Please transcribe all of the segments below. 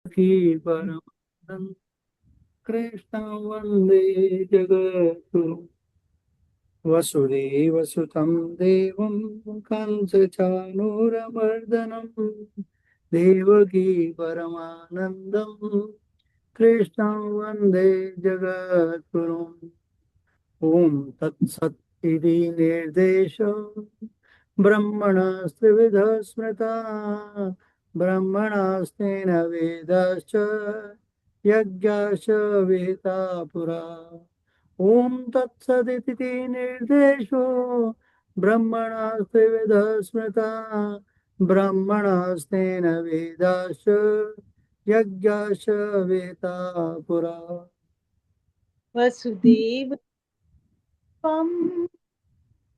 की परमानंद कृष्ण वंदे जगद्गुरु वसुदेवसुतं देवं कंसचाणूरमर्दनं देवकी परमानन्दं कृष्णं वन्दे जगद्गुरुम् ॐ तत्सत् इति निर्देशो ब्रह्मणस्त्रिविधः स्मृता ब्रह्मणास्तेन वेदाश्च यज्ञाश्च विहिता पुरा ॐ तत्सदिति निर्देशो ब्रह्मणास्त्रिविधः स्मृता ब्रह्मणास्तेन वेदाश्च यज्ञाश्च विहिता पुरा वसुदेव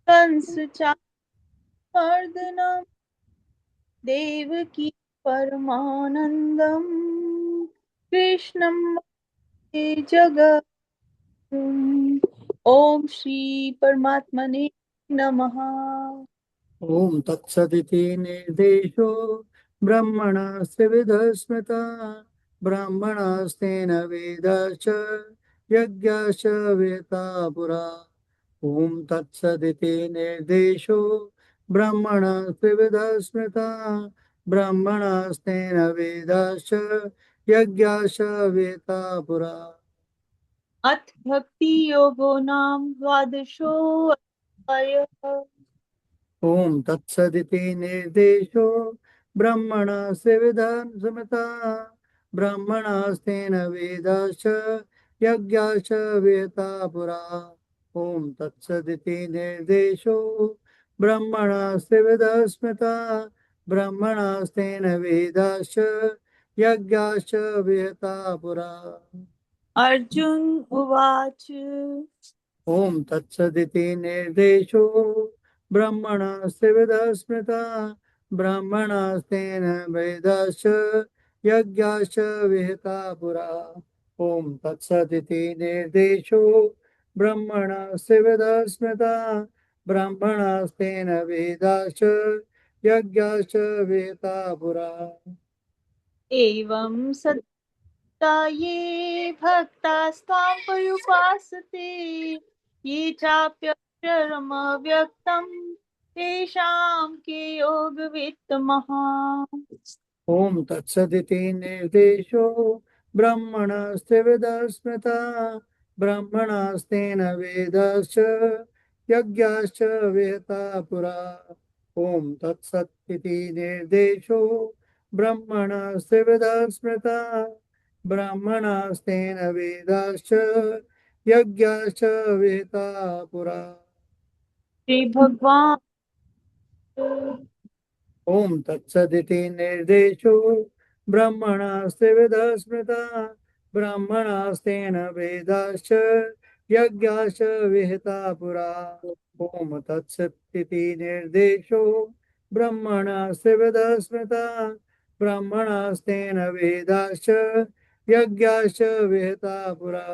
कंस चाणूरमर्दनं देवकी परमानन्दं कृष्णं वन्दे जगद्गुरुम्। ओम श्री परमात्मने नमः। ॐ तत्सदिति निर्देशो ब्रह्मणास्त्रिविधः स्मृता ब्राह्मणास्तेन वेदाश्च यज्ञाश्च विहिता पुरा ॐ तत्सदिति निर्देशो ब्रह्मणास्त्रिविधः स्मृता ब्राह्मणास्तेन वेदाश्च यज्ञाश्च विहिता पुरा अथ भक्ति योगो नाम द्वादशोऽध्यायः। ॐ तत्सदिति निर्देशो ब्रह्मणस्य विधान समता ब्राह्मणास्तेन वेदाश्च यज्ञाश्च विहिता पुरा ॐ तत्सदिति निर्देशो ब्रह्मणस्य विधः स्मृता ब्राह्मणास्तेन वेदाश्च यज्ञाश्च विहिता पुरा अर्जुन उवाच। ॐ तत्सदिति निर्देशो ब्रह्मणास्ति विधः स्मृता ब्राह्मणास्तेन वेदाश्च यज्ञाश्च विहिता पुरा ॐ तत्सदिति निर्देशो ब्रह्मणास्ति विधः स्मृता ब्राह्मणास्तेन वेदाश्च यज्ञाश्च विहिता पुरा एवं सत्ता ये भक्तास्त्वां पर्युपासते ये चाप्यक्षरमव्यक्तं तेषां के योगवित्तमः। ॐ तत्सदिति निर्देशो ब्रह्मणस्त्रिविधः स्मृता ब्राह्मणास्तेन वेदाश्च यज्ञाश्च विहिता पुरा ॐ तत्सत् इति निर्देशो ब्रह्मणस्त्रिविधः स्मृता ब्राह्मणास्तेन वेदाश्च यज्ञाश्च विहिता पुरा श्री भगवान। ॐ तत्सदिति निर्देशो ब्रह्मणास्त्रिविधः स्मृता ब्राह्मणास्तेन वेदाश्च यज्ञाश्च विहिता पुरा ॐ तत्सदिति निर्देशो ब्रह्मणास्त्रिविधः स्मृता ब्राह्मणास्तेन वेदाश्च यज्ञाश्च विहिता पुरा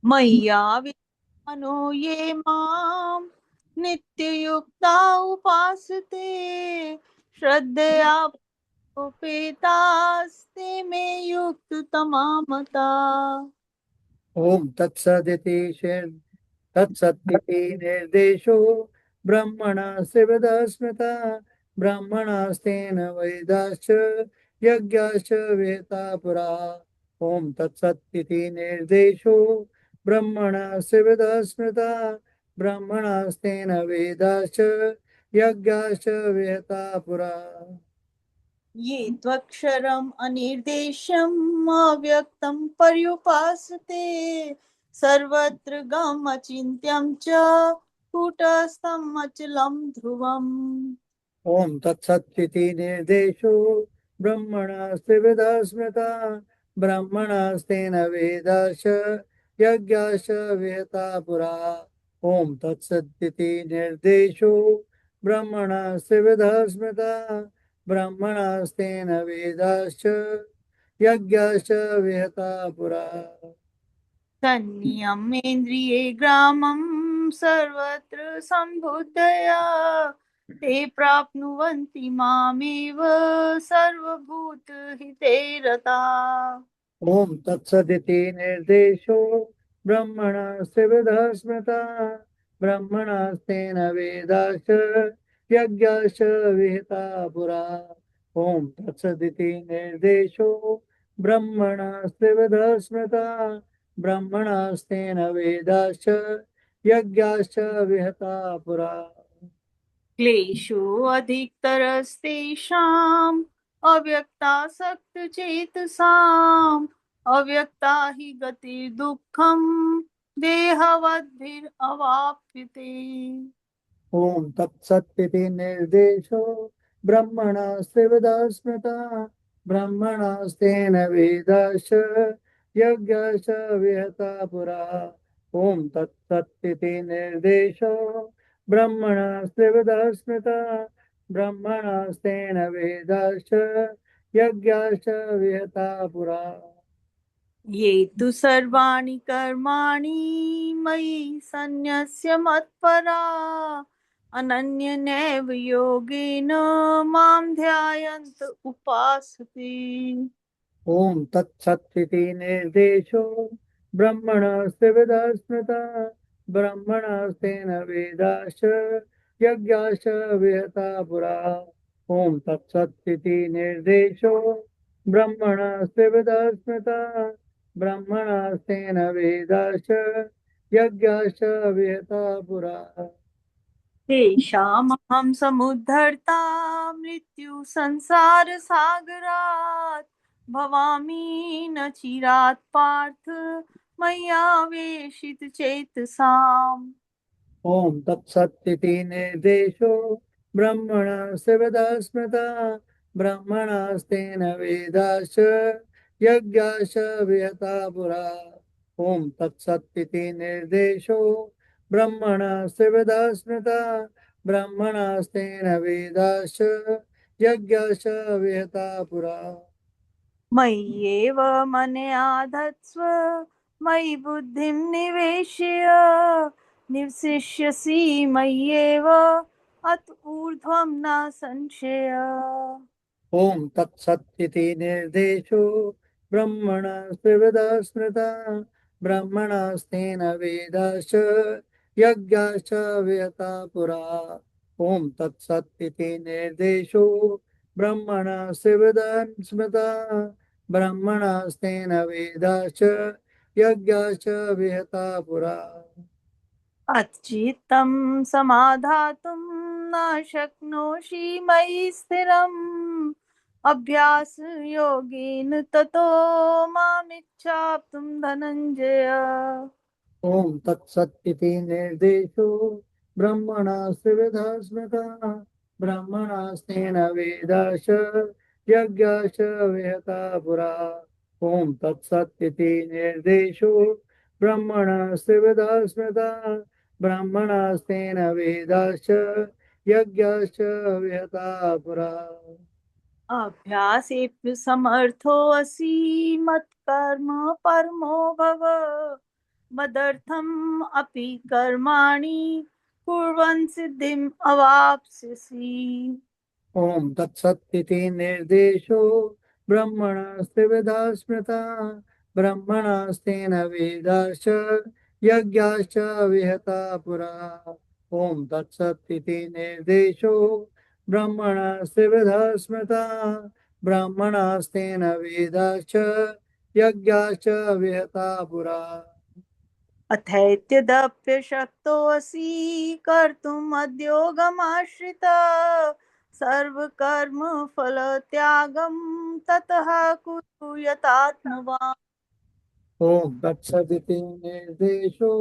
मय्या विद्वानो ये मां नित्ययुक्ता उपासते श्रद्धया उपेतास्ते मे युक्ततमा मता। ॐ तत्सदिति निर्देशो ब्रह्मणस्य विधः स्मृता ब्राह्मणास्तेन वेदाश्च यज्ञाश्च विहिता पुरा ॐ तत्सदिति निर्देशो ब्रह्मणस्य विधः स्मृता ब्राह्मणास्तेन वेदाश्च यज्ञाश्च विहिता पुरा ये त्वक्षरम् अनिर्देशम् अव्यक्तं पर्युपासते सर्वत्र गम अचिन्त्यं च कूटस्थम् अचलं ध्रुवम्। ॐ तत्सदिति निर्देशो ब्रह्मणास्त्रिविधः स्मृता ब्राह्मणास्तेन वेदाश्च यज्ञाश्च विहिता पुरा ॐ तत्सदिति निर्देशो ब्रह्मणास्त्रिविधः स्मृता ब्राह्मणास्तेन वेदाश्च यज्ञाश्च विहिता पुरा संयमेन्द्रिये ग्रामं सर्वत्र सम्बुद्धया ते प्राप्नुवन्ति मामेव सर्वभूतहिते रताः। ॐ तत्सदिति निर्देशो ब्रह्मणस्य विदः स्मृता ब्रह्मणस्तेन वेदाश्च यज्ञाश्च विहिता पुरा। ॐ तत्सदिति निर्देशो ब्रह्मणस्य विदः स्मृता ब्रह्मणस्तेन वेदाश्च यज्ञाश्च विहिता पुरा। क्लेशो अधिकतरस्तेषाम् अव्यक्तासक्तचेतसाम् अव्यक्ता हि गतिर्दुःखम् देहवद्भिरवाप्यते। ॐ तत्सत्इति निर्देशो ब्रह्मणस्ते विदः स्मृता ब्रह्मणस्तेन वेदाश्च यज्ञाश्च विहिता पुरा। ॐ तत्सत्इति निर्देशो ब्रह्मणस्ते विदः स्मृता ब्रह्मणस्तेन वेदाश्च यज्ञाश्च विहिता पुरा। ये तु सर्वाणि कर्माणि मयि सन्न्यस्य मत्परा अनन्येनैव योगेन मां ध्यायन्त उपासते। ॐ तत्सत्इति निर्देशो ब्रह्मणस्ते विदः स्मृता ब्रह्मणस्तेन वेदाश्च यज्ञाश्च विहिता पुरा। ॐ तत्सत्इति निर्देशो ब्रह्मणस्ते विदः स्मृता ब्रह्मणस्तेन वेदाश्च यज्ञाश्च विहिता पुरा। तेषामहं समुद्धर्ता मृत्यु संसारसागरात् भवामि न चिरात् पार्थ मय्यावेशितचेतसाम्। ॐ तत्सत्इति निर्देशो ब्रह्मणस्य विदः स्मृता ब्रह्मणस्तेन वेदाश्च यज्ञाश्च विहिता पुरा। ॐ तत्सत्इति निर्देशो ब्रह्मणस्य विदः स्मृता ब्रह्मणस्तेन वेदाश्च यज्ञाश्च विहिता पुरा। मय्येव मनया धत्स्व मयि बुद्धिं निवेशय निवसिष्यसि मय्येव अत ऊर्ध्वं न संशय। ॐ तत्सत्इति निर्देशो ब्रह्मणस्ते विदः स्मृता ब्रह्मणस्तेन वेदाश्च यज्ञाश्च विहिता पुरा। ॐ तत्सत्इति निर्देशो ब्रह्मणस्ते विदः स्मृता ब्रह्मणस्तेन वेदाश्च यज्ञाश्च विहिता पुरा। अच्चित्तं समाधातुं न शक्नोषि मयि स्थिरम् अभ्यासयोगेन ततो मामिच्छाप्तुं धनञ्जय। ॐ तत्सत्इति निर्देशो ब्रह्मणस्ते विदः स्मृता ब्रह्मणस्तेन वेदाश्च यज्ञाश्च विहिता पुरा। ॐ तत्सत्इति निर्देशो ब्रह्मणस्ते विदः स्मृता ब्रह्मणस्तेन वेदाश्च यज्ञाश्च विहिता पुरा। अभ्यासेऽप्य समर्थोऽसि मत्कर्म परमो भव मदर्थम् अपि कर्माणि कुर्वन् सिद्धिम् अवाप्स्यसि। ॐ तत्सत्इति निर्देशो ब्रह्मणस्ते विदः स्मृता ब्रह्मणस्तेन वेदाश्च यज्ञाश्च विहिता पुरा। ॐ तत्सत्इति निर्देशो ब्रह्मणस्ते विदः स्मृता ब्रह्मणस्तेन वेदाश्च यज्ञाश्च विहिता पुरा। अथैत्यदप्यशक्तोऽसि कर्तुम् अद्योगमाश्रित सर्वकर्मफलत्यागं ततः कुरु यतात्मवान्। ॐ तत्सदिति निर्देशो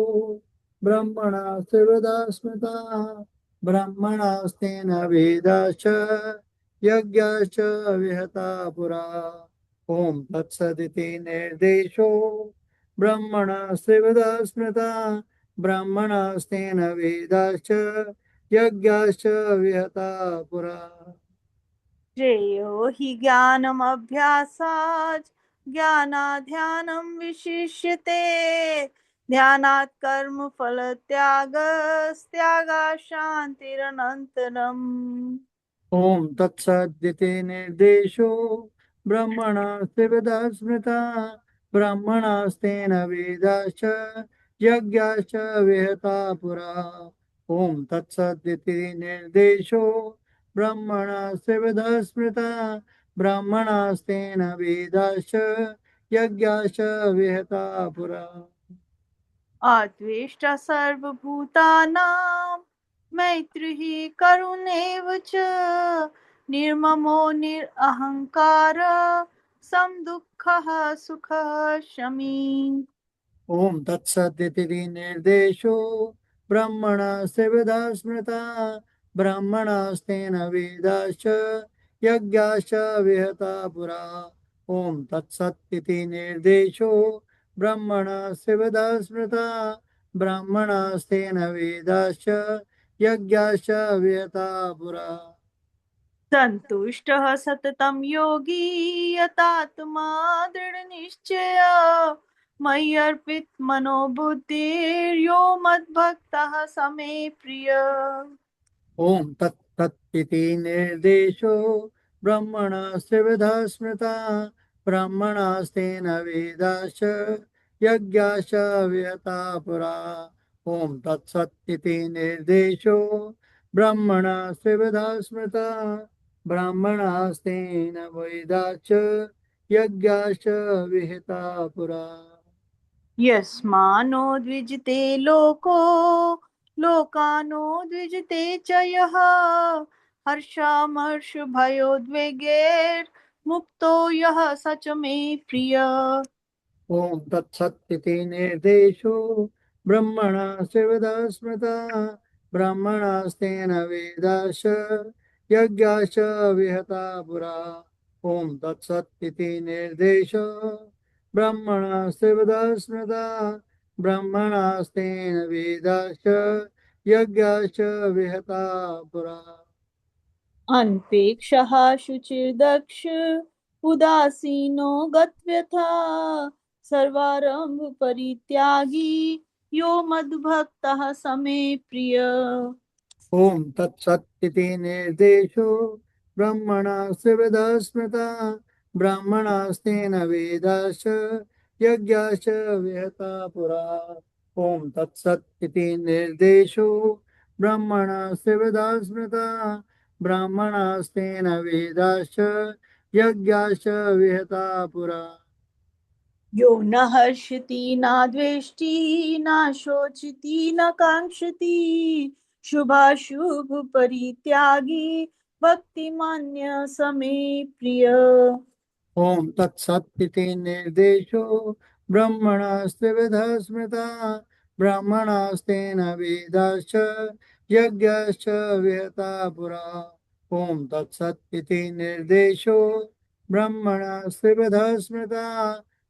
ब्रह्मणस्ते विदः स्मृता ब्रह्मणस्तेन वेदाश्च यज्ञाश्च विहिता पुरा। ॐ तत्सदिति निर्देशो ब्रह्मणस्ते विदः स्मृता ब्रह्मणस्तेन वेदाश्च यज्ञाश्च विहिता पुरा। श्रेयो हि ज्ञानमभ्यासात् ज्ञानाध्यानं विशिष्यते ध्यानात् कर्म फल त्यागा शांतिरनंतरम। ओम तत्सदिति निर्देशो ब्रह्मणास्ते वेदा स्मृता ब्रह्मणास्तेन वेदाश्च यज्ञाश्च विहिता पुरा। ओम तत्सदिति निर्देशो ब्रह्मणास्ते वेदा स्मृता ब्रह्मणास्तेन वेदाश्च यज्ञाश्च विहिता पुरा। अद्वेष्टा सर्वभूतानां मैत्रिः करुणैव च निर्ममो निरहङ्कार समदुःखः सुखः शमी। ओम तत्सदिति निर्देशो ब्रह्मणस्ते वेदा स्मृता ब्रह्मणास्तेन वेदाश्च यज्ञाश्च विहिता पुरा। ओम तत्सदिति निर्देशो ब्रह्मणस्ते वेदा स्मृता ब्रह्मणास्तेन वेदाश्च यज्ञाश्च विहिता पुरा। सन्तुष्टः सततं योगी यतात्मा दृढनिश्चय मय्यर्पित मनोबुद्धिर्यो मद्भक्तः समे प्रिय। ओम तत्सदिति निर्देशो ब्रह्मणस्ते वेदा स्मृता ब्रह्मणास्तेन वेदाश्च यज्ञाश्च विहिता पुरा। ओम तत्सदिति निर्देशो ब्रह्मणस्ते वेदा स्मृता ब्राह्मणास्तेन वेदाश्च यज्ञाश्च विहिता पुरा। यस्मानो द्विजते लोको लोकानो द्विजते च यः हर्षामर्षभयोद्वेगैर्मुक्तो यः स च मे प्रिय। ओम तत्सदिति निर्देशो ब्रह्मणास्ते वेदा स्मृता ब्राह्मणास्तेन वेदाश्च यज्ञाश्च विहिता पुरा। ओम तत्सदिति निर्देशो ब्रह्मणास्ते वेदा स्मृता ब्राह्मणास्तेन वेदाश्च यज्ञाश्च विहिता पुरा। अनपेक्षः शुचिर्दक्ष उदासीनो गतव्यथा सर्वारंभ परित्यागी यो मद्भक्तः समे प्रिय। ओम तत्सदिति निर्देशो ब्रह्मणास्ते वेदा स्मृता ब्राह्मणास्तेन वेदाश्च यज्ञाश्च विहिता पुरा। ओम तत्सदिति निर्देशो ब्रह्मणास्ते वेदा स्मृता ब्राह्मणास्तेन वेदाश्च यज्ञाश्च विहिता पुरा। यो न हर्षति न द्वेष्टि न शोचति न कांक्षति शुभाशुभ परित्यागी भक्तिमान्य समे प्रिय। ओम तत्सदिति निर्देशो ब्रह्मणास्ते वेदा स्मृता ब्राह्मणास्तेन वेदाश्च यज्ञाश्च विहिता पुरा। ओम तत्सदिति निर्देशो ब्रह्मणास्ते वेदा स्मृता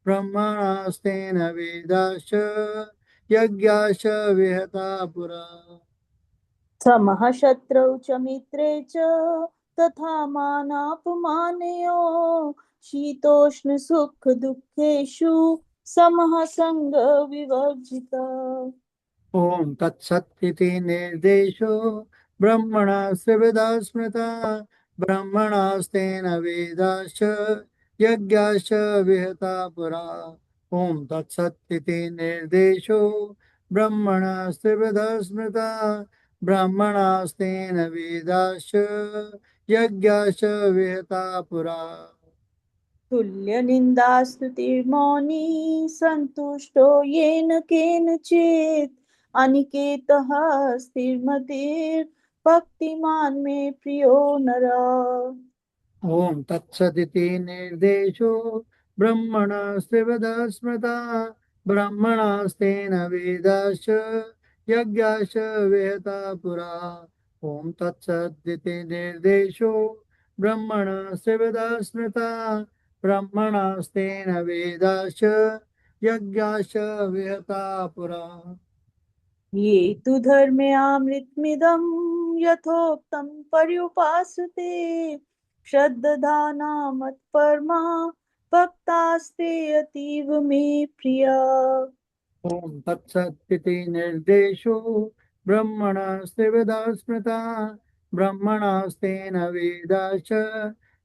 ब्राह्मणास्तेन वेदाश्च यज्ञाश्च विहिता पुरा। समः शत्रौ च मित्रे च तथा मानापमानयोः शीतोष्ण सुख दुःखेषु समः संग विवर्जितः। ओम तत्सदिति निर्देशो ब्रह्मणास्ते वेदा स्मृता ब्रह्मणास्तेन वेदाश्च यज्ञाश्च विहिता पुरा। ओम तत्सदिति निर्देशो ब्रह्मणास्ते वेदा स्मृता ब्रह्मणास्तेन वेदाश्च यज्ञाश्च विहिता पुरा। तुल्यनिन्दास्तुतिर्मौनी सन्तुष्टो येन केनचित् अनिकेतः स्थिरमतिर्भक्तिमान् मे प्रियो नरः। ओम तत्सदिति निर्देशो ब्रह्मणास्ते वेदा स्मृता ब्रह्मणास्तेन वेदाश्च यज्ञाश्च विहिता पुरा। ओम तत्सदिति निर्देशो ब्रह्मणास्ते वेदा स्मृता ब्रह्मणास्तेन वेदाश्च यज्ञाश्च विहिता पुरा। ये तु धर्म्यामृतमिदं यथोक्तं पर्युपासते श्रद्धाना मत्परमा भक्तास्ते अतीव मे प्रिया। ओम तत्सदिति निर्देशो ब्रह्मणस्ते वेदा स्मृता ब्रह्मणास्तेन वेदाश्च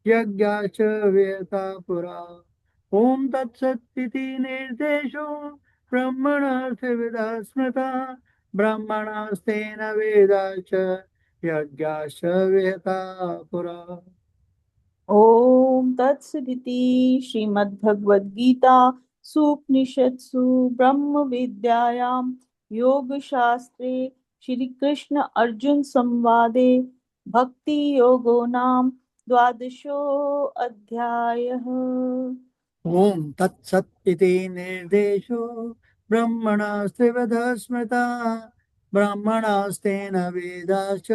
यज्ञाश्च विहिता पुरा। ओम तत्सदिति निर्देशो ब्रह्मणस्ते वेदा स्मृता ब्रह्मणास्तेन वेदाश्च यज्ञाश्च विहिता पुरा। ओम तत्सदिति श्रीमद्भगवद्गीता सूपनिषत्सु ब्रह्म विद्यायां योग शास्त्रे श्री कृष्ण अर्जुन संवादे भक्ति योगो नाम द्वादशो अध्यायः। ओम तत्सत् इति निर्देशो ब्रह्मणास्ते वेदा स्मृता ब्राह्मणास्तेन वेदाश्च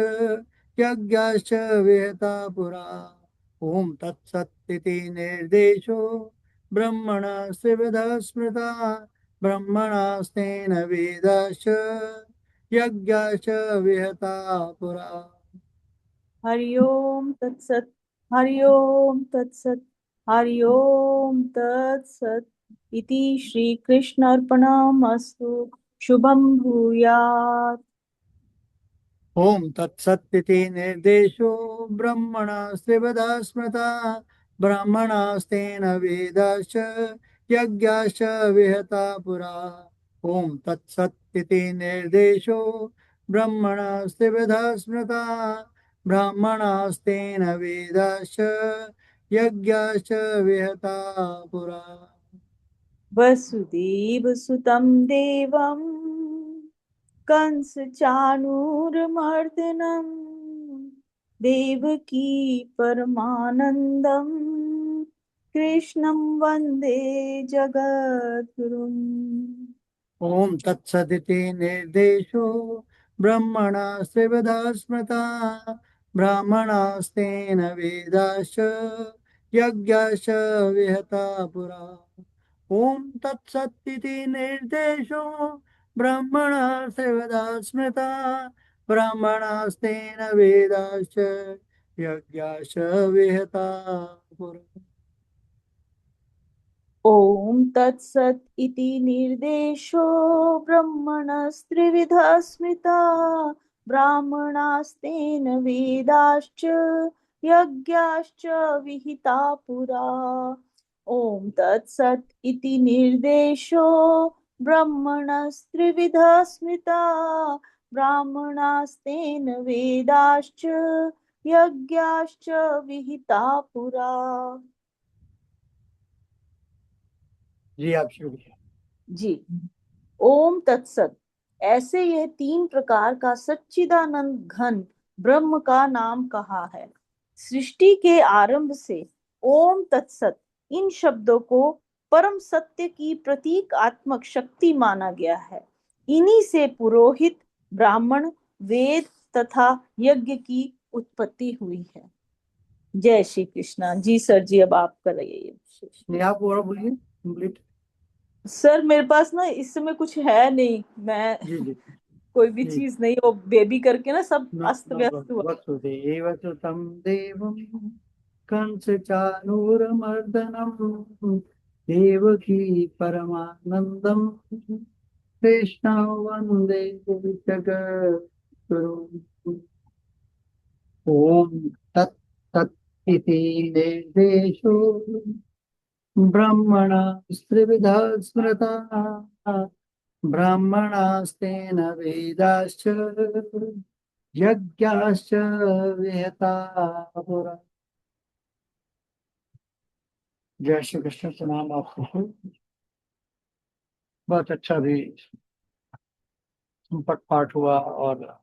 यज्ञाश्च विहिता पुरा। ओम तत्सत् इति निर्देशो ब्रह्मणास्ते वेदा स्मृता ब्रह्मणास्तेन वेदाश्च यज्ञाश्च विहिता पुरा। हरि ओम तत्सत, हरि ओम तत्सत, हरि ओम तत्सत। इति श्री कृष्ण अर्पणमस्तु। शुभम भूयात्। ओम तत्सत्इति निर्देशो ब्रह्मणास्ते वेदा स्मृता ब्राह्मणास्तेन वेदाश्च यज्ञाश्च विहिता पुरा। ओम तत्सत्इति निर्देशो ब्रह्मणास्ते वेदा स्मृता ब्राह्मणास्तेन वेदाश्च यज्ञाश्च विहिता पुरा। वसुदेव सुतं देवं कंस चाणूरमर्दनं देवकी परमानंदं कृष्णं वंदे जगद्गुरुम्। ओम तत्सदिति निर्देशो ब्रह्मणास्ते वेदा स्मृता ब्राह्मणास्तेन वेदाश्च यज्ञाश्च विहिता पुरा। ओम तत्सदिति निर्देशो ब्रह्मणास्ते वेदा स्मृता ब्राह्मणास्तेन वेदाश्च यज्ञाश्च विहिता पुरा। ओम तत्सत इति निर्देशो ब्रह्मणस्त्रिविधा स्मृता ब्राह्मणास्तेन वेदाश्च यज्ञाश्च विहिता पुरा। ओम तत्सत इति निर्देशो ब्रह्मणस्त्रिविधा स्मृता ब्राह्मणास्तेन वेदाश्च यज्ञाश्च विहिता पुरा। जी आप शुरू कीजिए। जी। ओम तत्सत, ऐसे यह तीन प्रकार का सच्चिदानंद घन ब्रह्म का नाम कहा है। सृष्टि के आरंभ से ओम तत्सत इन शब्दों को परम सत्य की प्रतीकात्मक शक्ति माना गया है। इन्हीं से पुरोहित, ब्राह्मण, वेद तथा यज्ञ की उत्पत्ति हुई है। जय श्री कृष्णा। जी सर जी, अब आप करिए। नहीं आप और बोलिए कंप्लीट। सर मेरे पास ना इस समय कुछ है नहीं, मैं जी जी कोई भी जी चीज नहीं, वो बेबी करके ना सब नो अस्त नो व्यस्त हुआ। प्रॉब्लम। वसुदेव सुतं देवं कंसचानूरमर्दनं देवकी परमानन्दं कृष्णं वन्दे जगद्गुरुम्। ॐ तत् तत् इति निर्देशो ब्रह्मणा स्त्रिविधा स्मृता ब्राह्मणास्तेन वेदाश्च यज्ञाश्च विहिता पुरा। जय श्री कृष्ण। प्रणाम आपको। बहुत अच्छा भी संपट पाठ हुआ और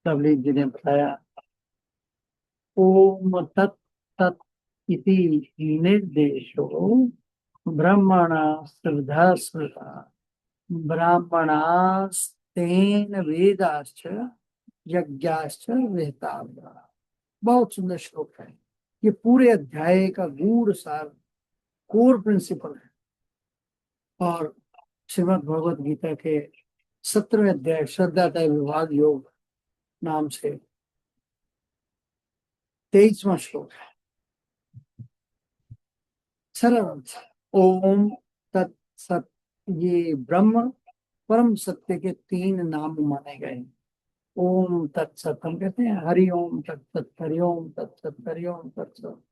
तबलीग जी ने बताया। ओम तत् तत् इति निर्देशो ब्रह्मणा श्रद्धा स्मृता ब्राह्मणास्तेन वेदाश्च यज्ञाश्च विहिता पुरा। बहुत सुंदर श्लोक है। ये पूरे अध्याय का गूढ़ सार कोर प्रिंसिपल है और श्रीमद् भगवद गीता के 17वें अध्याय श्रद्धातय विभाग योग नाम से 23वां श्लोक है। सरल अर्थ, ओम तत्सत ये ब्रह्म परम सत्य के तीन नाम माने गए। ओम तत्सत हम कहते हैं, हरि ओम तत्सत, हरि ओम तत्सत, हरि ओम तत्सत।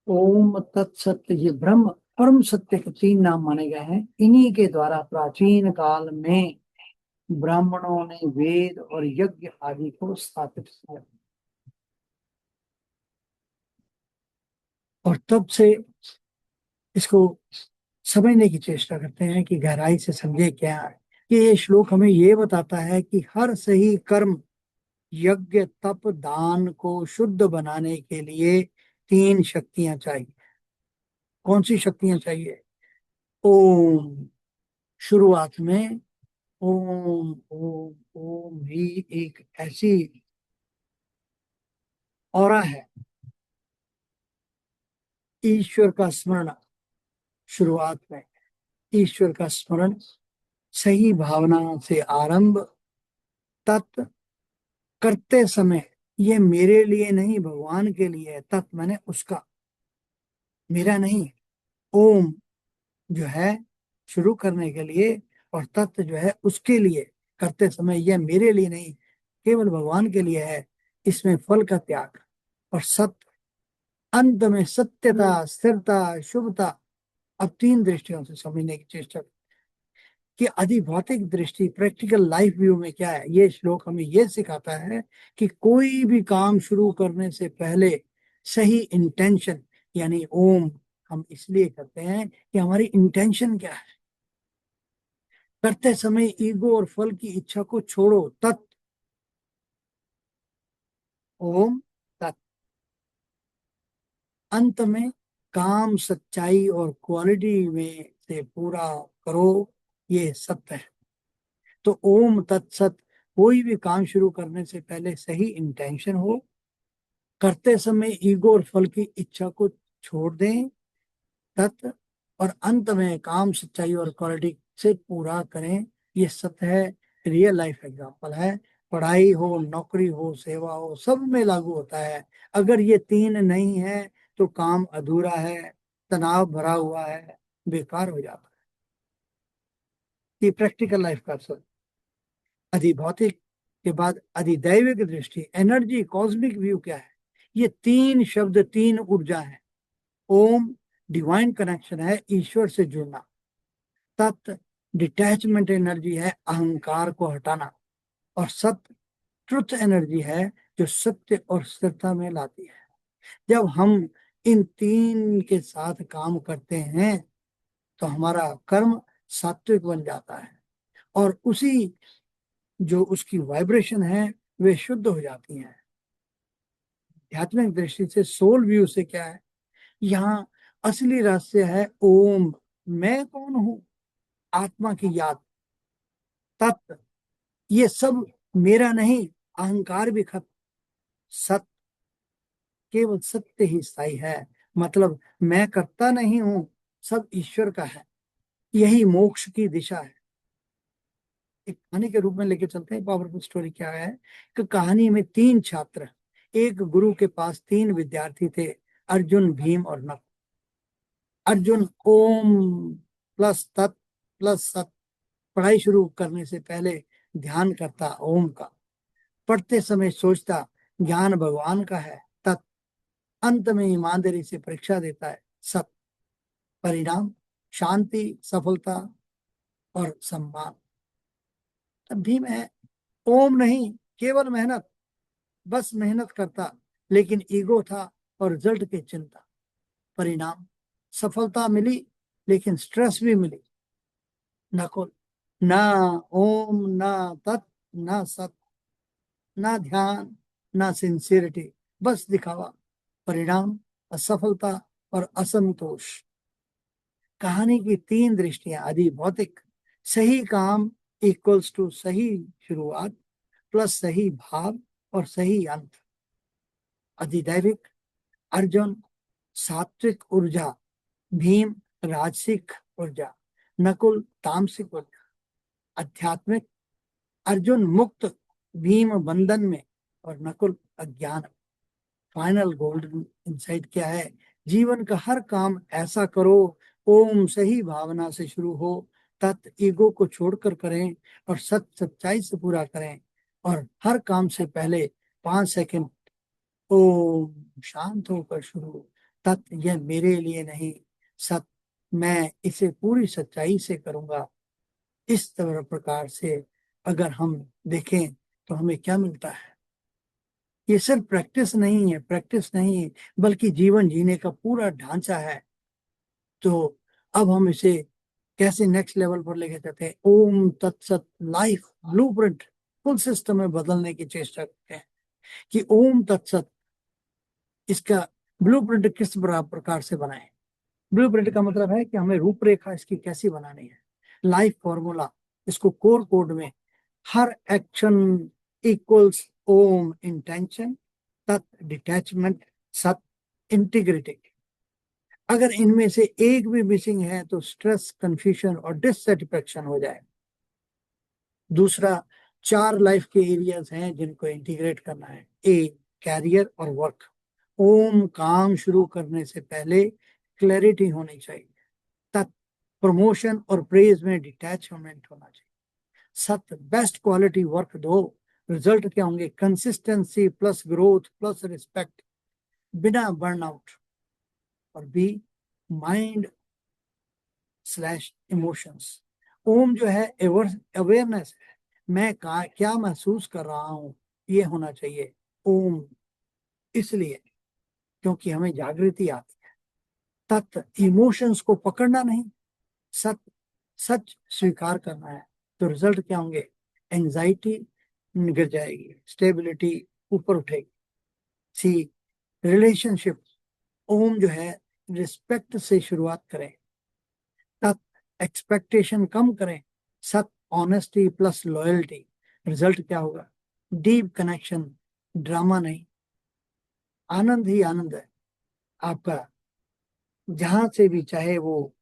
ओम तत्सत, ये ब्रह्म परम सत्य के तीन नाम माने गए हैं। इन्हीं के द्वारा प्राचीन काल में ब्राह्मणों ने वेद और यज्ञ आदि को स्थापित किया, और तब से इसको समझने की चेष्टा करते हैं कि गहराई से समझे क्या है। कि ये श्लोक हमें ये बताता है कि हर सही कर्म, यज्ञ, तप, दान को शुद्ध बनाने के लिए तीन शक्तियां चाहिए। कौन सी शक्तियां चाहिए? ओम। शुरुआत में ओम ओम ओम ही एक ऐसी ऑरा है, ईश्वर का स्मरण। शुरुआत में ईश्वर का स्मरण, सही भावना से आरंभ, तत् करते समय ये मेरे लिए नहीं भगवान के लिए है, तत् मैंने उसका, मेरा नहीं। ओम जो है शुरू करने के लिए, और तत् जो है उसके लिए, करते समय यह मेरे लिए नहीं केवल भगवान के लिए है, इसमें फल का त्याग। और सत्य, अंत में सत्यता, स्थिरता, शुभता। अब तीन दृष्टियों से समझने की चेष्टा कि अधिभौतिक दृष्टि, प्रैक्टिकल लाइफ व्यू में क्या है। ये श्लोक हमें ये सिखाता है कि कोई भी काम शुरू करने से पहले सही इंटेंशन, यानी ओम हम इसलिए करते हैं कि हमारी इंटेंशन क्या है। करते समय ईगो और फल की इच्छा को छोड़ो, तत् ओम तत्। अंत में काम सच्चाई और क्वालिटी में से पूरा करो, ये सत्य है। तो ओम तत्सत, कोई भी काम शुरू करने से पहले सही इंटेंशन हो, करते समय ईगो और फल की इच्छा को छोड़ दें, तत्, और अंत में काम सच्चाई और क्वालिटी से पूरा करें, ये सत्य है। रियल लाइफ एग्जांपल है। पढ़ाई हो, नौकरी हो, सेवा हो, सब में लागू होता है। अगर ये तीन नहीं है तो काम अधूरा है, तनाव भरा हुआ है, बेकार हो जाता है। ये प्रैक्टिकल लाइफ का असर। अधिभौतिक के बाद अधिदैविक दृष्टि, एनर्जी, कॉस्मिक व्यू क्या है? ये तीन शब्द तीन ऊर्जा है। ओम डिवाइन कनेक्शन है, ईश्वर से जुड़ना। तत् डिटैचमेंट एनर्जी है, अहंकार को हटाना। और सत्य ट्रुथ एनर्जी है, जो सत्य और स्थिरता में लाती है। जब हम इन तीन के साथ काम करते हैं तो हमारा कर्म सात्विक बन जाता है, और उसी जो उसकी वाइब्रेशन है वे शुद्ध हो जाती हैं। आध्यात्मिक दृष्टि से, सोल व्यू से क्या है? यहाँ असली रहस्य है ओम। मैं कौन हूं? आत्मा की याद, तत्व, ये सब मेरा नहीं, अहंकार भी खत्म। सत्य, केवल सत्य ही स्थायी है। मतलब मैं करता नहीं हूं, सब ईश्वर का है। यही मोक्ष की दिशा है। एक कहानी के रूप में लेके चलते हैं। पावरफुल स्टोरी क्या है कि कहानी में तीन छात्र, एक गुरु के पास तीन विद्यार्थी थे, अर्जुन, भीम और नकुल। अर्जुन ओम प्लस तत् प्लस सत पढ़ाई शुरू करने से पहले ध्यान करता ओम का, पढ़ते समय सोचता ज्ञान भगवान का है, तत्, अंत में ईमानदारी से परीक्षा देता है, सत, परिणाम शांति, सफलता और सम्मान। तब भीम है ओम नहीं, केवल मेहनत, बस मेहनत करता, लेकिन ईगो था और रिजल्ट की चिंता। परिणाम सफलता मिली, लेकिन स्ट्रेस भी मिली। नकुल ना ओम, ना तत्, ना सत, ना ध्यान, ना सिंसियरिटी, बस दिखावा। परिणाम असफलता और असंतोष। कहानी की तीन दृष्टियां, आदि भौतिक, सही काम इक्वल्स टू सही शुरुआत प्लस सही भाव और सही अंत। अधिदैविक, अर्जुन सात्विक ऊर्जा, भीम राजसिक ऊर्जा, नकुल तामसिक ऊर्जा। आध्यात्मिक, अर्जुन मुक्त, भीम बंधन में और नकुल अज्ञान। फाइनल गोल्डन इंसाइट क्या है? जीवन का हर काम ऐसा करो, ओम सही भावना से शुरू हो, तत् ईगो को छोड़कर करें और सच्चाई से पूरा करें। और हर काम से पहले 5 सेकंड ओम शांत होकर शुरू, तत् यह मेरे लिए नहीं, सत मैं इसे पूरी सच्चाई से करूंगा। इस तरह प्रकार से अगर हम देखें तो हमें क्या मिलता है। ये सिर्फ प्रैक्टिस नहीं है, बल्कि जीवन जीने का पूरा ढांचा है। तो अब हम इसे कैसे नेक्स्ट लेवल पर लेके जाते हैं। ओम तत्सत लाइफ ब्लूप्रिंट फुल सिस्टम में बदलने की चेष्टा करते हैं कि ओम तत्सत इसका ब्लूप्रिंट किस प्रकार से बनाएं। ब्लूप्रिंट का मतलब है कि हमें रूपरेखा इसकी कैसी बनानी है। लाइफ फॉर्मूला, इसको कोर कोड में हर एक्शन इक्वल्स ओम इंटेंशन, तत् डिटैचमेंट, सत इंटीग्रिटी। अगर इनमें से एक भी मिसिंग है तो स्ट्रेस, कंफ्यूजन और डिससेटिस्फेक्शन हो जाए। दूसरा, 4 लाइफ के एरियाज हैं जिनको इंटीग्रेट करना है। ए, कैरियर और वर्क। ओम काम शुरू करने से पहले क्लैरिटी होनी चाहिए। तत् प्रमोशन और प्रेज में डिटैचमेंट होना चाहिए। सत बेस्ट क्वालिटी वर्क दो, रिजल्ट क्या होंगे, consistency plus growth plus respect, बिना बर्नआउट। और बी, माइंड स्लैश इमोशंस। ओम जो है अवेयरनेस है, मैं क्या महसूस कर रहा हूं, ये होना चाहिए ओम। इसलिए क्योंकि हमें जागृति आती है। तत् इमोशंस को पकड़ना नहीं, सत सच स्वीकार करना है। तो रिजल्ट क्या होंगे, एंजाइटी गिर जाएगी, स्टेबिलिटी ऊपर उठेगी। सी, रिलेशनशिप। ओम जो है रिस्पेक्ट से शुरुआत करें, तत् एक्सपेक्टेशन कम करें, सत ऑनेस्टी प्लस लॉयल्टी। रिजल्ट क्या होगा, डीप कनेक्शन, ड्रामा नहीं, आनंद ही आनंद है आपका। जहां से भी, चाहे वो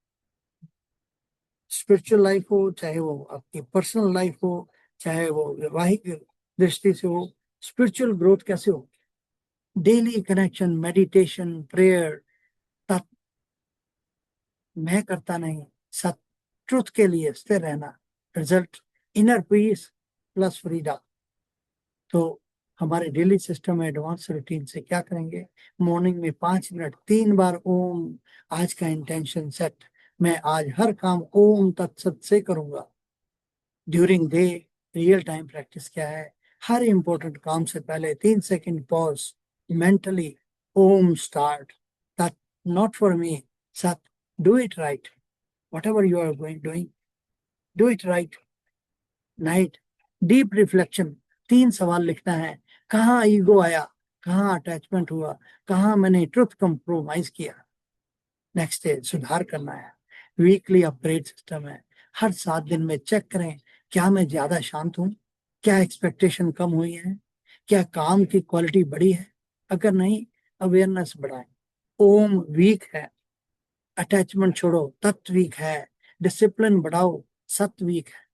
स्पिरिचुअल लाइफ हो, चाहे वो आपकी पर्सनल लाइफ हो, चाहे वो वैवाहिक दृष्टि से हो, स्पिरिचुअल ग्रोथ कैसे हो, डेली कनेक्शन, मेडिटेशन, प्रेयर, तत् मैं करता नहीं, सत ट्रुथ के लिए स्थिर रहना। Result, inner peace plus freedom. तो हमारे डेली सिस्टम में एडवांस रूटीन से क्या करेंगे, मॉर्निंग में 5 मिनट 3 बार ओम। आज का इंटेंशन सेट, मैं आज हर काम ओम तत्सत से करूंगा। During day real time practice क्या है, हर इंपॉर्टेंट काम से पहले 3 सेकंड पॉज, मेंटली ओम start, that not for me, सत do it right, whatever you are doing, do it right. Night, deep reflection, 3 सवाल लिखना है, कहाँ ईगो आया, कहाँ अटैचमेंट हुआ, कहाँ मैंने ट्रुथ कंप्रोमाइज किया। नेक्स्ट डे सुधार करना है। वीकली अपग्रेड सिस्टम है, हर 7 दिन में चेक करें, क्या मैं ज्यादा शांत हूँ, क्या एक्सपेक्टेशन कम हुई है, क्या काम की क्वालिटी बढ़ी है। अगर नहीं, अवेयरनेस बढ़ाएं। ओम वीक है, अटैचमेंट छोड़ो, तत्व वीक है, डिसिप्लिन बढ़ाओ, सत्व वीक है।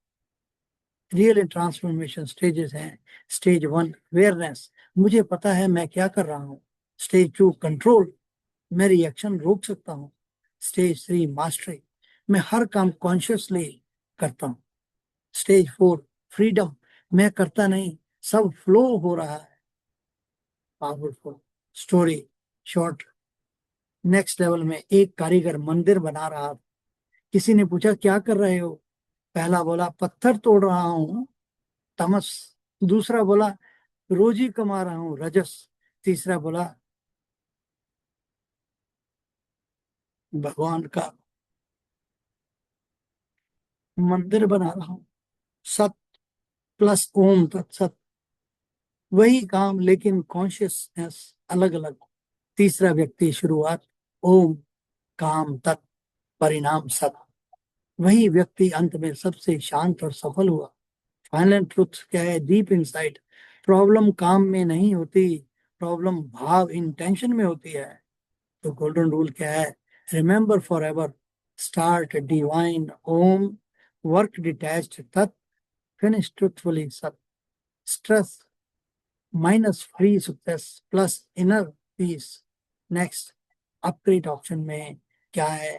रियल ट्रांसफॉर्मेशन स्टेजेस हैं। स्टेज 1 अवेयरनेस, मुझे पता है मैं क्या कर रहा हूँ। स्टेज 2 कंट्रोल, मैं रिएक्शन रोक सकता हूँ। स्टेज 3 मास्टरी, मैं हर काम कॉन्शियसली करता हूँ। स्टेज 4 फ्रीडम, मैं करता नहीं, सब फ्लो हो रहा है। Powerful story short. Next level में एक कारीगर मंदिर बना रहा था। किसी ने पूछा क्या कर रहे हो, पहला बोला पत्थर तोड़ रहा हूँ, तमस। दूसरा बोला रोजी कमा रहा हूं, रजस। तीसरा बोला भगवान का मंदिर बना रहा हूं, सत प्लस ओम तत्सत। वही काम लेकिन कॉन्शियसनेस अलग अलग। तीसरा व्यक्ति शुरुआत ओम, काम तत्, परिणाम सत। वही व्यक्ति अंत में सबसे शांत और सफल हुआ। फाइनल ट्रुथ क्या है, डीप इनसाइट, प्रॉब्लम काम में नहीं होती, प्रॉब्लम भाव इंटेंशन में होती है। तो गोल्डन रूल क्या है, remember forever, start divine ओम, वर्क डिटैच्ड तत्, फिनिश ट्रुथफुली सत। Stress minus free success plus inner peace. Next, आपके डॉक्टर में क्या है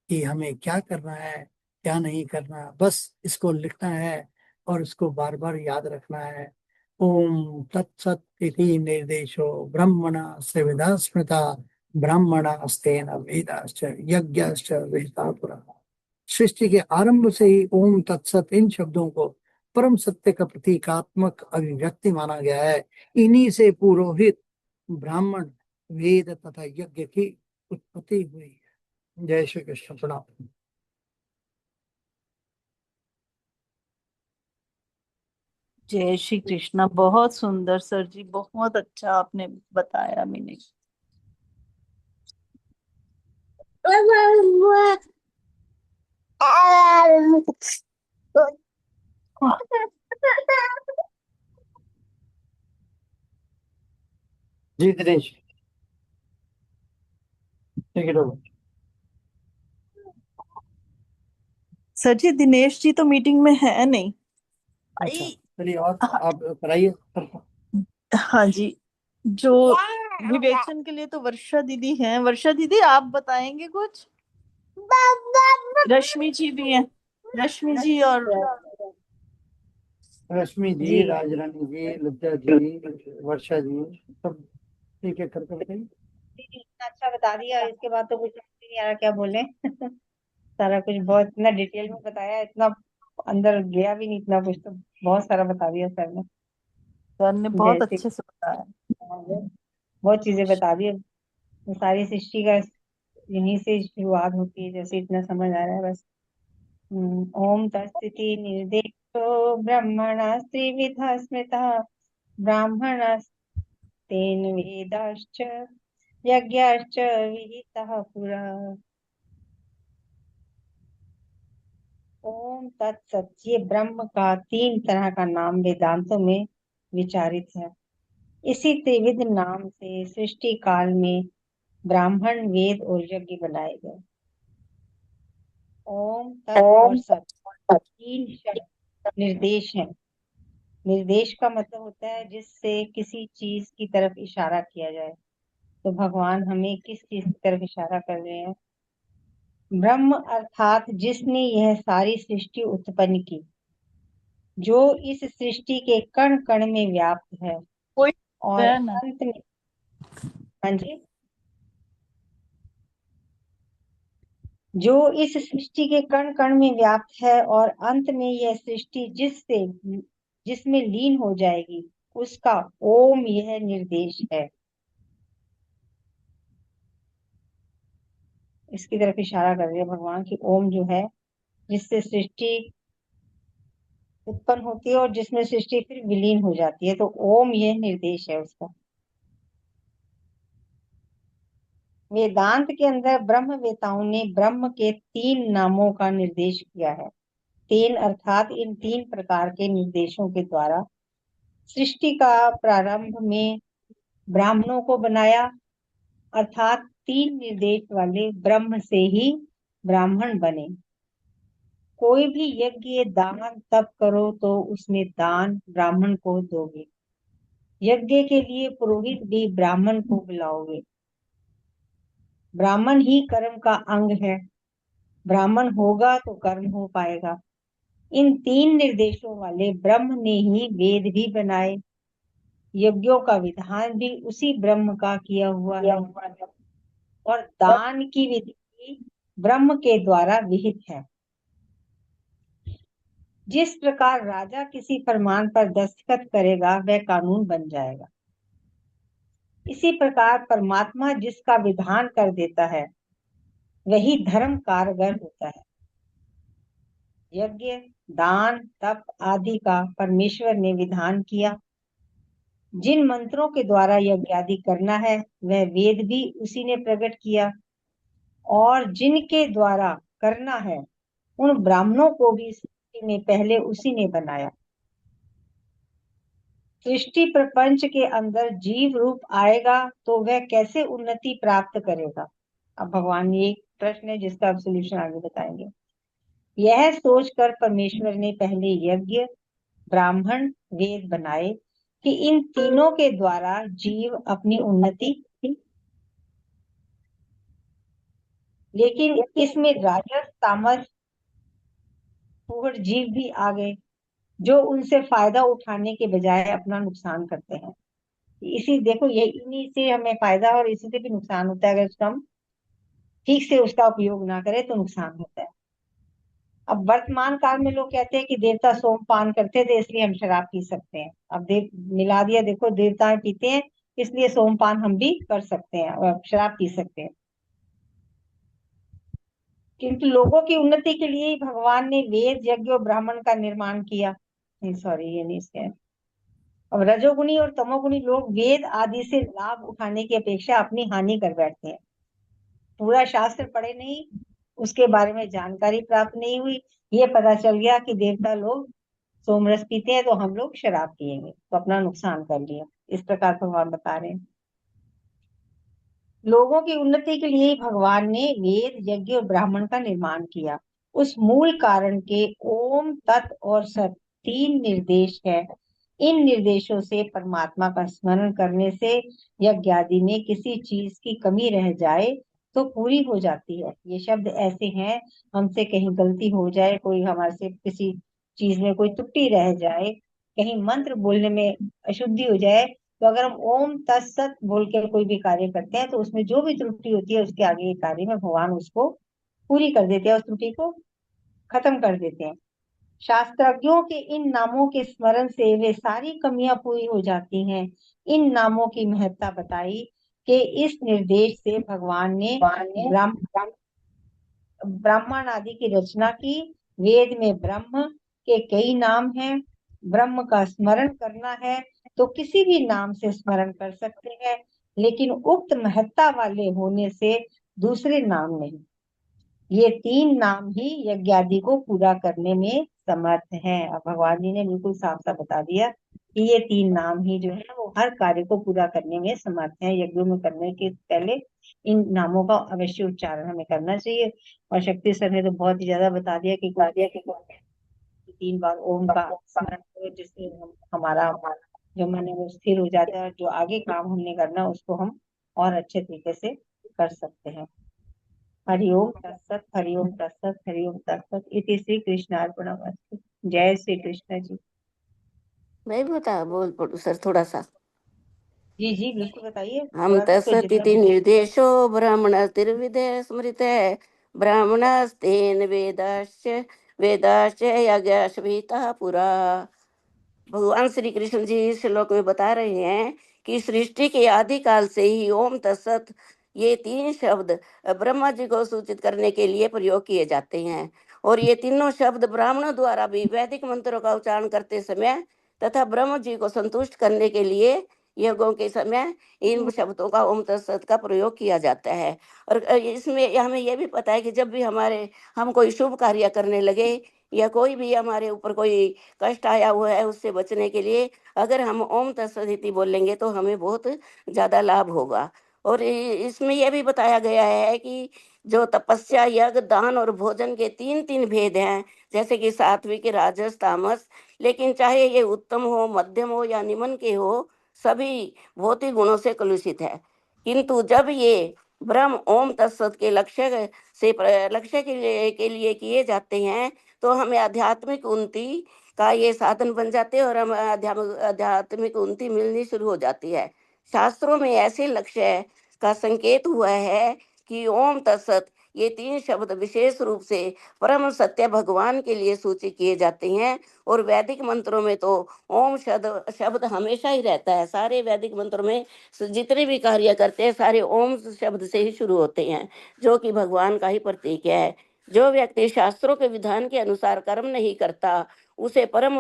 कि हमें क्या करना है, क्या नहीं करना, बस इसको लिखना है और इसको बार बार याद रखना है। ओम तत्सत इति निर्देशो ब्रह्मणा संविदा स्मृता ब्राह्मणास्तेन वेदाश्च यज्ञाश्च विहिता पुरा। सृष्टि के आरंभ से ही ओम तत्सत इन शब्दों को परम सत्य का प्रतीकात्मक अभिव्यक्ति माना गया है। इन्हीं से पुरोहित, ब्राह्मण, वेद तथा यज्ञ की उत्पत्ति हुई है। जय श्री कृष्ण। प्रणाम। जय श्री कृष्णा। बहुत सुंदर सर जी, बहुत अच्छा आपने बताया मैंने। जी दिनेश, ठीक है। सर जी, दिनेश जी तो मीटिंग में है नहीं। अच्छा, आई। चलिए और हाँ। आप कराइए। हाँ जी। जो विवेचन के लिए तो वर्षा दीदी हैं। वर्षा दीदी, आप बताएंगे कुछ? रश्मि जी भी हैं। रश्मि जी और रश्मि जी, जी राजरानी जी, लज्जा जी, वर्षा जी, सब ठीक है। कर बताइए। जी, इतना अच्छा बता दिया, इसके बाद तो कुछ समझ ही नहीं आ रहा क्या बोले। सारा कुछ बहुत इतना डिटेल में बताया, इतना अंदर गया भी नहीं, इतना कुछ तो बहुत सारा बता दिया सर ने। सर ने बहुत जैसे अच्छे से बताया। बहुत चीजें बता दी। सारी सृष्टि का इन्हीं से शुरुआत होती है, जैसे इतना समझ आ रहा है बस। ओम तत्सति निर्देशो ब्रह्मणा त्रिविधा स्मृता ब्राह्मणस्तेन वेदाश्च यज्ञाश्च विहितः पुरा। ओम तत्सत, ये ब्रह्म का 3 तरह का नाम वेदांतों में विचारित है। इसी त्रिविध नाम से सृष्टि काल में ब्राह्मण, वेद और यज्ञ बनाए गए। ओम तत् और सत 3 शब्द निर्देश हैं। निर्देश का मतलब होता है जिससे किसी चीज की तरफ इशारा किया जाए। तो भगवान हमें किस चीज की तरफ इशारा कर रहे हैं? ब्रह्म अर्थात जिसने यह सारी सृष्टि उत्पन्न की, जो इस सृष्टि के कण कण में व्याप्त है कोई और है ना? अंत में। हाँ जी। जो इस सृष्टि के कण कण में व्याप्त है और अंत में यह सृष्टि जिसमें लीन हो जाएगी, उसका ओम यह निर्देश है। इसकी तरफ इशारा कर रहे हैं भगवान की ओम जो है, जिससे सृष्टि उत्पन्न होती है और जिसमें सृष्टि फिर विलीन हो जाती है, तो ओम यह निर्देश है उसका। वेदांत के अंदर ब्रह्म वेताओं ने ब्रह्म के 3 नामों का निर्देश किया है। 3 अर्थात इन 3 प्रकार के निर्देशों के द्वारा सृष्टि का प्रारंभ में ब्राह्मणों को बनाया, अर्थात 3 निर्देश वाले ब्रह्म से ही ब्राह्मण बने। कोई भी यज्ञ, दान, तप करो तो उसमें दान ब्राह्मण को दोगे। यज्ञ के लिए पुरोहित भी ब्राह्मण को बुलाओगे। ब्राह्मण ही कर्म का अंग है। ब्राह्मण होगा तो कर्म हो पाएगा। इन 3 निर्देशों वाले ब्रह्म ने ही वेद भी बनाए। यज्ञों का विधान भी उसी ब्रह्म का किया हुआ है और दान की विधि भी ब्रह्म के द्वारा विहित है। जिस प्रकार राजा किसी फरमान पर दस्तखत करेगा वह कानून बन जाएगा, इसी प्रकार परमात्मा जिसका विधान कर देता है वही धर्म कारगर होता है। यज्ञ, दान, तप आदि का परमेश्वर ने विधान किया। जिन मंत्रों के द्वारा यज्ञ आदि करना है वह वेद भी उसी ने प्रकट किया, और जिनके द्वारा करना है उन ब्राह्मणों को भी सृष्टि में पहले उसी ने बनाया। सृष्टि प्रपंच के अंदर जीव रूप आएगा तो वह कैसे उन्नति प्राप्त करेगा? अब भगवान, ये एक प्रश्न है जिसका आप सोल्यूशन आगे बताएंगे। यह सोचकर परमेश्वर ने पहले यज्ञ, ब्राह्मण, वेद बनाए कि इन तीनों के द्वारा जीव अपनी उन्नति लेकिन इसमें राजस तामस फूहड़ जीव भी आ गए, जो उनसे फायदा उठाने के बजाय अपना नुकसान करते हैं। इसी देखो, ये इन्हीं से हमें फायदा और इसी से भी नुकसान होता है। अगर उसका हम ठीक से उसका उपयोग ना करें तो नुकसान होता है। अब वर्तमान काल में लोग कहते हैं कि देवता सोमपान करते थे इसलिए हम शराब पी सकते हैं। अब देव मिला दिया, देखो देवताएं पीते हैं इसलिए सोमपान हम भी कर सकते हैं और शराब पी सकते हैं। किंतु लोगों की उन्नति के लिए ही भगवान ने वेद, यज्ञ और ब्राह्मण का निर्माण किया। नहीं, सॉरी, ये नहीं इसके। अब रजोगुणी और तमोगुणी लोग वेद आदि से लाभ उठाने की अपेक्षा अपनी हानि कर बैठते हैं। पूरा शास्त्र पढ़े नहीं, उसके बारे में जानकारी प्राप्त नहीं हुई, ये पता चल गया कि देवता लोग सोमरस पीते हैं तो हम लोग शराब पिएंगे, तो अपना नुकसान कर लिया। इस प्रकार भगवान बता रहे हैं। लोगों की उन्नति के लिए ही भगवान ने वेद, यज्ञ और ब्राह्मण का निर्माण किया। उस मूल कारण के ओम, तत् और सत तीन निर्देश है। इन निर्देशों से परमात्मा का स्मरण करने से यज्ञ आदि में किसी चीज की कमी रह जाए तो पूरी हो जाती है। ये शब्द ऐसे हैं, हमसे कहीं गलती हो जाए, कोई हमारे से किसी चीज में कोई त्रुटि रह जाए, कहीं मंत्र बोलने में अशुद्धि हो जाए, तो अगर हम ओम तत्सत बोल के कोई भी कार्य करते हैं तो उसमें जो भी त्रुटि होती है उसके आगे के कार्य में भगवान उसको पूरी कर देते हैं, उस त्रुटि को खत्म कर देते हैं। शास्त्रज्ञों के इन नामों के स्मरण से वे सारी कमियां पूरी हो जाती हैं। इन नामों की महत्ता बताई कि इस निर्देश से भगवान ने ब्राह्मण आदि की रचना की। वेद में ब्रह्म के कई नाम हैं। ब्रह्म का स्मरण करना है तो किसी भी नाम से स्मरण कर सकते हैं, लेकिन उक्त महत्ता वाले होने से दूसरे नाम नहीं। ये तीन नाम ही यज्ञ आदि को पूरा करने में समर्थ हैं। अब भगवान जी ने बिल्कुल साफ साफ बता दिया कि ये तीन नाम ही जो है वो हर कार्य को पूरा करने में समर्थ हैं। यज्ञों में करने के पहले इन नामों का अवश्य उच्चारण हमें करना चाहिए। और शक्ति सर ने तो बहुत ही ज्यादा बता दिया कि 3 बार ओम का स्मरण करो, जिससे हमारा जो मन है वो स्थिर हो जाता है और जो आगे काम हमने करना है उसको हम और अच्छे तरीके से कर सकते हैं। हरिओम तत्सत, हरिओम तत्सत, हरिओम तत्सत। इति श्री कृष्णार्पणमस्तु। जय श्री कृष्ण जी। मैं भी बता बोल पड़ू सर थोड़ा सा। जी जी बिल्कुल बताइए, हम थोड़ा सा तो जितना तत्सदिति निर्देशो ब्राह्मण तिर्विदे स्मृत ब्राह्मणस्तेन वेदाश्च वेदाश्च यज्ञाश्विता पुरा। भगवान श्री कृष्ण जी इस श्लोक में बता रहे हैं कि सृष्टि के आदिकाल से ही ओम तत्सत ये तीन शब्द ब्रह्मा जी को सूचित करने के लिए प्रयोग किए जाते हैं। और ये तीनों शब्द ब्राह्मणों द्वारा भी वैदिक मंत्रों का उच्चारण करते समय तथा ब्रह्म जी को संतुष्ट करने के लिए यज्ञों के समय इन शब्दों का ओम तत्सत का प्रयोग किया जाता है। और इसमें हमें यह भी पता है कि जब भी हम कोई शुभ कार्य करने लगे या कोई भी हमारे ऊपर कोई कष्ट आया हुआ है उससे बचने के लिए अगर हम ओम तत्सदिति बोलेंगे तो हमें बहुत ज्यादा लाभ होगा। और इसमें यह भी बताया गया है कि जो तपस्या, यज्ञ, दान और भोजन के तीन तीन भेद हैं, जैसे कि सात्विक, राजस, तामस, लेकिन चाहे ये उत्तम हो, मध्यम हो या निम्न के हो, सभी भौतिक गुणों से कलुषित है। किंतु जब ये ब्रह्म ओम तत्सत के लक्ष्य के लिए किए जाते हैं तो हमें आध्यात्मिक उन्नति का ये साधन बन जाते हैं और हमें आध्यात्मिक उन्नति मिलनी शुरू हो जाती है। शास्त्रों में ऐसे लक्ष्य का संकेत हुआ है कि ओम तत्सत ये तीन शब्द विशेष रूप से परम सत्य भगवान के लिए सूचित किए जाते हैं। और वैदिक मंत्रों में तो ओम शब्द हमेशा ही रहता है। सारे वैदिक मंत्रों में जितने भी कार्य करते हैं सारे ओम शब्द से ही शुरू होते हैं, जो कि भगवान का ही प्रतीक है। जो व्यक्ति शास्त्रों के विधान के अनुसार कर्म नहीं करता उसे परम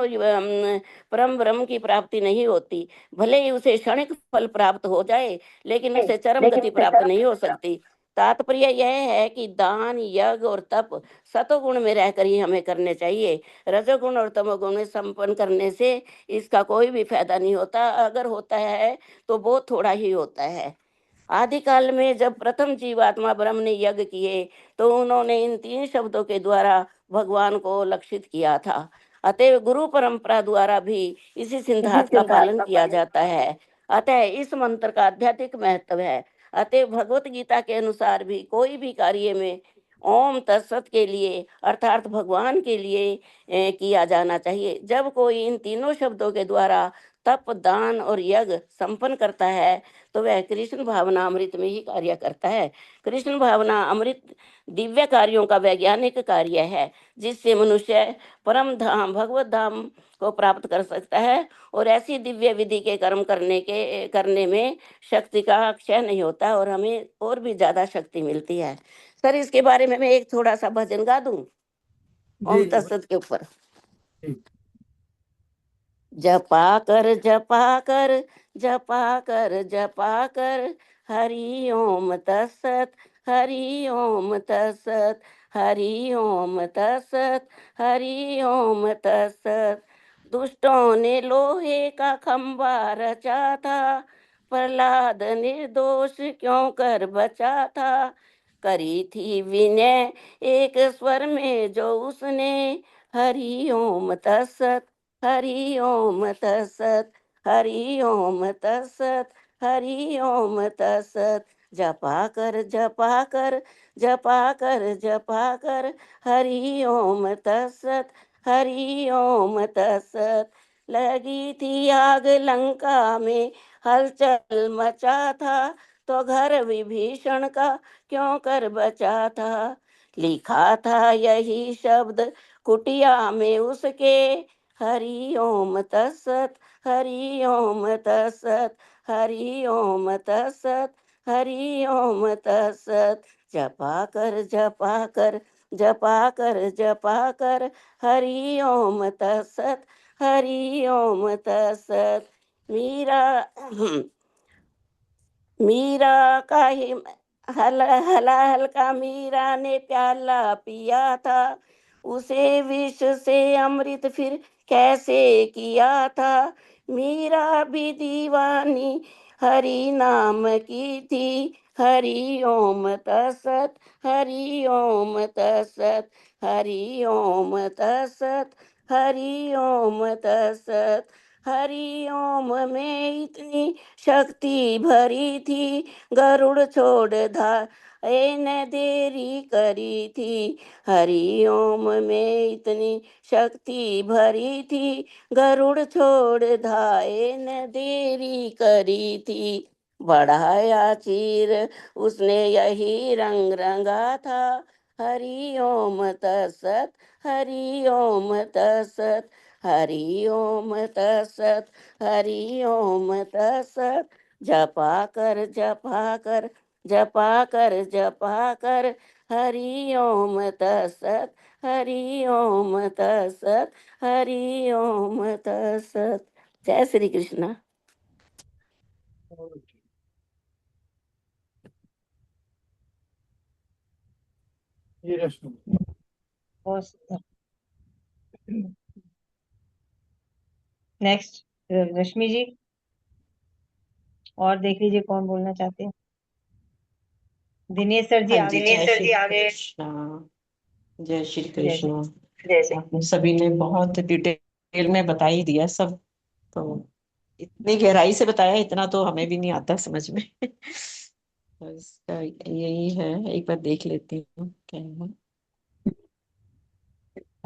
ब्रह्म की प्राप्ति नहीं होती। भले ही उसे क्षणिक फल प्राप्त हो जाए लेकिन उसे चरम गति प्राप्त नहीं हो सकती। तात्पर्य यह है कि दान, यज्ञ और तप सतोगुण में रहकर ही हमें करने चाहिए। रजोगुण और तमोगुण में संपन्न करने से इसका कोई भी फायदा नहीं होता। अगर होता है तो बहुत थोड़ा ही होता है। आदिकाल में जब प्रथम जीवात्मा ब्रह्म ने यज्ञ किए तो उन्होंने इन तीन शब्दों के द्वारा भगवान को लक्षित किया था। अतः गुरु परंपरा द्वारा भी इसी सिद्धांत का पालन किया जाता है। अतः इस मंत्र का आध्यात्मिक महत्व है। अतः भगवत गीता के अनुसार भी कोई भी कार्य में ओम तत्सत के लिए अर्थात भगवान के लिए किया जाना चाहिए। जब कोई इन तीनों शब्दों के द्वारा तप, दान और यज्ञ संपन्न करता है तो वह कृष्ण भावना अमृत में ही कार्य करता है। कृष्ण भावना अमृत दिव्य कार्यों का वैज्ञानिक कार्य है, जिससे मनुष्य परम धाम भगवत धाम को प्राप्त कर सकता है। और ऐसी दिव्य विधि के कर्म करने में शक्ति का क्षय नहीं होता और हमें और भी ज्यादा शक्ति मिलती है। सर, इसके बारे में मैं एक थोड़ा सा भजन गा दूं ओम जी तत्सत के ऊपर। ठीक। जपा कर जपा कर जपा कर जपा कर हरि ओम तत्सत, हरि ओम तत्सत, हरि ओम तत्सत, हरि ओम तत्सत। दुष्टों ने लोहे का खंबा रचा था, प्रहलाद निर्दोष क्यों कर बचा था। करी थी विनय एक स्वर में जो उसने, हरि ओम तत्सत, हरि ओम तत्सत, हरि ओम तत्सत, हरि ओम तत्सत। जपा कर जपा कर जपा कर जपा कर हरि ओम तत्सत, हरि ओम तत्सत। लगी थी आग लंका में, हलचल मचा था, तो घर विभीषण का क्यों कर बचा था। लिखा था यही शब्द कुटिया में उसके, हरि ओम तत्सत, हरि ओम तत्सत, हरि ओम तत्सत, हरि ओम तत्सत। जपा कर जपा कर जपा कर जपा कर हरि ओम तत्सत, हरि ओम तत्सत। मीरा मीरा का ही हलाहल का मीरा ने प्याला पिया था, उसे विष से अमृत फिर कैसे किया था। मीरा भी दीवानी हरि नाम की थी, हरि ओम तत्सत, हरि ओम तत्सत, हरि ओम तत्सत, हरि ओम तत्सत। हरि ओम में इतनी शक्ति भरी थी, गरुड़ छोड़ धाए न देरी करी थी। हरि ओम में इतनी शक्ति भरी थी, गरुड़ छोड़ धाए न देरी करी थी। बढ़ाया चीर उसने यही रंग रंगा था, हरि ओम तत्सत, हरि ओम तत्सत, हरि ओम तत्सत, हरि ओम तत्सत। जपा कर जपा कर जपा कर जपा कर हरि ओम तत्सत, हरि ओम तत्सत, हरि ओम तत्सत। जय श्री कृष्ण। जी रश्मि। नेक्स्ट रश्मि जी, और देख लीजिए कौन बोलना चाहते हैं। दिनेश सर जी हाँ जी, आगे। जय श्री कृष्ण। जय श्री कृष्ण। आपने सभी ने बहुत डिटेल में बता ही दिया सब, तो इतनी गहराई से बताया इतना तो हमें भी नहीं आता समझ में। तो इसका यही है, एक बार देख लेती हूँ क्या है।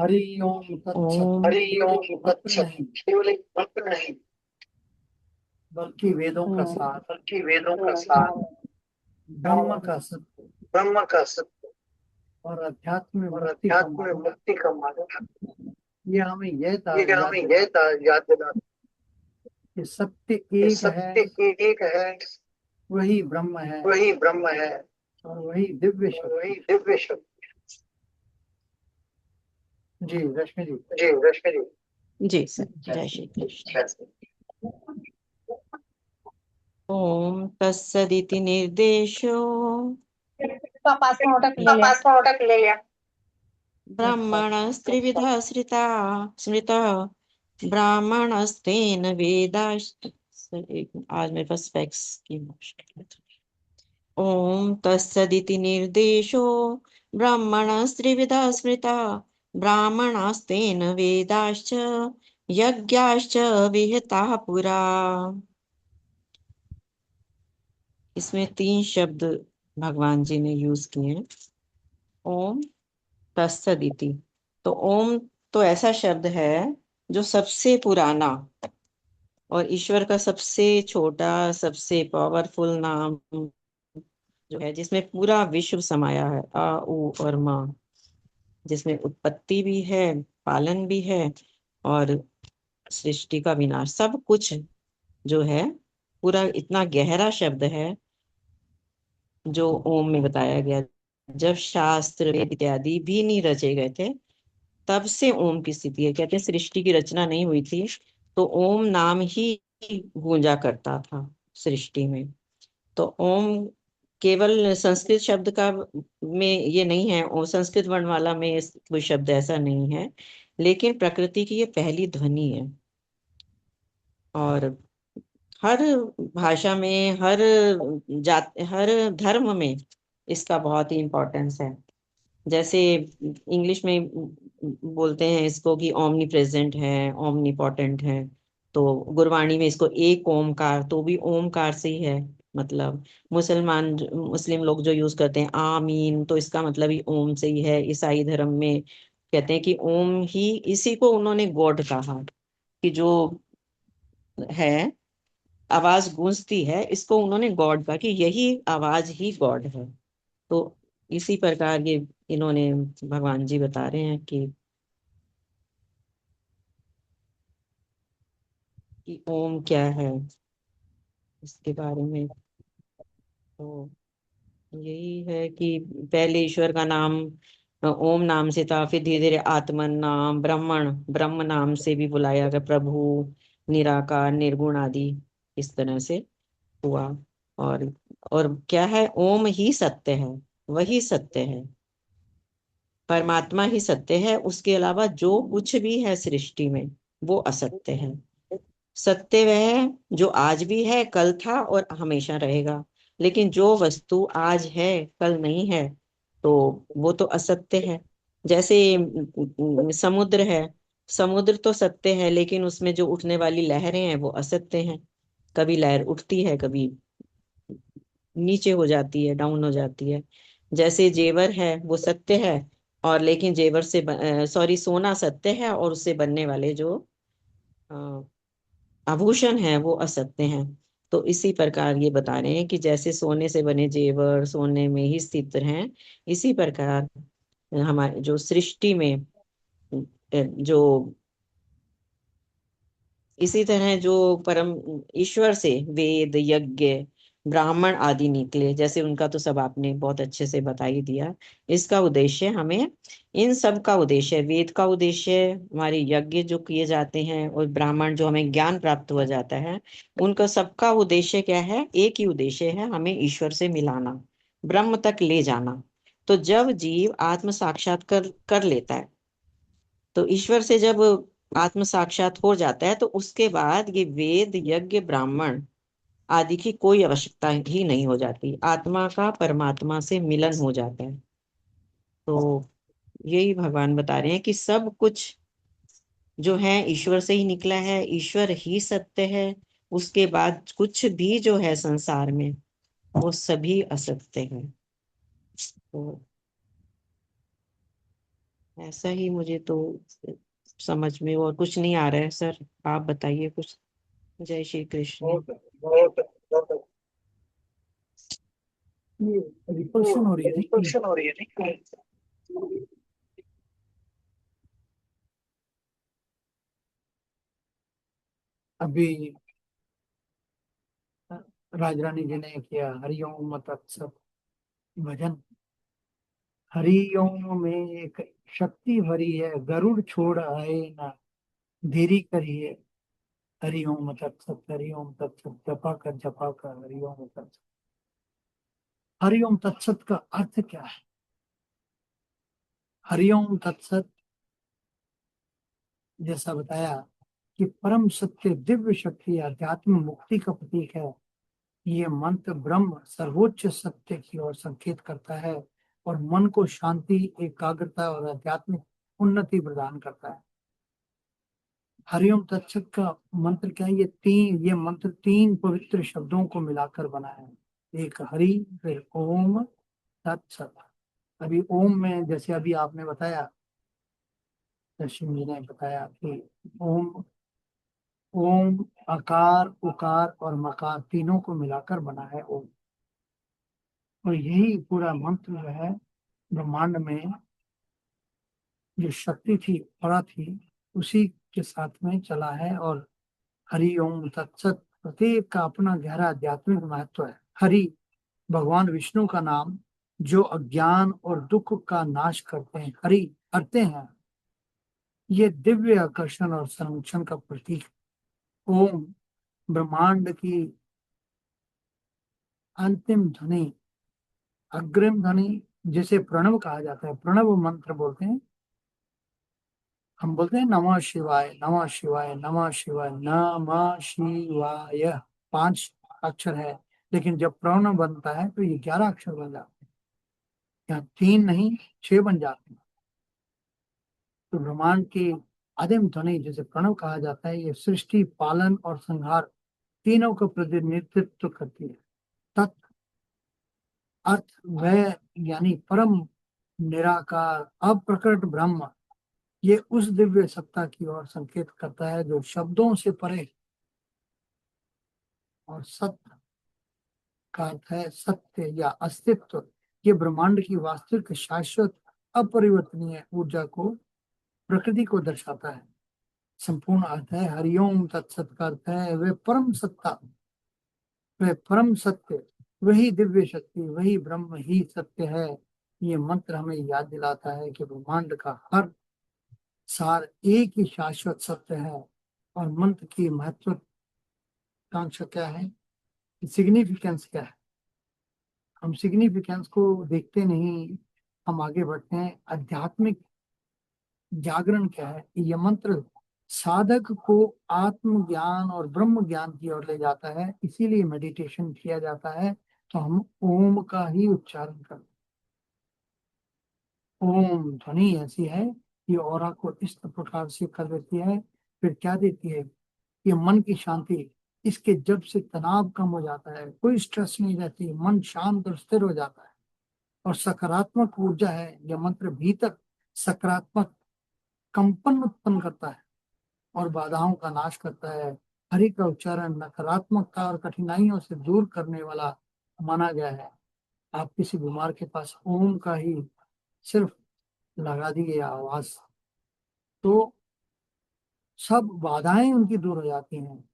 हरि ओम तत्सत। ओम हरि ओम तत्सत केवल एक मंत्र नहीं, बल्कि वेदों का सार, बल्कि वेदों का सार, ब्रह्म का सत्य, ब्रह्म का सत्य और अध्यात्म में मुक्ति का मार्ग। ये हमें याद दिलाता कि सत्य एक है, एक है, वही ब्रह्म है, वही ब्रह्म है, और वही दिव्य शक्ति, वही दिव्य शक्ति। जी रश्मि जी। जी रश्मि जी। जी सर, जय श्री कृष्ण। ओम तत्सदिति निर्देशो पास में ओटक ले लिया। पास में ओटक ले लिया। ब्राह्मणस्त्रिविधा स्मृता ब्राह्मणस्तेन वेदाश्च। आज मेरे पास स्पेक्स की मुश्किल है। ओम तत्सदिति निर्देशो ब्राह्मणस्त्रिविधा स्मृता ब्राह्मणास्तेन वेदाश्च यज्ञाश्च विहिताः पुरा। इसमें 3 शब्द भगवान जी ने यूज किए हैं, ओम तत्सदिति। तो ओम तो ऐसा शब्द है जो सबसे पुराना और ईश्वर का सबसे छोटा, सबसे पावरफुल नाम जो है, जिसमें पूरा विश्व समाया है, आ उ और माँ, जिसमें उत्पत्ति भी है, पालन भी है और सृष्टि का विनाश, सब कुछ जो है, पूरा इतना गहरा शब्द है जो ओम में बताया गया। जब शास्त्र वेद इत्यादि भी नहीं रचे गए थे, तब से ओम की स्थिति है। कहते हैं सृष्टि की रचना नहीं हुई थी तो ओम नाम ही गूंजा करता था सृष्टि में। तो ओम केवल संस्कृत शब्द का में ये नहीं है, और संस्कृत वर्णमाला में कोई शब्द ऐसा नहीं है, लेकिन प्रकृति की ये पहली ध्वनि है। और हर भाषा में, हर जात, हर धर्म में इसका बहुत ही इम्पोर्टेंस है। जैसे इंग्लिश में बोलते हैं इसको कि ओमनी प्रेजेंट है, ओमनी पोटेंट है। तो गुरबाणी में इसको एक ओमकार, तो भी ओमकार से ही है। मतलब मुस्लिम लोग जो यूज करते हैं आमीन, तो इसका मतलब ही ओम से ही है। ईसाई धर्म में कहते हैं कि ओम ही, इसी को उन्होंने गॉड कहा, कि जो है आवाज गूंजती है, इसको उन्होंने गॉड कहा, कि यही आवाज ही गॉड है। तो इसी प्रकार ये इन्होंने भगवान जी बता रहे हैं कि ओम क्या है, इसके बारे में। तो यही है कि पहले ईश्वर का नाम ओम नाम से था, फिर धीरे धीरे आत्मन नाम, ब्रह्मण, ब्रह्म नाम से भी बुलाया गया, प्रभु, निराकार, निर्गुण आदि, इस तरह से हुआ। और और क्या है, ओम ही सत्य है, वही सत्य है, परमात्मा ही सत्य है। उसके अलावा जो कुछ भी है सृष्टि में वो असत्य है। सत्य वह है जो आज भी है, कल था और हमेशा रहेगा। लेकिन जो वस्तु आज है कल नहीं है, तो वो तो असत्य है। जैसे समुद्र है, समुद्र तो सत्य है, लेकिन उसमें जो उठने वाली लहरें हैं वो असत्य हैं। कभी लहर उठती है, कभी नीचे हो जाती है, डाउन हो जाती है। जैसे जेवर है वो सत्य है, और लेकिन जेवर से सॉरी, सोना सत्य है और उससे बनने वाले जो अ, आभूषण है वो असत्य हैं। तो इसी प्रकार ये बता रहे हैं कि जैसे सोने से बने जेवर सोने में ही स्थित हैं, इसी प्रकार हमारे जो सृष्टि में जो, इसी तरह जो परम ईश्वर से वेद यज्ञ ब्राह्मण आदि निकले, जैसे उनका तो सब आपने बहुत अच्छे से बता ही दिया। इसका उद्देश्य हमें, इन सब का उद्देश्य, वेद का उद्देश्य, हमारे यज्ञ जो किए जाते हैं, और ब्राह्मण जो हमें ज्ञान प्राप्त हो जाता है, उनका सबका उद्देश्य क्या है, एक ही उद्देश्य है, हमें ईश्वर से मिलाना, ब्रह्म तक ले जाना। तो जब जीव आत्म साक्षात्कार कर लेता है, तो ईश्वर से जब आत्म साक्षात हो जाता है, तो उसके बाद ये वेद यज्ञ ब्राह्मण आदि की कोई आवश्यकता ही नहीं हो जाती, आत्मा का परमात्मा से मिलन हो जाता है। तो यही भगवान बता रहे हैं कि सब कुछ जो है ईश्वर से ही निकला है, ईश्वर ही सत्य है। उसके बाद कुछ भी जो है संसार में वो सभी असत्य है। तो ऐसा ही मुझे तो समझ में और कुछ नहीं आ रहा है सर, आप बताइए कुछ। जय श्री कृष्ण। ये रिपल्शन हो रही थी। अभी राजरानी जी ने किया हरिओम तत्सत भजन। हरिओम में एक शक्ति भरी है, गरुड़ छोड़ आए ना धीरी करिए। हरिओम तत्सत, हरिओम तत्सत, जपा कर हरिओम तत्सत। हरिओम तत्सत का अर्थ क्या है? हरिओम तत्सत जैसा बताया कि परम सत्य दिव्य शक्ति आध्यात्म मुक्ति का प्रतीक है। ये मंत्र ब्रह्म सर्वोच्च सत्य की ओर संकेत करता है और मन को शांति, एकाग्रता और आध्यात्मिक उन्नति प्रदान करता है। हरिओम तत्सत का मंत्र क्या है? ये मंत्र तीन पवित्र शब्दों को मिलाकर बना है। एक हरि, फिर ओम तत्सत। अभी ओम में जैसे अभी आपने बताया, दर्शन जी ने बताया कि ओम, ओम आकार उकार और मकार तीनों को मिलाकर बना है ओम। और यही पूरा मंत्र जो है ब्रह्मांड में जो शक्ति थी, परा थी, उसी के साथ में चला है। और हरि ओम तत्सत प्रत्येक का अपना गहरा आध्यात्मिक महत्व है। हरि भगवान विष्णु का नाम, जो अज्ञान और दुख का नाश करते हैं, हरि करते हैं। ये दिव्य आकर्षण और संरक्षण का प्रतीक है। ओम ब्रह्मांड की अंतिम ध्वनि, अग्रिम ध्वनि, जिसे प्रणव कहा जाता है। प्रणव मंत्र बोलते हैं, हम बोलते हैं नमः शिवाय नमः शिवाय नमः शिवाय नमः शिवाय, 5 अक्षर है। लेकिन जब प्रणव बनता है तो ये 11 अक्षर बन जाते हैं। यहाँ 3 नहीं 6 बन जाते हैं। तो ब्रह्मांड की आदिम ध्वनि जिसे प्रणव कहा जाता है, ये सृष्टि, पालन और संहार तीनों का प्रतिनिधित्व करती है। तत् अर्थ वह, यानी परम निराकार अप्रकट ब्रह्म, ये उस दिव्य सत्ता की ओर संकेत करता है जो शब्दों से परे है। और सत्य का अर्थ है सत्य या अस्तित्व। ये ब्रह्मांड की वास्तविक शाश्वत अपरिवर्तनीय ऊर्जा को, प्रकृति को दर्शाता है। संपूर्ण अर्थ है हरिओम तत्सत का अर्थ है वे परम सत्ता, वह परम सत्य, वही दिव्य शक्ति, वही ब्रह्म ही सत्य है। ये मंत्र हमें याद दिलाता है कि ब्रह्मांड का हर सार एक ही शाश्वत सत्य है। और मंत्र की महत्वाकांक्षा क्या है, सिग्निफिकेंस क्या है। हम सिग्निफिकेंस को देखते नहीं, हम आगे बढ़ते हैं। आध्यात्मिक जागरण क्या है, यह मंत्र साधक को आत्मज्ञान और ब्रह्म ज्ञान की ओर ले जाता है। इसीलिए मेडिटेशन किया जाता है तो हम ओम का ही उच्चारण करते हैं। ओम ध्वनि ऐसी है, ये ऑरा को इस प्रकार से कर देती है। फिर क्या देती है, ये मन की शांति। इसके जब से तनाव कम हो जाता है, कोई स्ट्रेस नहीं रहती, मन शांत और स्थिर हो जाता है। और सकारात्मक ऊर्जा है, यह मंत्र भीतर सकारात्मक कंपन उत्पन्न करता है और बाधाओं का नाश करता है। हरि का उच्चारण नकारात्मकता और कठिनाइयों से दूर करने वाला माना गया है। आप किसी बीमार के पास ओम का ही सिर्फ लगा दिए आवाज, तो सब बाधाएं उनकी दूर हो जाती हैं।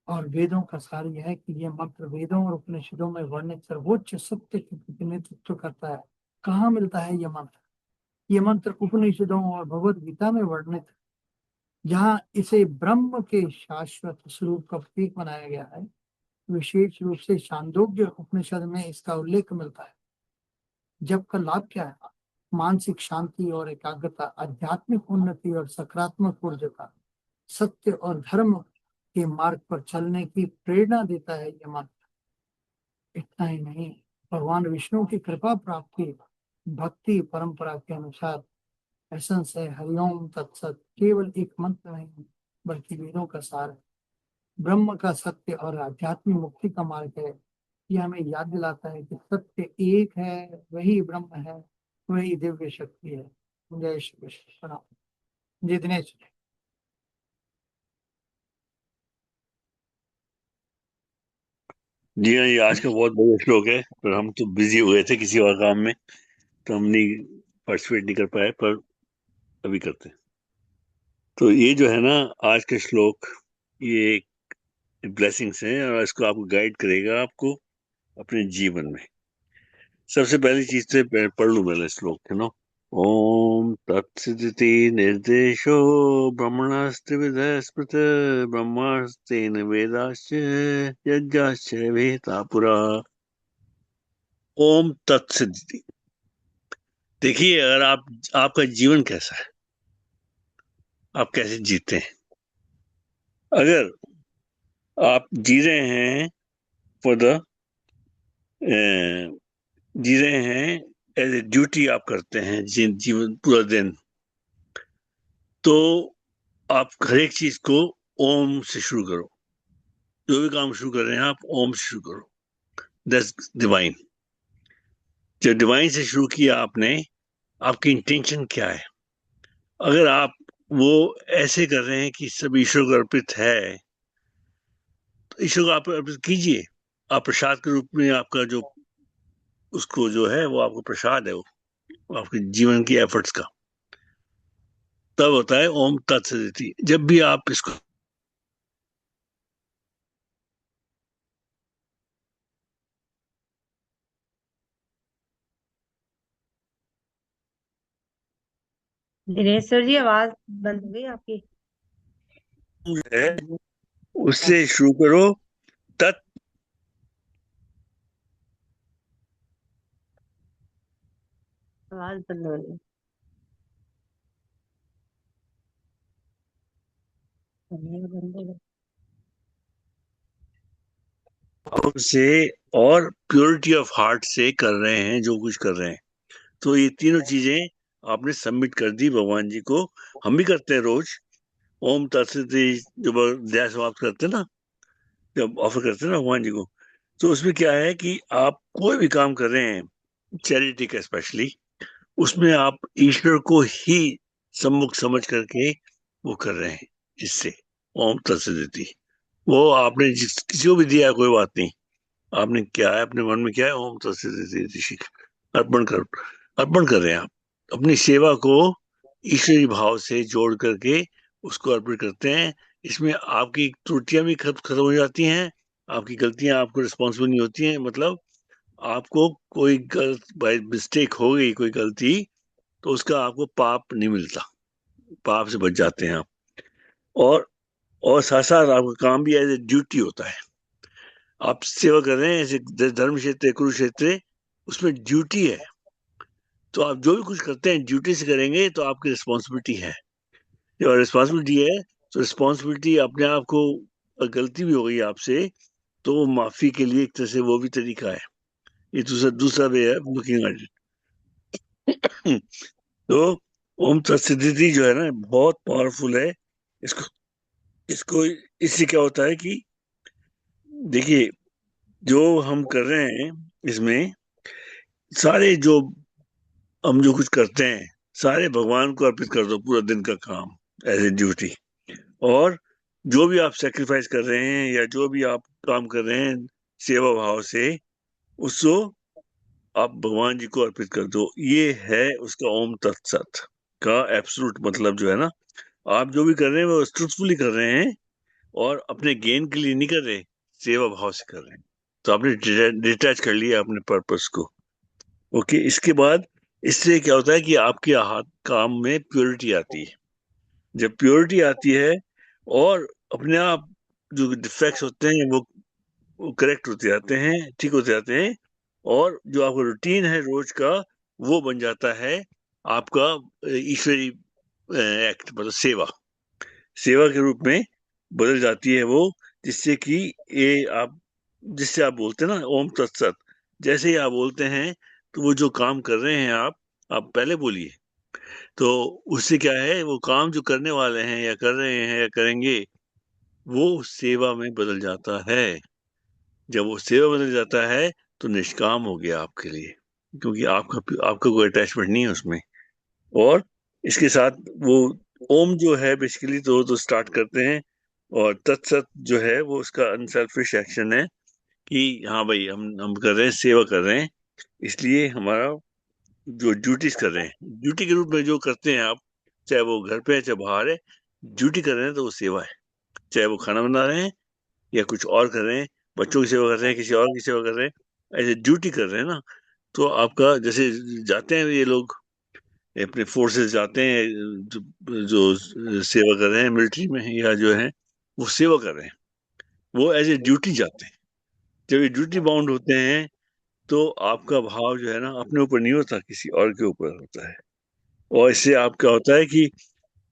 और वेदों का सार यह है कि यह मंत्र वेदों और उपनिषदों में वर्णित सर्वोच्च सत्य की प्रतिनिधित्व करता है। कहाँ मिलता है यह मंत्र, ये मंत्र उपनिषदों और भगवत गीता में वर्णित है, जहाँ इसे ब्रह्म के शाश्वत स्वरूप का प्रतीक बनाया गया है। विशेष रूप से छांदोग्य उपनिषद में इसका उल्लेख मिलता है। जब का लाभ क्या है, मानसिक शांति और एकाग्रता, आध्यात्मिक उन्नति और सकारात्मक ऊर्जा, सत्य और धर्म के मार्ग पर चलने की प्रेरणा देता है यह मंत्र। इतना ही नहीं, भगवान विष्णु की कृपा प्राप्ति भक्ति परंपरा के अनुसार एसेंस है। हरिओम तत्सत केवल एक मंत्र नहीं, बल्कि वेदों का सार है, ब्रह्म का सत्य और आध्यात्मिक मुक्ति का मार्ग है। यह हमें याद दिलाता है कि सत्य एक है, वही ब्रह्म है, वही दिव्य शक्ति है। जय श्री कृष्ण। प्रणाम। जी दिनेश। जी हाँ, ये आज का बहुत बढ़िया श्लोक है, पर हम तो बिजी हो गए थे किसी और काम में, तो हम नहीं पार्टिसिपेट नहीं कर पाए, पर अभी करते हैं। तो ये जो है ना आज का श्लोक, ये एक ब्लेसिंग्स है और इसको आपको गाइड करेगा आपको अपने जीवन में। सबसे पहली चीज तो पढ़ लूं पहले श्लोक है ना। ओम तत्सदिति निर्देशो ब्रह्मणस्त्रिविधः स्मृत ब्रह्मास्तेन वेदाश्च यज्ञाश्च वेता पुरा। ओम तत्सदिति। देखिए, अगर आपका जीवन कैसा है, आप कैसे जीते हैं। अगर आप जी रहे हैं फॉर द जी रहे हैं एज ए ड्यूटी, आप करते हैं जीवन पूरा दिन, तो आप हर एक चीज को ओम से शुरू करो। जो भी काम शुरू कर रहे हैं आप ओम से शुरू करो। That's divine. जब डिवाइन से शुरू किया आपने, आपकी इंटेंशन क्या है? अगर आप वो ऐसे कर रहे हैं कि सब ईश्वर को अर्पित है, तो ईश्वर को आप अर्पित कीजिए। आप प्रसाद के रूप में आपका जो उसको जो है वो आपको प्रसाद है, वो आपके जीवन की एफर्ट्स का। तब होता है ओम तत्सदिति। जब भी आप इसको दिनेश्वर जी, आवाज बंद हो गई आपकी। है उससे शुरू करो। तत् आवाज बंद हो गई। बंद हो गई। भाव से और प्योरिटी ऑफ हार्ट से कर रहे हैं जो कुछ कर रहे हैं। तो ये तीनों चीजें आपने सबमिट कर दी भगवान जी को। हम भी करते हैं रोज ओम तत्सदिति। जब अध्याय समाप्त करते हैं ना, जब ऑफर करते हैं ना भगवान जी को, तो उसमें क्या है कि आप कोई भी काम कर रहे हैं, चैरिटी का स्पेशली, उसमें आप ईश्वर को ही सम्मुख समझ करके वो कर रहे हैं। इससे ओम तत्सदिति, वो आपने जिस किसी को भी दिया है कोई बात नहीं, आपने क्या है अपने मन में क्या है, ओम तत्सदिति ऋषि अर्पण कर रहे हैं। आप अपनी सेवा को ईश्वरी भाव से जोड़ करके उसको अर्पित करते हैं। इसमें आपकी त्रुटियां भी खत्म हो जाती हैं, आपकी गलतियां आपको रिस्पॉन्सिबल नहीं होती हैं। मतलब आपको कोई गलत बाय मिस्टेक हो गई, कोई गलती, तो उसका आपको पाप नहीं मिलता, पाप से बच जाते हैं आप। और साथ साथ आपका काम भी एज ए ड्यूटी होता है। आप सेवा कर रहे हैं ऐसे धर्म क्षेत्र कुरुक्षेत्र, उसमें ड्यूटी है। तो आप जो भी कुछ करते हैं ड्यूटी से करेंगे, तो आपकी रिस्पॉन्सिबिलिटी है। जब रिस्पॉन्सिबिलिटी है तो रिस्पॉन्सिबिलिटी अपने आप को, गलती भी हो गई आपसे, तो वो माफी के लिए एक तरह से वो भी तरीका है। ये दूसरा दूसरा वे है लुकिंग एट इट। तो ओम तत्सदिति जो है ना, बहुत पावरफुल है। इसको इसको इससे क्या होता है कि देखिए, जो हम कर रहे हैं इसमें सारे जो हम जो कुछ करते हैं, सारे भगवान को अर्पित कर दो, पूरा दिन का काम एज ए ड्यूटी। और जो भी आप सेक्रीफाइस कर रहे हैं या जो भी आप काम कर रहे हैं सेवा भाव से, उसको आप भगवान जी को अर्पित कर दो। ये है उसका ओम तत्सत का एब्सोल्यूट मतलब जो है ना। आप जो भी कर रहे हैं वो ट्रूथफुली कर रहे हैं, और अपने गेन के लिए नहीं कर रहे, सेवा भाव से कर रहे हैं। तो आपने डिटैच कर लिया अपने पर्पस को। ओके, इसके बाद इससे क्या होता है कि आपके हाथ काम में प्योरिटी आती है। जब प्योरिटी आती है और अपने आप जो डिफेक्ट्स होते हैं वो करेक्ट होते जाते हैं, ठीक होते जाते हैं, और जो आपका रूटीन है रोज का, वो बन जाता है आपका ईश्वरी एक्ट, मतलब सेवा। सेवा के रूप में बदल जाती है वो, जिससे कि ये आप जिससे आप बोलते हैं ना ओम तत्सत, जैसे ही आप बोलते हैं तो वो जो काम कर रहे हैं आप पहले बोलिए, तो उससे क्या है, वो काम जो करने वाले हैं या कर रहे हैं या करेंगे, वो सेवा में बदल जाता है। जब वो सेवा बदल जाता है तो निष्काम हो गया आपके लिए, क्योंकि आपका आपका कोई अटैचमेंट नहीं है उसमें। और इसके साथ वो ओम जो है बेसिकली तो स्टार्ट करते हैं, और तत्सत जो है वो उसका अनसेल्फिश एक्शन है कि हाँ भाई, हम कर रहे हैं, सेवा कर रहे हैं, इसलिए हमारा जो ड्यूटीज कर रहे हैं, ड्यूटी के रूप में जो करते हैं आप, चाहे वो घर पे है चाहे बाहर है, ड्यूटी कर रहे हैं तो वो सेवा है। चाहे वो खाना बना रहे हैं या कुछ और कर रहे हैं, बच्चों की सेवा कर रहे हैं, किसी और की सेवा कर रहे हैं, ऐसे ड्यूटी कर रहे हैं ना। तो आपका जैसे जाते हैं ये लोग अपने फोर्सेस जाते हैं, जो सेवा कर रहे हैं मिलिट्री में या जो है वो सेवा कर रहे हैं, वो एज ए ड्यूटी जाते हैं। जब ये ड्यूटी बाउंड होते हैं तो आपका भाव जो है ना अपने ऊपर नहीं होता, किसी और के ऊपर होता है। और इससे आपका होता है कि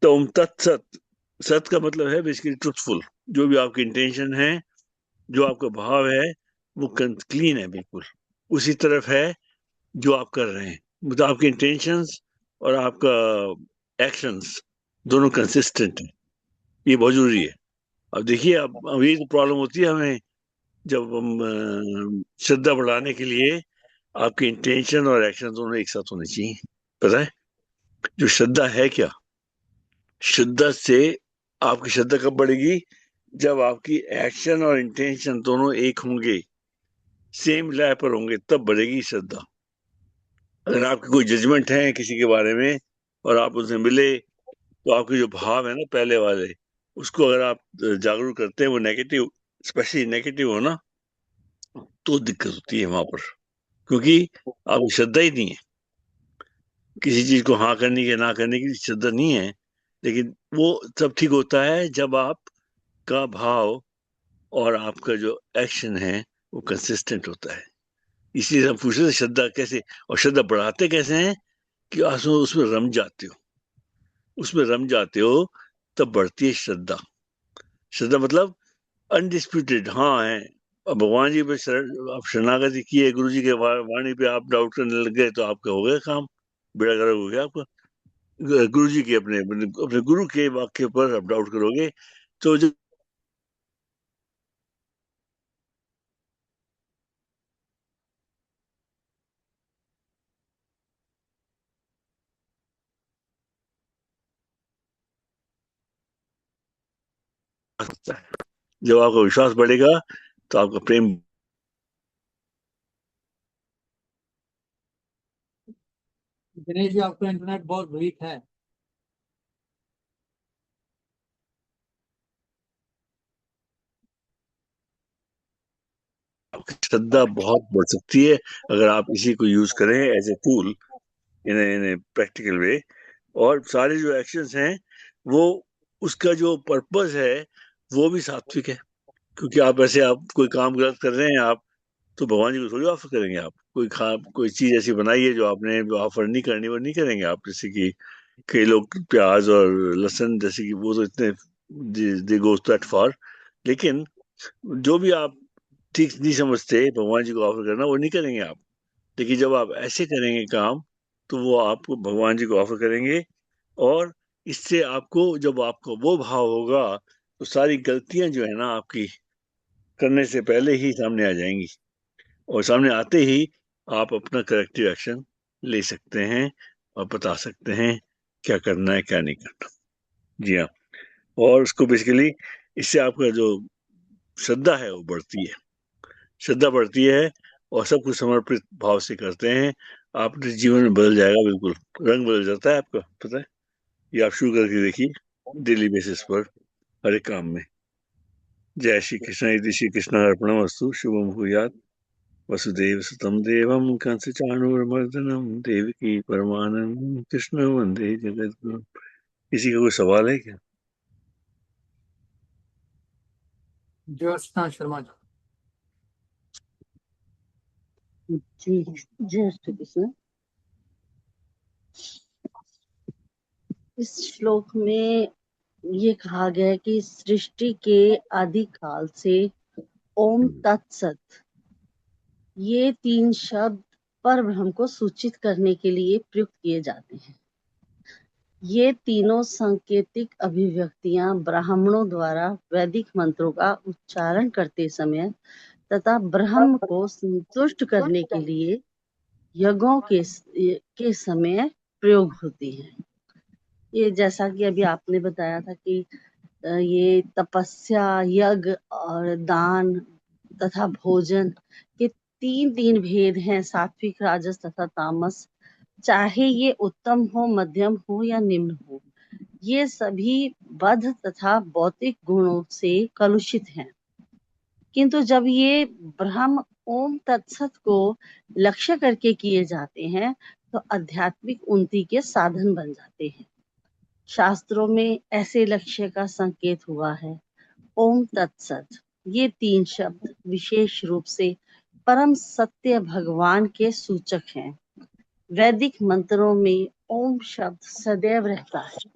तुम तत्सत, सत का मतलब है बेसिकली ट्रुथफुल। जो भी आपकी इंटेंशन है, जो आपका भाव है, वो क्लीन है, बिल्कुल उसी तरफ है जो आप कर रहे हैं। मतलब आपके इंटेंशंस और आपका एक्शंस दोनों कंसिस्टेंट है, ये बहुत जरूरी है। अब देखिए, अब अभी तो प्रॉब्लम होती है हमें जब हम श्रद्धा बढ़ाने के लिए आपकी इंटेंशन और एक्शन दोनों एक साथ होने चाहिए। पता है जो श्रद्धा है क्या? श्रद्धा से आपकी श्रद्धा कब बढ़ेगी? जब आपकी एक्शन और इंटेंशन दोनों एक होंगे, सेम लय पर होंगे, तब बढ़ेगी श्रद्धा। अगर आपकी कोई जजमेंट है किसी के बारे में और आप उनसे मिले, तो आपके जो भाव है ना पहले वाले, उसको अगर आप जागरूक करते हैं, वो नेगेटिव, स्पेशली नेगेटिव हो ना, तो दिक्कत होती है वहां पर, क्योंकि आपकी श्रद्धा ही नहीं है। किसी चीज को हाँ करने की ना करने की श्रद्धा नहीं है। लेकिन वो तब ठीक होता है जब आपका भाव और आपका जो एक्शन है वो कंसिस्टेंट होता है। इसलिए हम पूछ रहे थे श्रद्धा कैसे, और श्रद्धा बढ़ाते कैसे हैं कि आप उसमें रम जाते हो, उसमें रम जाते हो, तब बढ़ती है श्रद्धा। श्रद्धा मतलब अनडिस्प्यूटेड हाँ है। अब भगवान जी पे आप शरणागति किए, गुरु जी के वाणी पे आप डाउट करने लग गए, तो आपका हो गया काम, बेड़ा गर्क हो गया आपका। गुरु जी के अपने अपने गुरु के वाक्य पर आप डाउट करोगे, तो जो जब आपका विश्वास बढ़ेगा तो आपका प्रेम। दिनेश जी, आपका इंटरनेट बहुत वीक है। आपकी श्रद्धा बहुत बढ़ सकती है अगर आप इसी को यूज करें as a tool in practical way. और सारे जो एक्शंस हैं वो, उसका जो पर्पस है वो भी सात्विक है। क्योंकि आप ऐसे आप कोई काम गलत कर रहे हैं आप, तो भगवान जी को थोड़ी ऑफर करेंगे आप। कोई चीज ऐसी बनाई है जो आपने ऑफर नहीं करनी, वो नहीं करेंगे आप। जैसे कि कई लोग प्याज और लहसुन, जैसे कि वो तो इतने दे गोज दैट फार। लेकिन जो भी आप ठीक नहीं समझते भगवान जी को ऑफर करना, वो नहीं करेंगे आप। लेकिन जब आप ऐसे करेंगे काम, तो वो आपको भगवान जी को ऑफर करेंगे। और इससे आपको, जब आपको वो भाव होगा, तो सारी गलतियां जो है ना आपकी, करने से पहले ही सामने आ जाएंगी। और सामने आते ही आप अपना करेक्टिव एक्शन ले सकते हैं और बता सकते हैं क्या करना है क्या नहीं करना। जी हाँ। और उसको बेसिकली, इससे आपका जो श्रद्धा है वो बढ़ती है। श्रद्धा बढ़ती है और सब कुछ समर्पित भाव से करते हैं, आपके जीवन में बदल जाएगा, बिल्कुल रंग बदल जाता है आपका। पता है, ये आप शुरू करके देखिए डेली बेसिस पर, हर एक काम में। जय श्री कृष्ण। यदि श्री कृष्ण अर्पणमस्तु। शुभम भूयात्। वसुदेव सुतं देवं कंस चाणूरमर्दनम देवकी परमानंदं कृष्ण वंदे जगद्गुरु। किसी का कोई सवाल है क्या? ज्योत्सना शर्मा जी। जी, जय श्री कृष्ण। इस श्लोक में ये कहा गया है कि सृष्टि के आदि काल से ओम तत्सत, ये 3 शब्द पर ब्रह्म को सूचित करने के लिए प्रयुक्त किए जाते हैं। ये तीनों सांकेतिक अभिव्यक्तियां ब्राह्मणों द्वारा वैदिक मंत्रों का उच्चारण करते समय तथा ब्रह्म को संतुष्ट करने के लिए यज्ञों के समय प्रयोग होती हैं। ये जैसा कि अभी आपने बताया था कि ये तपस्या, यज्ञ और दान तथा भोजन के 3 भेद हैं, सात्विक, राजस तथा तामस। चाहे ये उत्तम हो, मध्यम हो या निम्न हो, ये सभी बद्ध तथा भौतिक गुणों से कलुषित हैं। किंतु जब ये ब्रह्म ओम तत्सत को लक्ष्य करके किए जाते हैं, तो आध्यात्मिक उन्नति के साधन बन जाते हैं। शास्त्रों में ऐसे लक्ष्य का संकेत हुआ है। ओम तत्सत, ये 3 शब्द विशेष रूप से परम सत्य भगवान के सूचक हैं। वैदिक मंत्रों में ओम शब्द सदैव रहता है।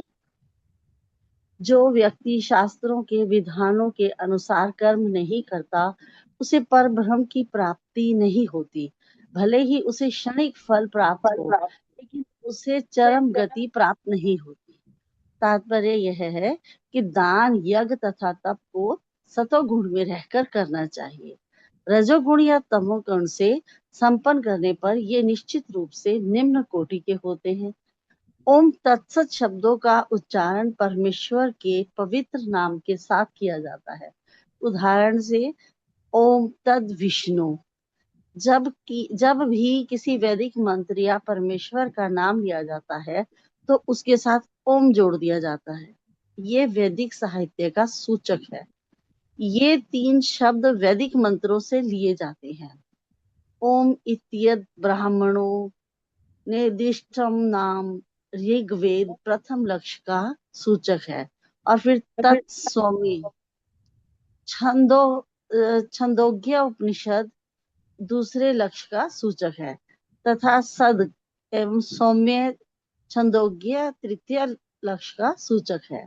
जो व्यक्ति शास्त्रों के विधानों के अनुसार कर्म नहीं करता, उसे पर ब्रह्म की प्राप्ति नहीं होती। भले ही उसे क्षणिक फल प्राप्त हो, लेकिन उसे चरम गति प्राप्त नहीं होती। तात्पर्य यह है कि दान, यज्ञ तथा तप को सतोगुण में रहकर करना चाहिए। रजोगुण या तमोगुण से संपन्न करने पर ये निश्चित रूप से निम्न कोटि के होते हैं। ओम तत्सत शब्दों का उच्चारण परमेश्वर के पवित्र नाम के साथ किया जाता है। उदाहरण से ओम तद विष्णु। जब भी किसी वैदिक मंत्र या परमेश्वर का नाम लिया जाता है तो उसके साथ ओम जोड़ दिया जाता है। ये वैदिक साहित्य का सूचक है। ये 3 शब्द वैदिक मंत्रों से लिए जाते हैं। ओम इत्यद ब्राह्मणों निर्दिष्टम नाम ऋग्वेद प्रथम लक्ष्य का सूचक है और फिर तत्स्वामी छंदोग्य उपनिषद दूसरे लक्ष्य का सूचक है तथा सद एवं सौम्य छंदोग्य तृतीय लक्ष्य का सूचक है।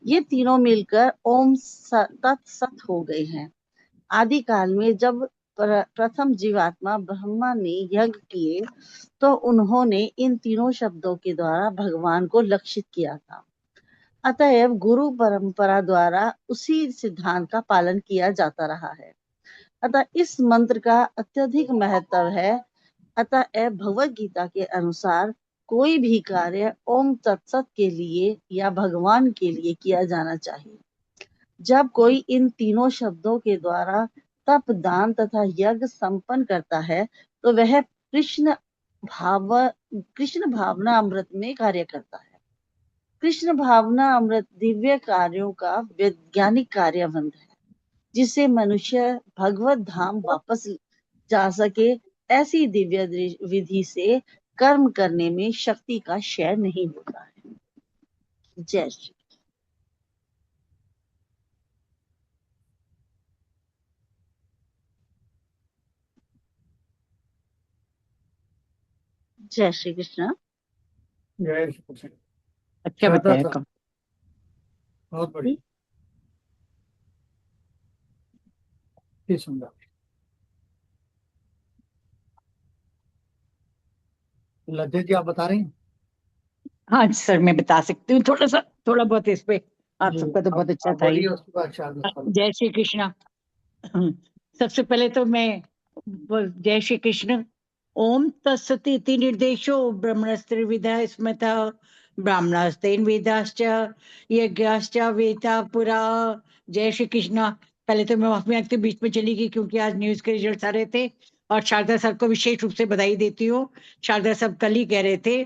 ये तीनों मिलकर ओम तत्सत हो गए हैं। आदि काल में जब प्रथम जीवात्मा ब्रह्मा ने यज्ञ किए तो उन्होंने इन तीनों शब्दों के द्वारा भगवान को लक्षित किया था। अतएव गुरु परंपरा द्वारा उसी सिद्धांत का पालन किया जाता रहा है। अतः इस मंत्र का अत्यधिक महत्व है। अतः भगवद गीता के अनुसार कोई भी कार्य ओम तत्सत के लिए या भगवान के लिए किया जाना चाहिए। जब कोई इन तीनों शब्दों के द्वारा तप दान तथा यज्ञ संपन्न करता है तो वह कृष्ण भावना अमृत में कार्य करता है। कृष्ण भावना अमृत दिव्य कार्यों का वैज्ञानिक कार्यबंध है जिससे मनुष्य भगवत धाम वापस जा सके। ऐसी दिव्य विधि से कर्म करने में शक्ति का क्षय नहीं होता है। जय श्री कृष्ण। जय श्री कृष्ण। अच्छा श्रद्धा बताया सर, कम। बहुत बढ़िया, ये सुंदर। लज्जा जी, आप बता रही हैं? हाँ सर, मैं बता सकती हूँ थोड़ा बहुत इस पे। आप जी, सबका तो बहुत अच्छा आप था ही। बोलिए, उसके बाद शारदा सर। जय श्री कृष्णा। सबसे पहले तो मैं जय श्री कृष्ण। ओम तत्सत इति निर्देशो ब्रह्मणस्त्रिविधा स्मृता ब्राह्मणस्तेन वेदाश्च यज्ञाश्च वेता पुरा। जय श्री कृष्णा। पहले तो मैं माफी मांगती हूँ, बीच में चली गई क्योंकि आज न्यूज के रिजल्ट आ रहे थे और शारदा सर को विशेष रूप से बधाई देती हूँ। शारदा सर कल ही कह रहे थे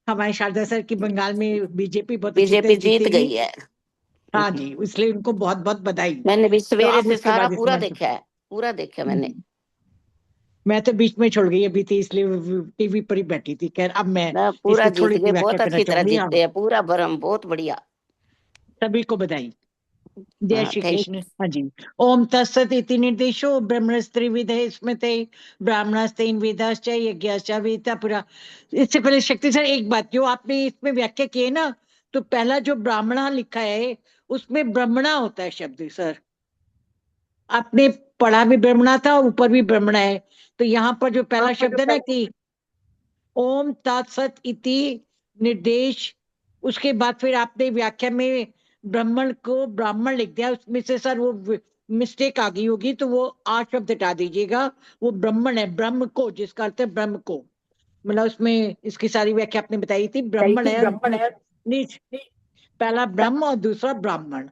हमारे शारदा सर की बंगाल में बीजेपी बहुत अच्छी तरह बीजेपी जीत जीतेगी। गई है। हाँ जी, इसलिए उनको बहुत बहुत बधाई। मैंने भी तो सवेरे अब से उसके सारा बाद इस पूरा मंत्र देखा है, पूरा देखा मैंने। मैं तो बीच में छोड़ गई अभी थी, इसलिए टीवी पर ही बैठी थी। खैर अब मैं ना, पूरा इसकी जीत थोड़ी सी गए, व्याख्या बहुत करना अच्छी तरह चाहूंगी। हाँ, जीते हैं, पूरा भरम, बहुत बढ़िया। सभी को बधाई। जय हाँ, श्री थैंक कृष्ण। हाँ जी। ओम तत्सत इति निर्देशो ब्रह्मणस्त्रिविधे स्मृते ब्राह्मणस्तेन वेदाश्च यज्ञाश्च वेता पुरा। इससे पहले शक्ति सर एक बात, जो आपने इसमें व्याख्या की है ना, तो पहला जो ब्राह्मणा लिखा है उसमें ब्रह्मणा होता है शब्द सर। आपने पढ़ा भी ब्रह्मणा था, ऊपर भी ब्रह्मणा है। तो यहाँ पर जो पहला शब्द है ना कि ओम तत्सत इति निर्देश, उसके बाद फिर आपने व्याख्या में ब्राह्मण को ब्राह्मण लिख दिया, उसमें से सर वो मिस्टेक आ गई होगी, तो वो आ शब्द हटा दीजिएगा। वो ब्राह्मण है, ब्रह्म को, जिसका अर्थ है ब्रह्म को। मतलब उसमें इसकी सारी व्याख्या आपने बताई थी। ब्राह्मण है नीच, पहला ब्रह्म और दूसरा ब्राह्मण।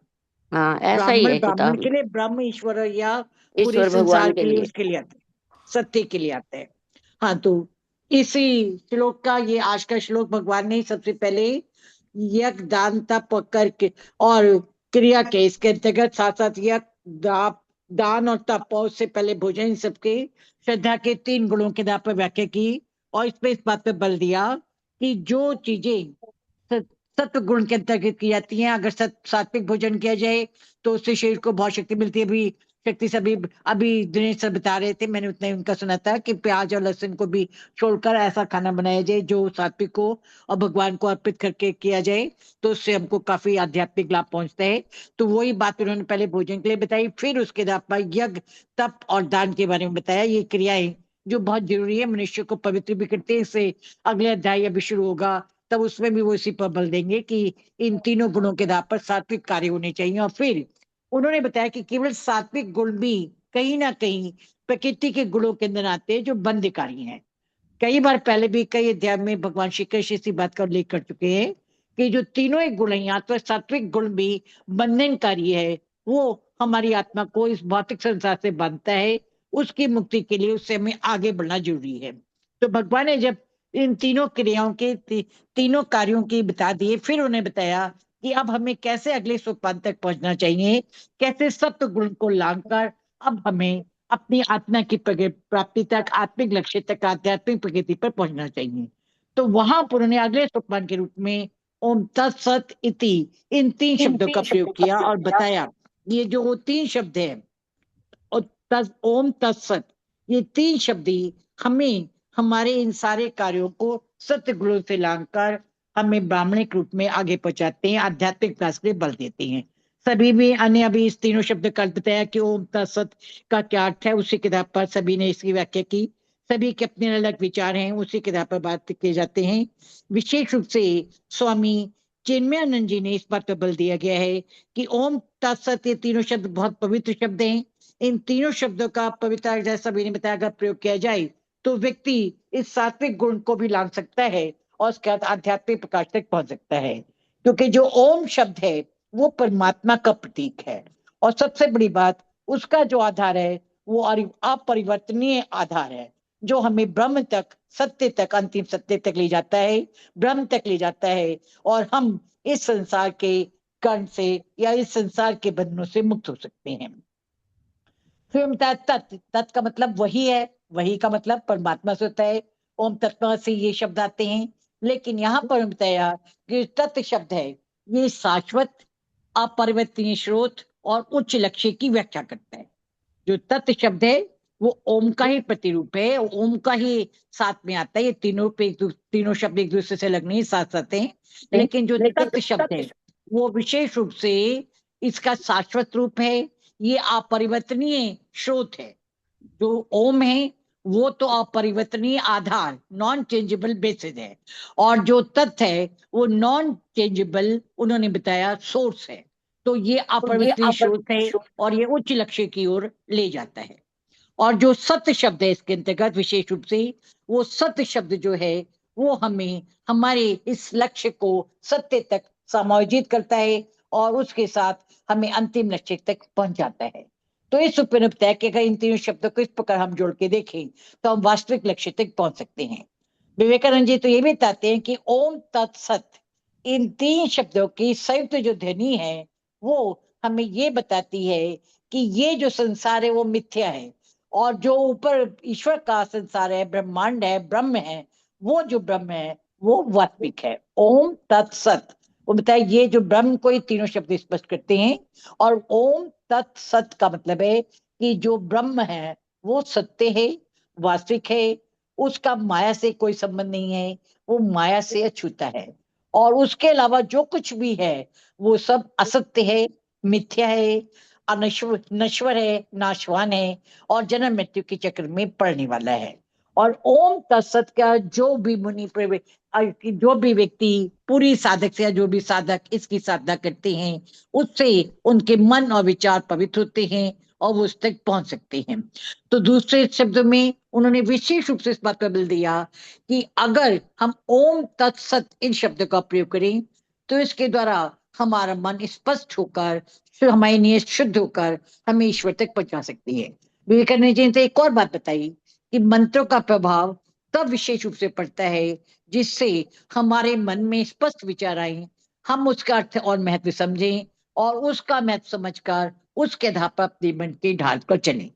हाँ, ऐसा ही ब्राह्मण है ब्राह्मण किताब के में। लिए, ब्रह्म ईश्वर या पूरे ईश्वर संसार भगवान के के लिए, लिए। उसके लिए आते हैं, सत्य के लिए आते हैं। हाँ, तो इसी श्लोक का, ये आज का श्लोक भगवान ने सबसे पहले यज्ञ दान तप करके और क्रिया के, इसके अंतर्गत साथ साथ यज्ञ दान और तप और उससे पहले भोजन, इन सबके श्रद्धा के 3 गुणों के आधार पर व्याख्या की। और इसमें इस बात पे बल दिया कि जो चीजें सत्व गुण के अंतर्गत की जाती हैं, अगर सात्विक भोजन किया जाए तो उससे शरीर को बहुत शक्ति मिलती है। अभी शक्ति सभी अभी दिनेश सर बता रहे थे, मैंने उतना ही उनका सुना था कि प्याज और लहसुन को भी छोड़कर ऐसा खाना बनाया जाए जो सात्विक हो और भगवान को अर्पित करके किया जाए, तो उससे हमको काफी आध्यात्मिक लाभ पहुंचता है। तो वही बात उन्होंने पहले भोजन के लिए बताई, फिर उसके बाद यज्ञ तप और दान के बारे में बताया। ये क्रियाएं जो बहुत जरूरी है, मनुष्य को पवित्र भी करते हैं। इससे अगले अध्याय अभी शुरू होगा, तब उसमें भी वो इसी पर बल देंगे कि इन तीनों गुणों के आधार पर सात्विक कार्य होने चाहिए। और फिर उन्होंने बताया कि केवल सात्विक गुण भी कहीं ना कहीं प्रकृति के गुणों के अंदर आते हैं जो बंधकारी हैं। कई बार पहले भी कई अध्याय में भगवान श्री कृष्ण इसी बात का उल्लेख कर चुके हैं कि जो तीनों ही गुण हैं, या तो सात्विक गुण भी बंधनकारी है, वो हमारी आत्मा को इस भौतिक संसार से बांधता है। उसकी मुक्ति के लिए उससे हमें आगे बढ़ना जरूरी है। तो भगवान ने जब इन तीनों क्रियाओं के तीनों कार्यों की बता दिए, फिर उन्हें बताया कि अब हमें कैसे अगले सोपान तक पहुंचना चाहिए, कैसे सत्व गुण को लांघकर अब हमें अपनी आत्मा की प्राप्ति तक, आत्मिक लक्ष्य तक, आध्यात्मिक प्रगति पर पहुंचना चाहिए। तो वहां पर उन्होंने अगले सोपान के रूप में ओम तत्सत इति इन 3 शब्दों का प्रयोग किया और बताया ये जो वो 3 शब्द है और ओम तत्सत, ये 3 शब्द ही हमें हमारे इन सारे कार्यों को सत्य गुणों से लांघकर हमें ब्राह्मणिक रूप में आगे पहुंचाते हैं, आध्यात्मिक विकास के लिए बल देते हैं। सभी भी अन्य अभी इस तीनों शब्द का अर्थ बताया कि ओम तत्सत का क्या अर्थ है, उसी किताब पर सभी ने इसकी व्याख्या की। सभी के अपने अलग विचार हैं, उसी किताब पर बात किए जाते हैं। विशेष रूप से स्वामी चिन्मयानंद जी ने इस बात पर बल दिया गया है कि ओम तत्सत ये तीनों शब्द बहुत पवित्र शब्द हैं। इन तीनों शब्दों का पवित्र, जैसा सभी ने बताया, अगर प्रयोग किया जाए तो व्यक्ति इस सात्विक गुण को भी लांघ सकता है और उसके बाद आध्यात्मिक प्रकाश तक पहुंच सकता है। क्योंकि जो ओम शब्द है वो परमात्मा का प्रतीक है, और सबसे बड़ी बात उसका जो आधार है वो अपरिवर्तनीय आधार है, जो हमें ब्रह्म तक, सत्य तक, अंतिम सत्य तक ले जाता है, ब्रह्म तक ले जाता है, और हम इस संसार के कर्ण से या इस संसार के बंधनों से मुक्त हो सकते हैं। फिर तत्, तत् का मतलब वही है, वही का मतलब परमात्मा से होता है। ओम तत्व से ये शब्द आते हैं, लेकिन यहाँ पर बताया कि तत् शब्द है ये शाश्वत, अपरिवर्तनीय स्रोत और उच्च लक्ष्य की व्याख्या करता है। जो तत् शब्द है वो ओम का ही प्रतिरूप है, ओम का ही साथ में आता है। ये तीनों शब्द एक दूसरे से अलग नहीं, साथ साथ हैं। लेकिन जो तत् शब्द है वो विशेष रूप से इसका शाश्वत रूप है, ये अपरिवर्तनीय स्रोत है। जो ओम है वो तो अपरिवर्तनीय आधार, नॉन चेंजेबल बेसिस है, और जो तत्व है वो नॉन चेंजेबल, उन्होंने बताया, सोर्स है। तो ये अपरिवर्तनीय स्रोत है और ये उच्च लक्ष्य की ओर ले जाता है। और जो सत्य शब्द है इसके अंतर्गत विशेष रूप से, वो सत्य शब्द जो है वो हमें हमारे इस लक्ष्य को सत्य तक समायोजित करता है और उसके साथ हमें अंतिम लक्ष्य तक पहुंचाता है। तो इस उपनिषद बताया कि अगर इन तीनों शब्दों को इस प्रकार हम जोड़ के देखें तो हम वास्तविक लक्ष्य तक पहुंच सकते हैं। विवेकानंद जी तो ये भी बताते हैं कि ओम तत्सत, इन 3 शब्दों की संयुक्त जो ध्वनि है वो हमें ये बताती है कि ये जो संसार है वो मिथ्या है, और जो ऊपर ईश्वर का संसार है, ब्रह्मांड है, ब्रह्म है, वो जो ब्रह्म है वो वास्तविक है। ओम तत्सत, वो बताए ये जो ब्रह्म को ये तीनों शब्द स्पष्ट करते हैं। और ओम तत्सत का मतलब है कि जो ब्रह्म है वो सत्य है, वास्तविक है, उसका माया से कोई संबंध नहीं है, वो माया से अछूता है, और उसके अलावा जो कुछ भी है वो सब असत्य है, मिथ्या है, नश्वर है, नाशवान है, और जन्म मृत्यु के चक्र में पड़ने वाला है। और ओम तत्सत का जो भी मुनि जो भी व्यक्ति पूरी साधक से, जो भी साधक इसकी साधना करते हैं, उससे उनके मन और विचार पवित्र होते हैं और वो उस तक पहुंच सकते हैं। तो दूसरे शब्दों में उन्होंने विशेष रूप से इस बात का बल दिया कि अगर हम ओम तत्सत इन शब्दों का प्रयोग करें तो इसके द्वारा हमारा मन स्पष्ट होकर, हमारी नीयत शुद्ध होकर हमें ईश्वर तक पहुंचा सकती है। विवेकानंद जी ने एक और बात बताई कि मंत्रों का प्रभाव तब विशेष रूप से पड़ता है जिससे हमारे मन में स्पष्ट विचार आए, हम उसका अर्थ और महत्व समझें और उसका महत्व समझकर उसके आधार पर अपने मन के ढाल कर चलें।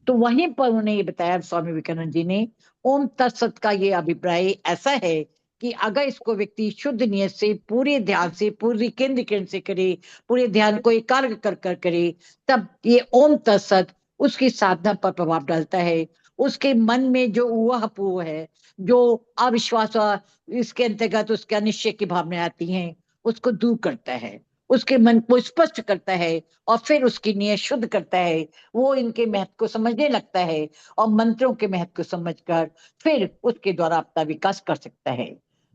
तो वहीं पर उन्होंने ये बताया, स्वामी विवेकानंद जी ने, ओम तत्सत का ये अभिप्राय ऐसा है कि अगर इसको व्यक्ति शुद्ध नियत से, पूरे ध्यान से, पूरी केंद्रीकरण से करे, पूरे ध्यान को एकाग्र कर कर करे, तब ये ओम तत्सत उसकी साधना पर प्रभाव डालता है। उसके मन में जो ऊहापोह है, जो अविश्वास, इसके अंतर्गत उसके अनिश्चय की भावनाएं आती हैं, उसको दूर करता है, उसके मन को स्पष्ट करता है और फिर उसकी नीयत शुद्ध करता है। वो इनके महत्व को समझने लगता है और मंत्रों के महत्व को समझकर फिर उसके द्वारा अपना विकास कर सकता है।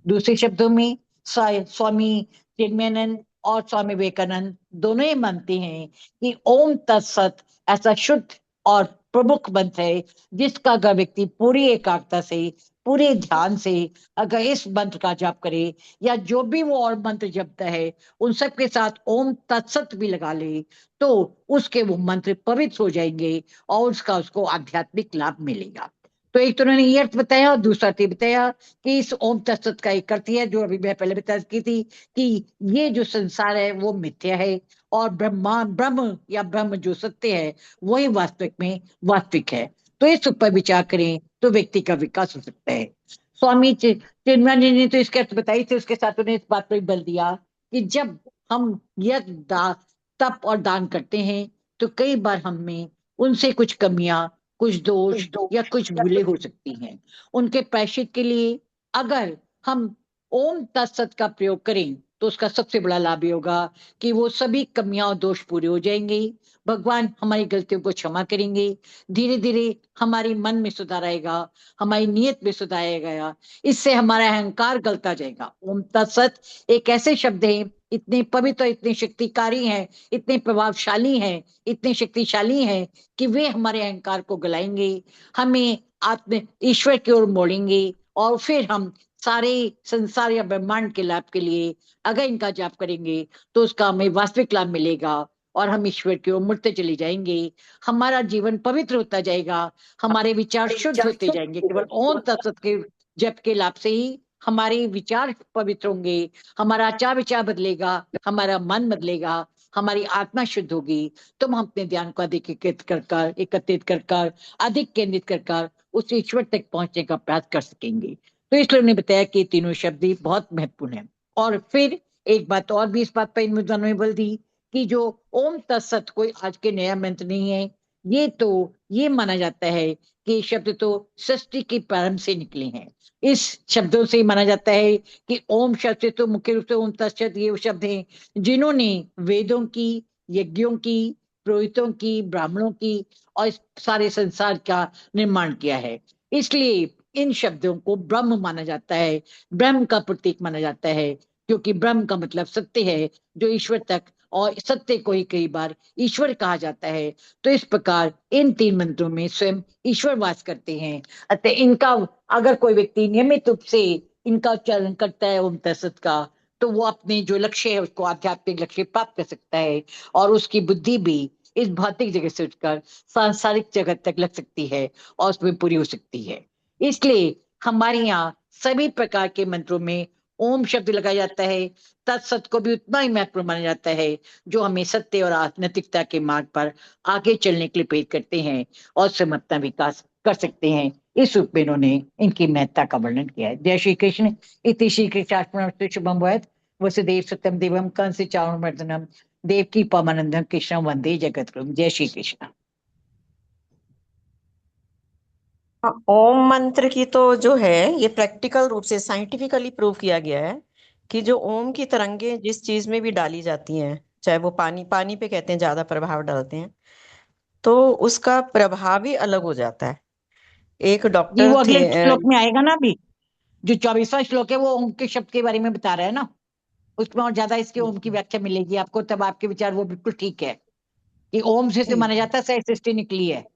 दूसरे शब्दों में स्वामी चिन्मयानंद और स्वामी विवेकानंद दोनों ही मानते हैं कि ओम तत्सत ऐसा शुद्ध और प्रमुख मंत्र है, जिसका अगर व्यक्ति पूरी एकाग्रता से, पूरे ध्यान से अगर इस मंत्र का जाप करे, या जो भी वो और मंत्र जपता है उन सब के साथ ओम तत्सत भी लगा ले, तो उसके वो मंत्र पवित्र हो जाएंगे और उसको आध्यात्मिक लाभ मिलेगा। तो एक तो उन्होंने ये अर्थ बताया और दूसरा अर्थ ये बताया कि इस ओम तत्सत का एक अर्थ है, जो अभी मैं पहले बता की थी, कि ये जो संसार है वो मिथ्या है और ब्रह्म या ब्रह्म जो सत्य है वही वास्तविक में वास्तविक है। तो इस ऊपर विचार करें तो व्यक्ति का विकास हो सकता है। स्वामी चिन्मयानंद जी ने तो इसके अर्थ बताई थे, उसके साथ उन्हें इस बात पर बल दिया कि जब हम यज्ञ तप और दान करते हैं तो कई बार हमें उनसे कुछ कमियां, कुछ दोष या कुछ भूलें हो सकती हैं। उनके प्रायश्चित के लिए अगर हम ओम तत्सत का प्रयोग करें तो उसका सबसे बड़ा लाभ ये होगा कि वो सभी कमियां और दोष पूरे हो जाएंगे, भगवान हमारी गलतियों को क्षमा करेंगे, धीरे धीरे हमारी मन में सुधार आएगा, हमारी नीयत में सुधार आएगा, इससे हमारा अहंकार गलता जाएगा। ओम तत्सत एक ऐसे शब्द है, इतने पवित्र, इतने शक्तिकारी हैं, इतने प्रभावशाली हैं, इतने शक्तिशाली हैं कि वे हमारे अहंकार को गलाएंगे, हमें आत्म ईश्वर की ओर मोड़ेंगे, और फिर हम सारे संसार या ब्रह्मांड के लाभ के लिए अगर इनका जाप करेंगे तो उसका हमें वास्तविक लाभ मिलेगा और हम ईश्वर की ओर मुड़ते चले जाएंगे। हमारा जीवन पवित्र होता जाएगा, हमारे विचार शुद्ध होते जाएंगे। केवल ओम तत्सत के जप के लाभ से ही हमारे विचार पवित्र होंगे, हमारा आचार विचार बदलेगा, हमारा मन बदलेगा, हमारी आत्मा शुद्ध होगी, तो हम अपने ध्यान को अधिक एकत्रित कर अधिक केंद्रित कर उस ईश्वर तक पहुंचने का प्रयास कर सकेंगे। तो इसलिए उन्होंने बताया कि तीनों शब्द ही बहुत महत्वपूर्ण है। और फिर एक बात और भी इस बात पर इन विद्वानों ने बल दी कि जो ओम तत्सत कोई आज के नया मंत्र नहीं है, ये माना जाता है कि शब्द तो सृष्टि के प्रारंभ से निकले हैं। इस शब्दों से माना जाता है कि ओम शब्द से तो मुख्य रूप से ओम तत्सत ये शब्द हैं जिन्होंने वेदों की, यज्ञों की, पुरोहितों की, ब्राह्मणों की और इस सारे संसार का निर्माण किया है। इसलिए इन शब्दों को ब्रह्म माना जाता है, ब्रह्म का प्रतीक माना जाता है, क्योंकि ब्रह्म का मतलब सत्य है, जो ईश्वर तक, और सत्य को ही कई बार ईश्वर कहा जाता है। तो इस प्रकार इन तीन मंत्रों में स्वयं ईश्वर वास करते हैं। अतः इनका अगर कोई व्यक्ति नियमित रूप से इनका उच्चारण करता है ओम तत्सत का, तो वो अपने जो लक्ष्य है उसको आध्यात्मिक लक्ष्य प्राप्त कर सकता है, और उसकी बुद्धि भी इस भौतिक जगत से उठकर सांसारिक जगत तक लग सकती है और उसमें पूरी हो सकती है। इसलिए हमारे यहाँ सभी प्रकार के मंत्रों में ओम शब्द लगाया जाता है। तत्सत को भी उतना ही महत्वपूर्ण माना जाता है, जो हमें सत्य और आत्मिकता के मार्ग पर आगे चलने के लिए प्रेरित करते हैं और स्वयं अपना विकास कर सकते हैं। इस रूप में इन्होंने इनकी महत्ता का वर्णन किया है। जय श्री कृष्ण। इति श्री कृष्णार्पणमस्तु। शुभम भूयात्। वसुदेव सुतं देवं कंस चाणूरमर्दनम देवकी परमानंदम कृष्णं वंदे जगद्गुरुम। जय श्री कृष्ण। हाँ, ओम मंत्र की तो जो है ये प्रैक्टिकल रूप से साइंटिफिकली प्रूव किया गया है कि जो ओम की तरंगे जिस चीज में भी डाली जाती हैं, चाहे वो पानी पे कहते हैं ज्यादा प्रभाव डालते हैं, तो उसका प्रभाव ही अलग हो जाता है। एक ये डॉक्टर वो थे अगले श्लोक में आएगा ना, अभी जो 24वां श्लोक है वो ओम के शब्द के बारे में बता रहा है ना, उसमें और ज्यादा इसके ओम की व्याख्या मिलेगी आपको, तब आपके विचार वो बिल्कुल ठीक है कि ओम से तो माना जाता है सही सृष्टि निकली है।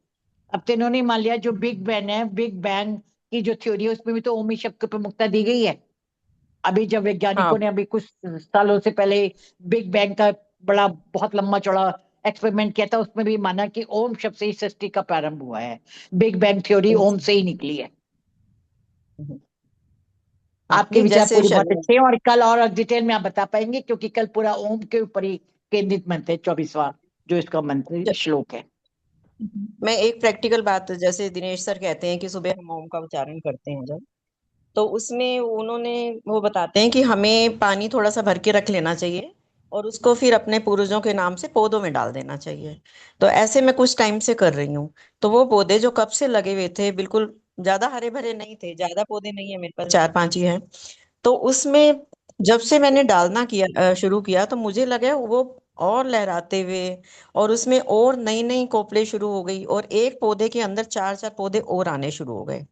अब तो इन्होंने मान लिया जो बिग बैंग है, बिग बैंग की जो थ्योरी है उसमें भी तो ओम ही शब्द को प्रमुखता दी गई है। अभी जब हाँ वैज्ञानिकों ने अभी कुछ सालों से पहले बिग बैंग का बड़ा बहुत लंबा चौड़ा एक्सपेरिमेंट किया था, उसमें भी माना कि ओम शब्द से ही सृष्टि का प्रारंभ हुआ है। बिग बैंग थ्योरी ओम से ही निकली है। हाँ, आपके नहीं विचार जैसे पूरी बहुत अच्छे हैं और कल और डिटेल में आप बता पाएंगे, क्योंकि कल पूरा ओम के ऊपर ही केंद्रित मंत्र है, 24वां जो इसका मंत्र श्लोक है। मैं एक प्रैक्टिकल बात, जैसे दिनेश सर कहते हैं कि सुबह हम ओम का उच्चारण करते हैं जब, तो उसमें उन्होंने वो बताते हैं कि हमें पानी थोड़ा सा भर के रख लेना चाहिए और उसको फिर अपने पूर्वजों के नाम से पौधों में डाल देना चाहिए। तो ऐसे मैं कुछ टाइम से कर रही हूँ। तो वो पौधे जो कब से लगे हुए थे, बिल्कुल ज्यादा हरे भरे नहीं थे, ज्यादा पौधे नहीं है मेरे पास, 4-5 ही हैं। तो उसमें जब से मैंने डालना शुरू किया तो मुझे लगा वो और लहराते हुए, और उसमें और नई नई कोपले शुरू हो गई, और एक पौधे के अंदर 4-4 पौधे और आने शुरू हो गए।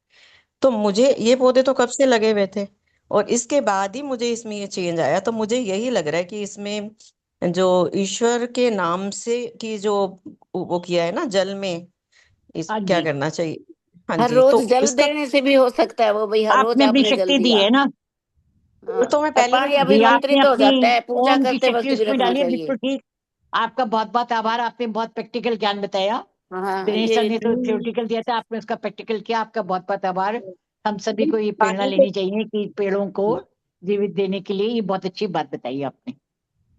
तो मुझे ये पौधे तो कब से लगे हुए थे, और इसके बाद ही मुझे इसमें ये चेंज आया। तो मुझे यही लग रहा है कि इसमें जो ईश्वर के नाम से की जो वो किया है ना जल में, हाँ क्या जी, करना चाहिए? हाँ हर जी, रोज तो जल इसका देने से भी हो सकता है वो, भाई हर रोज आपने अपनी आपने जल शक्ति दी दिया। है ना, वो हाँ, तो मैं और पहले भी पानी जी, आपने अभिमंत्रित हो अपनी जाता है, पूजा ओम की करते शक्ति वक्त भी उसमें रखना डाली है, चाहिए। बिल्कुल ठीक। आपका बहुत बहुत आभार, आपने बहुत प्रैक्टिकल ज्ञान बताया। हाँ दिनेश सर ये ने तो थ्योरेटिकल दिया था, आपने उसका प्रैक्टिकल किया, आपका बहुत बहुत आभार। हम सभी को ये प्रेरणा पानी को लेनी चाहिए कि पेड़ों को जीवित देने के लिए, ये बहुत अच्छी बात बताई आपने।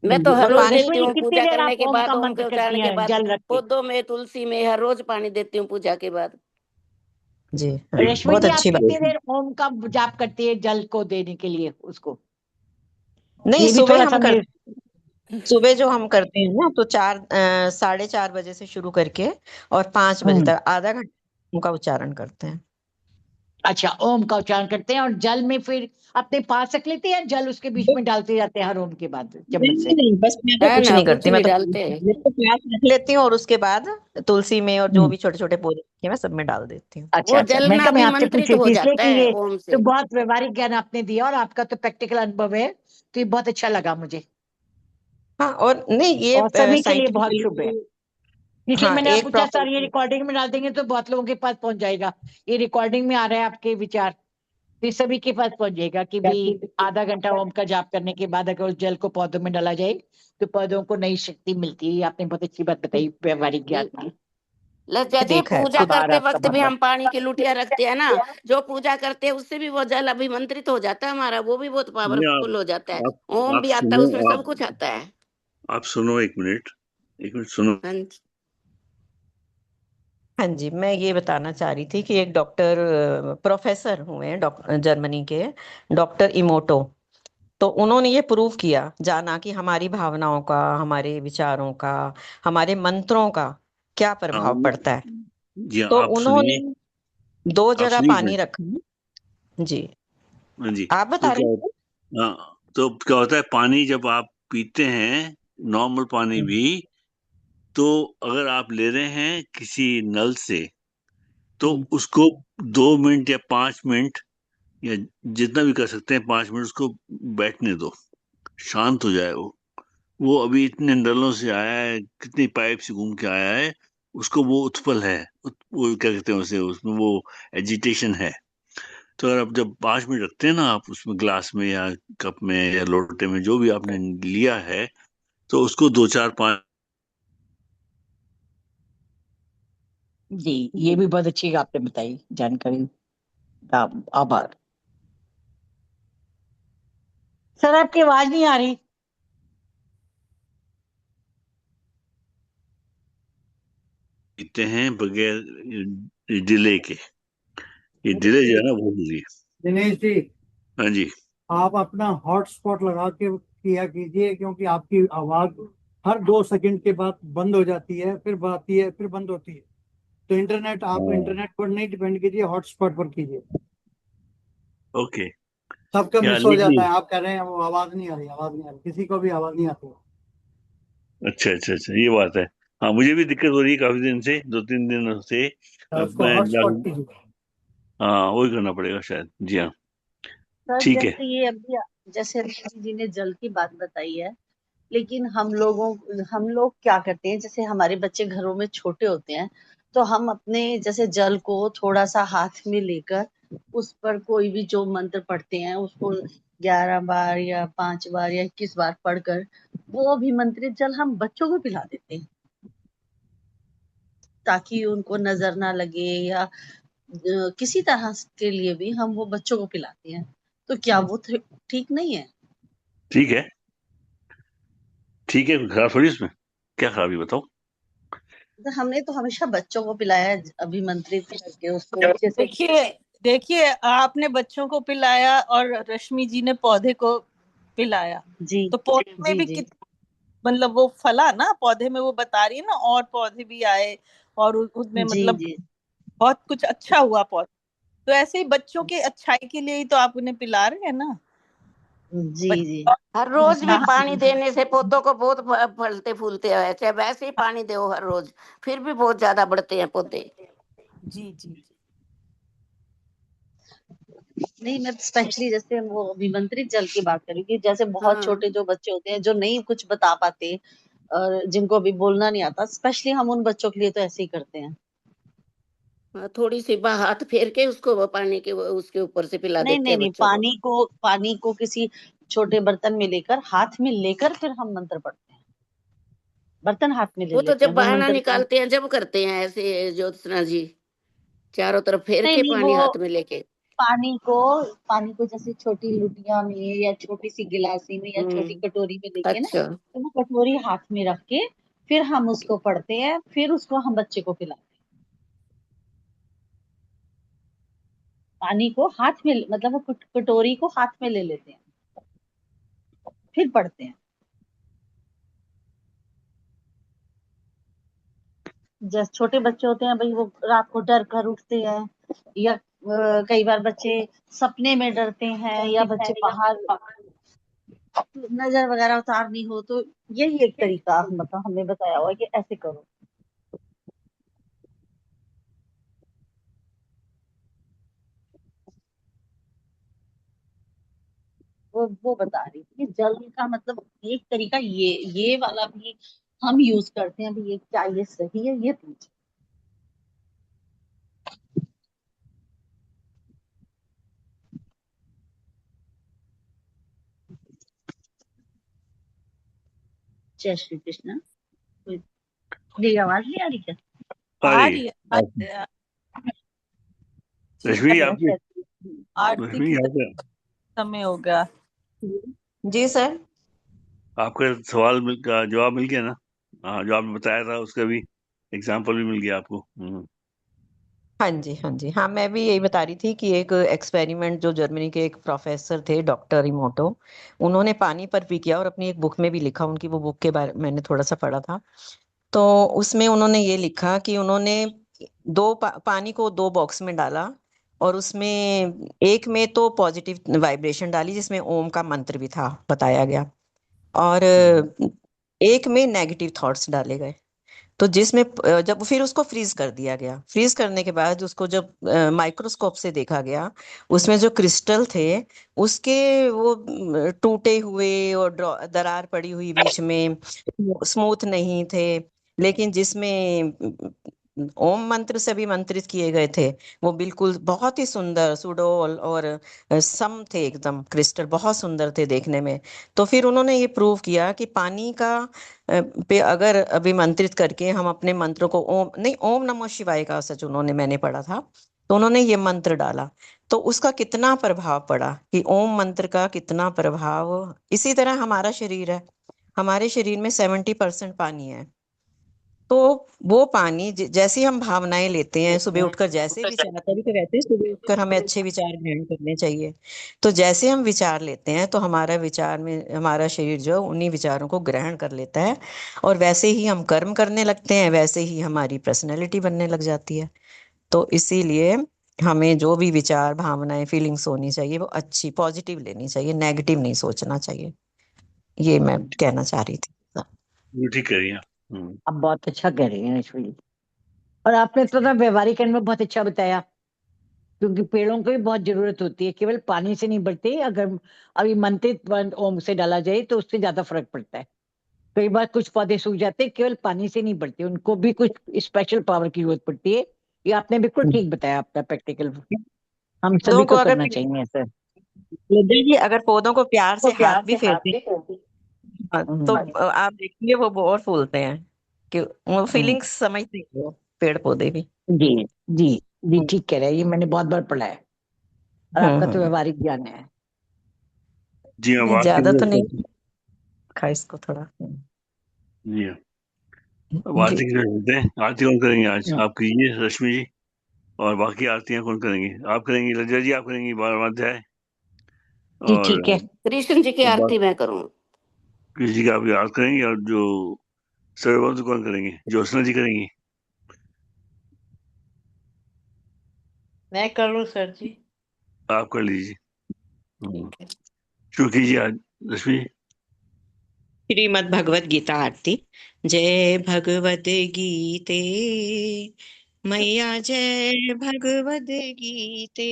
मैं तो हर और रोज पानी देती रश्मि जी, हूँ, कितनी पूजा देर करने आप के ओम बाद, का ओम के मंत्र करती उच्चारण के हैं बाद जल रख के? पौधों में, तुलसी में हर रोज पानी देती हूँ पूजा के बाद। जी हाँ, रश्मि बहुत जी, आप अच्छी कितनी बात। देर ओम का जाप करती है जल को देने के लिए उसको? नहीं, ये भी सुबह थोड़ा सा हम कर मेरे सुबह जो हम करते हैं ना, तो 4 साढ़े 4 बजे से शुरू करके और 5 बजे हम्म, तक आधा घंटा का उच्चारण करते हैं। अच्छा, ओम का उच्चारण करते हैं और जल में फिर अपने पास रख लेते हैं, जल उसके बीच में डालते जाते हैं हर ओम के बाद नहीं चम्मच नहीं से? नहीं, बस मैं तो है कुछ ना, नहीं कुछ करती, मैं नहीं तो डालते। मैं तो प्यास रख लेती हूँ और उसके बाद तुलसी में और जो हम्म, भी छोटे छोटे पौधे रखे हैं, मैं सब में डाल देती हूँ। अच्छा वो अच्छा, जल मैं में कहा मैं आपसे अभिमंत्रित पूछी हो थी इसलिए जाता कि है ये ओम तो से। बहुत व्यवहारिक ज्ञान आपने दिया और आपका तो प्रैक्टिकल अनुभव है, तो ये बहुत अच्छा लगा मुझे हाँ, और नहीं, और सभी ये के लिए बहुत शुभ है। साइंटिफिकली। इसलिए हाँ, मैंने आप एक पूछा सर, ये प्रॉपर्टी। रिकॉर्डिंग में डाल देंगे तो बहुत लोगों के पास पहुंच जाएगा, ये रिकॉर्डिंग में आ रहा है आपके विचार, तो ये सभी के पास पहुंच जाएगा कि भी आधा घंटा ओम का जाप करने के बाद अगर उस जल को पौधों में डाला जाए तो पौधों को नई शक्ति मिलती है। ये आपने बहुत अच्छी बात बताई व्यवहारिक ज्ञान की। लज्जा जी, देखा है पूजा खुद। आभार करते आपका वक्त बहुत भी बहुत। हम पानी की लुटिया रखते हैं ना, जो पूजा करते हैं उससे भी वो जल अभिमंत्रित हो जाता है हमारा, वो भी बहुत नहीं, पावरफुल हो जाता है। ओम आप भी आता है सुनो, उसमें, सब कुछ आता है। आप सुनो, एक मिनट सुनो। हाँ जी। हाँ जी, मैं ये बताना चाह रही थी कि एक डॉक्टर, प्रोफेसर हुए हैं डॉक्टर जर्मनी के, डॉक्टर इमोटो। तो उन्होंने ये प्रूव किया, जाना कि हमारी भावनाओं का, हमारे विचारों का, हमारे मंत्रों का क्या हाँ, प्रभाव पड़ता है। जी हाँ, तो आप सुनिए, उन्होंने 2 जगह एक पानी मिनट। रखा। जी, हाँ जी। आप तो बता रहे क्या थे? हाँ, तो क्या होता है, पानी जब आप पीते हैं, नॉर्मल पानी भी, तो अगर आप ले रहे हैं किसी नल से, तो हम्म, उसको 2 मिनट या 5 मिनट, या जितना भी कर सकते हैं, 5 मिनट उसको बैठने दो, शांत हो जाए वो अभी इतने नलों से आया है, कितनी पाइप से घूम के आया है, उसको वो उत्पल है, वो क्या कहते हैं उसे, उसमें वो एजिटेशन है। तो अगर आप जब 5 मिनट रखते हैं ना, आप उसमें ग्लास में या कप में या लोटे में, जो भी आपने लिया है, तो उसको 2 4 5। जी, ये भी बहुत अच्छी आपने बताई जानकारी, आभार। सर, आपकी आवाज नहीं आ रही। पीते हैं बगैर डिले के, ये डिले जो है ना, वो हो रही है। दिनेश जी, हाँ जी। आप अपना हॉटस्पॉट लगा के किया कीजिए, क्योंकि आपकी आवाज हर 2 सेकंड के बाद बंद हो जाती है, फिर आती है, फिर बंद होती है। तो आप हाँ, इंटरनेट पर नहीं डिपेंड कीजिए, हॉटस्पॉट पर कीजिए। ओके। सबका या मिस हो लिख ली। जाता है, आप कह रहे हैं वो आवाज नहीं आ रही, आवाज नहीं आ रही, किसी को भी आवाज नहीं आती। अच्छा अच्छा अच्छा, ये बात है। हाँ, मुझे भी दिक्कत हो रही है काफी दिन से, 2 3 दिन से। अब उसको मैं हॉटस्पॉट कीजिए। हाँ, वही करना पड़ेगा शायद, जी हाँ। सर, ठीक है। जैसे ये अभी जैसे ऋषि जी ने जल की बात बताई है, लेकिन हम लोग क्या करते हैं, जैसे हमारे बच्चे घरों में छोटे होते हैं, तो हम अपने जैसे जल को थोड़ा सा हाथ में लेकर उस पर कोई भी जो मंत्र पढ़ते हैं उसको 11 बार या 5 बार या 21 बार पढ़कर वो अभिमंत्रित जल हम बच्चों को पिला देते हैं, ताकि उनको नजर ना लगे या किसी तरह के लिए भी हम वो बच्चों को पिलाते हैं। तो क्या वो ठीक नहीं है? ठीक है। ठीक है, कोई खराब थोड़ी इसमें, क्या खराबी बताओ। तो हमने तो हमेशा बच्चों को पिलाया है, अभिमंत्रित करके उसको अच्छे से। देखिए देखिए, आपने बच्चों को पिलाया और रश्मि जी ने पौधे को पिलाया, जी तो पौधे में जी भी जी मतलब वो फला ना, पौधे में वो बता रही है ना, और पौधे भी आए और उसमें जी मतलब जी बहुत कुछ अच्छा हुआ पौधे। तो ऐसे ही बच्चों के अच्छाई के लिए ही तो आप उन्हें पिला रहे हैं ना। जी जी बच्चे हर रोज भी हाँ पानी देने से पौधों को बहुत फलते फूलते हैं, चाहे वैसे ही पानी दो हर रोज, फिर भी बहुत ज्यादा बढ़ते हैं पौधे। जी जी। नहीं, मैं स्पेशली जैसे वो अभिमंत्रित जल की बात करी कि जैसे बहुत हाँ, छोटे जो बच्चे होते हैं जो नहीं कुछ बता पाते और जिनको अभी बोलना नहीं आता, स्पेशली हम उन बच्चों के लिए तो ऐसे ही करते हैं। हाँ, थोड़ी सी हाथ फेर के उसको वो पानी के उसके ऊपर से पिला नहीं देते नहीं हैं नहीं, बच्चों को। पानी को किसी छोटे बर्तन में लेकर, हाथ में लेकर फिर हम मंत्र पढ़ते हैं। बर्तन हाथ में ले वो तो लेते जब हैं, वो बहाना मंत्र का। निकालते हैं जब करते हैं ऐसे ज्योत्सना जी, चारों तरफ फेर नहीं के नहीं, पानी वो हाथ में लेके। पानी को पानी को जैसे छोटी लुटिया में या छोटी सी गिलासी में या छोटी हम्म। कटोरी में लेके ना, अच्छा। तो वो कटोरी हाथ में रख के फिर हम उसको पढ़ते हैं, फिर उसको हम बच्चे को पिलाते हैं। पानी को हाथ में, मतलब वो कटोरी को हाथ में ले लेते हैं, फिर पढ़ते हैं। जैसे छोटे बच्चे होते हैं भाई, वो रात को डर कर उठते हैं, या कई बार बच्चे सपने में डरते हैं, या बच्चे बाहर नजर वगैरह उतारनी हो, तो यही एक तरीका मतलब हमें बताया हुआ है कि ऐसे करो। वो बता रही थी कि जल का मतलब एक तरीका ये वाला भी हम यूज करते हैं। अभी ये क्या, ये सही है, ये पूछ। जय श्री कृष्ण। मेरी आवाज नहीं आ रही क्या? आ आ रही रही है। है। ठीक रश्मि है, आपकी, आरती रश्मि की आपका समय हो गया। जी सर। आपका सवाल का जवाब मिल गया ना? हाँ, जो आपने बताया था उसका भी एग्जाम्पल भी मिल गया आपको। हाँ जी, हाँ जी, हाँ, मैं भी यही बता रही थी कि एक एक्सपेरिमेंट जो जर्मनी के एक प्रोफेसर थे, डॉक्टर इमोटो, उन्होंने पानी पर भी किया और अपनी एक बुक में भी लिखा। उनकी वो बुक के बारे में मैंने थोड़ा सा पढ़ा था। तो उसमें उन्होंने ये लिखा कि उन्होंने पानी को दो बॉक्स में डाला, और उसमें एक में तो पॉजिटिव वाइब्रेशन डाली जिसमें ओम का मंत्र भी था बताया गया, और एक में नेगेटिव थॉट्स डाले गए। तो जिसमें जब फिर उसको फ्रीज कर दिया गया, फ्रीज करने के बाद उसको जब माइक्रोस्कोप से देखा गया, उसमें जो क्रिस्टल थे उसके वो टूटे हुए और दरार पड़ी हुई बीच में, स्मूथ नहीं थे। लेकिन जिसमें ओम मंत्र से भी मंत्रित किए गए थे, वो बिल्कुल बहुत ही सुंदर सुडोल और सम थे, एकदम क्रिस्टल बहुत सुंदर थे देखने में। तो फिर उन्होंने ये प्रूव किया कि पानी का पे अगर अभिमंत्रित करके हम अपने मंत्रों को, ओम नहीं, ओम नमो शिवाय का सच उन्होंने, मैंने पढ़ा था, तो उन्होंने ये मंत्र डाला, तो उसका कितना प्रभाव पड़ा, कि ओम मंत्र का कितना प्रभाव। इसी तरह हमारा शरीर है, हमारे शरीर में 70% पानी है। तो वो पानी जैसे हम भावनाएं लेते हैं, सुबह उठकर जैसे विचार, तभी तो कहते हैं सुबह उठकर हमें अच्छे विचार ग्रहण करने चाहिए। तो जैसे हम विचार लेते हैं तो हमारा विचार में हमारा शरीर जो उन्हीं विचारों को ग्रहण कर लेता है, और वैसे ही हम कर्म करने लगते हैं, वैसे ही हमारी पर्सनैलिटी बनने लग जाती है। तो इसीलिए हमें जो भी विचार, भावनाएं, फीलिंग्स होनी चाहिए वो अच्छी पॉजिटिव लेनी चाहिए, नेगेटिव नहीं सोचना चाहिए। ये मैं कहना चाह रही थी। ठीक कह रही हैं। अब बहुत अच्छा कह रही हैं ईश्वरी। और आपने तो ना व्यवहारिक एंड में बहुत अच्छा बताया, क्योंकि पेड़ों को भी बहुत जरूरत होती है, केवल पानी से नहीं बढ़ते। अगर अभी मंत्रित ओम से डाला जाए तो उससे ज्यादा फर्क पड़ता है। कई बार कुछ पौधे सूख जाते हैं, केवल पानी से नहीं बढ़ते, उनको भी कुछ स्पेशल पावर की जरूरत पड़ती है। ये आपने बिल्कुल ठीक बताया, आपका प्रैक्टिकल। हम सभी पौधों को को अगर करना चाहिए ऐसा। लता जी, अगर पौधों को प्यार से हाथ भी फेरते हैं, हाँ, तो हम्म, आप देखिए वो बहुत फूलते हैं, कि वो हम्म, फीलिंग्स समझते हैं वो पेड़ पौधे भी। जी जी जी, हम्म। ठीक कह रहे हैं, ये मैंने बहुत बार पढ़ा है। और आपका तो व्यवहारिक ज्ञान है। जी हाँ, नहीं, वार्षिक ज्यादा तो नहीं करते हैं। खा इसको थोड़ा। जी हाँ, जी। वार्षिक करते हैं। आरती कौन करेंगे आज? हम्म, आप कीजिए रश्मि जी। और बाकी आरतियां कौन करेंगे? आप करेंगी लज्जा जी, आप करेंगी बारहवां अध्याय। जी और ठीक है। कृष्ण जी की आरती मैं करूं? किसी का आप याद करेंगे, और जो सर्वबंधु कौन करेंगे? ज्योत्सना जी करेंगी? मैं करूँ सर जी? आप कर लीजिए। ठीक है। शुरू कीजिए आज रश्मि जी। श्रीमद् भगवत गीता आरती। जय भगवद गीते मैया, जय भगवद गीते।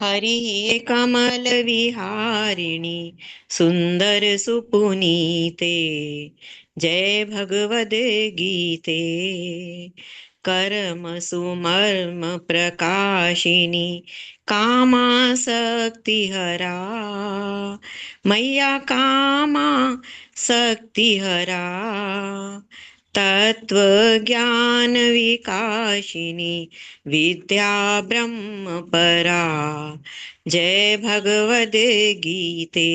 हरि कमल विहारिणी सुंदर सुपुनीते। जय भगवद गीते। कर्म सुमर्म प्रकाशिनी कामासक्ति हरा मैया कामा शक्ति हरा तत्व ज्ञान विकाशिनी विद्या ब्रह्म परा जय भगवद गीते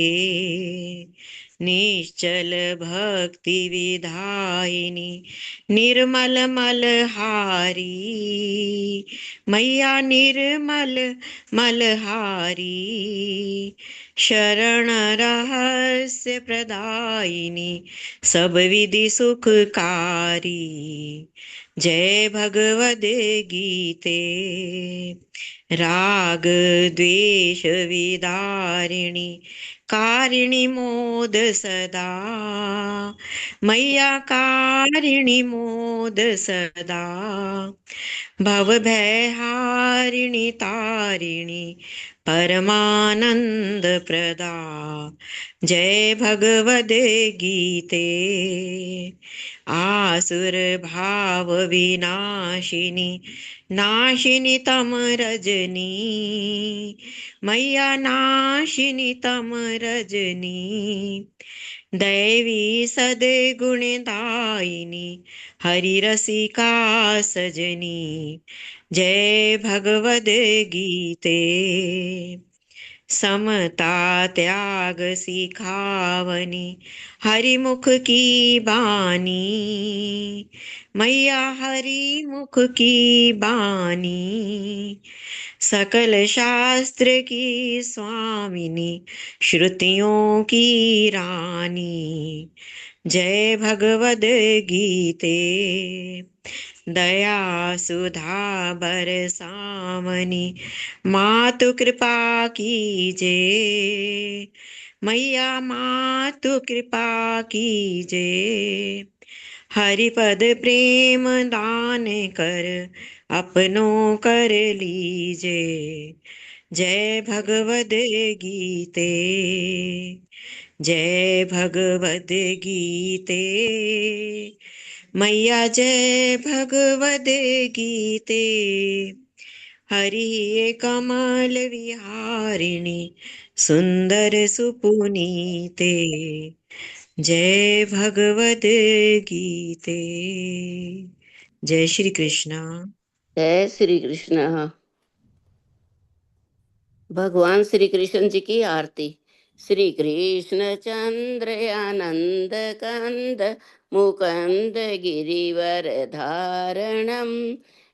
निश्चल भक्ति विधायिनी निर्मल मलहारी मैया निर्मल मलहारी शरण रहस्य प्रदायिनी सब विधि सुखकारी जय भगवद गीते राग द्वेष विदारिणी कारिणी मोद सदा मैया कारिणी मोद सदा भव भयहारिणी तारिणी परमानंद प्रदा जय भगवद गीते आसुर भाव विनाशिनी नाशिनी तम रजनी मैया नाशिनी तम रजनी दैवी सद्गुणदायिनी हरि रसिका सजनी जय भगवद गीते समता त्याग सिखावनी हरिमुख की बानी मैया हरिमुख की बानी सकल शास्त्र की स्वामिनी श्रुतियों की रानी जय भगवद गीते दया सुधा बरसावनी मातु कृपा कीजे मैया मातु कृपा कीजे हरिपद प्रेम दान कर अपनों कर लीजे जय भगवद गीते जय भगवद गीते मैया जय भगवद गीते हरि कमल विहारिणी सुंदर सुपुनीते जय भगवद गीते जय श्री कृष्ण जय श्री कृष्ण। भगवान श्री कृष्ण जी की आरती। श्री कृष्ण चंद्र आनंद कंद मुकंद गिरिवर धारणम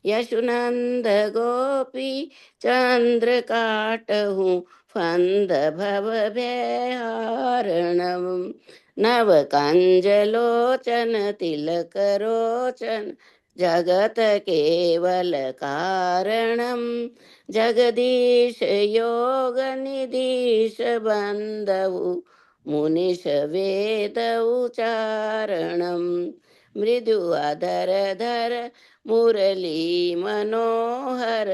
यशुनंद गोपी चंद्र काटहु फंद भव भयहारणम नव कंज लोचन तिलक रोचन जगत केवल कारणम जगदीश योग निधीश बंधु मुनिश वेद उच्चारणम मृदु अधर धर मुरली मनोहर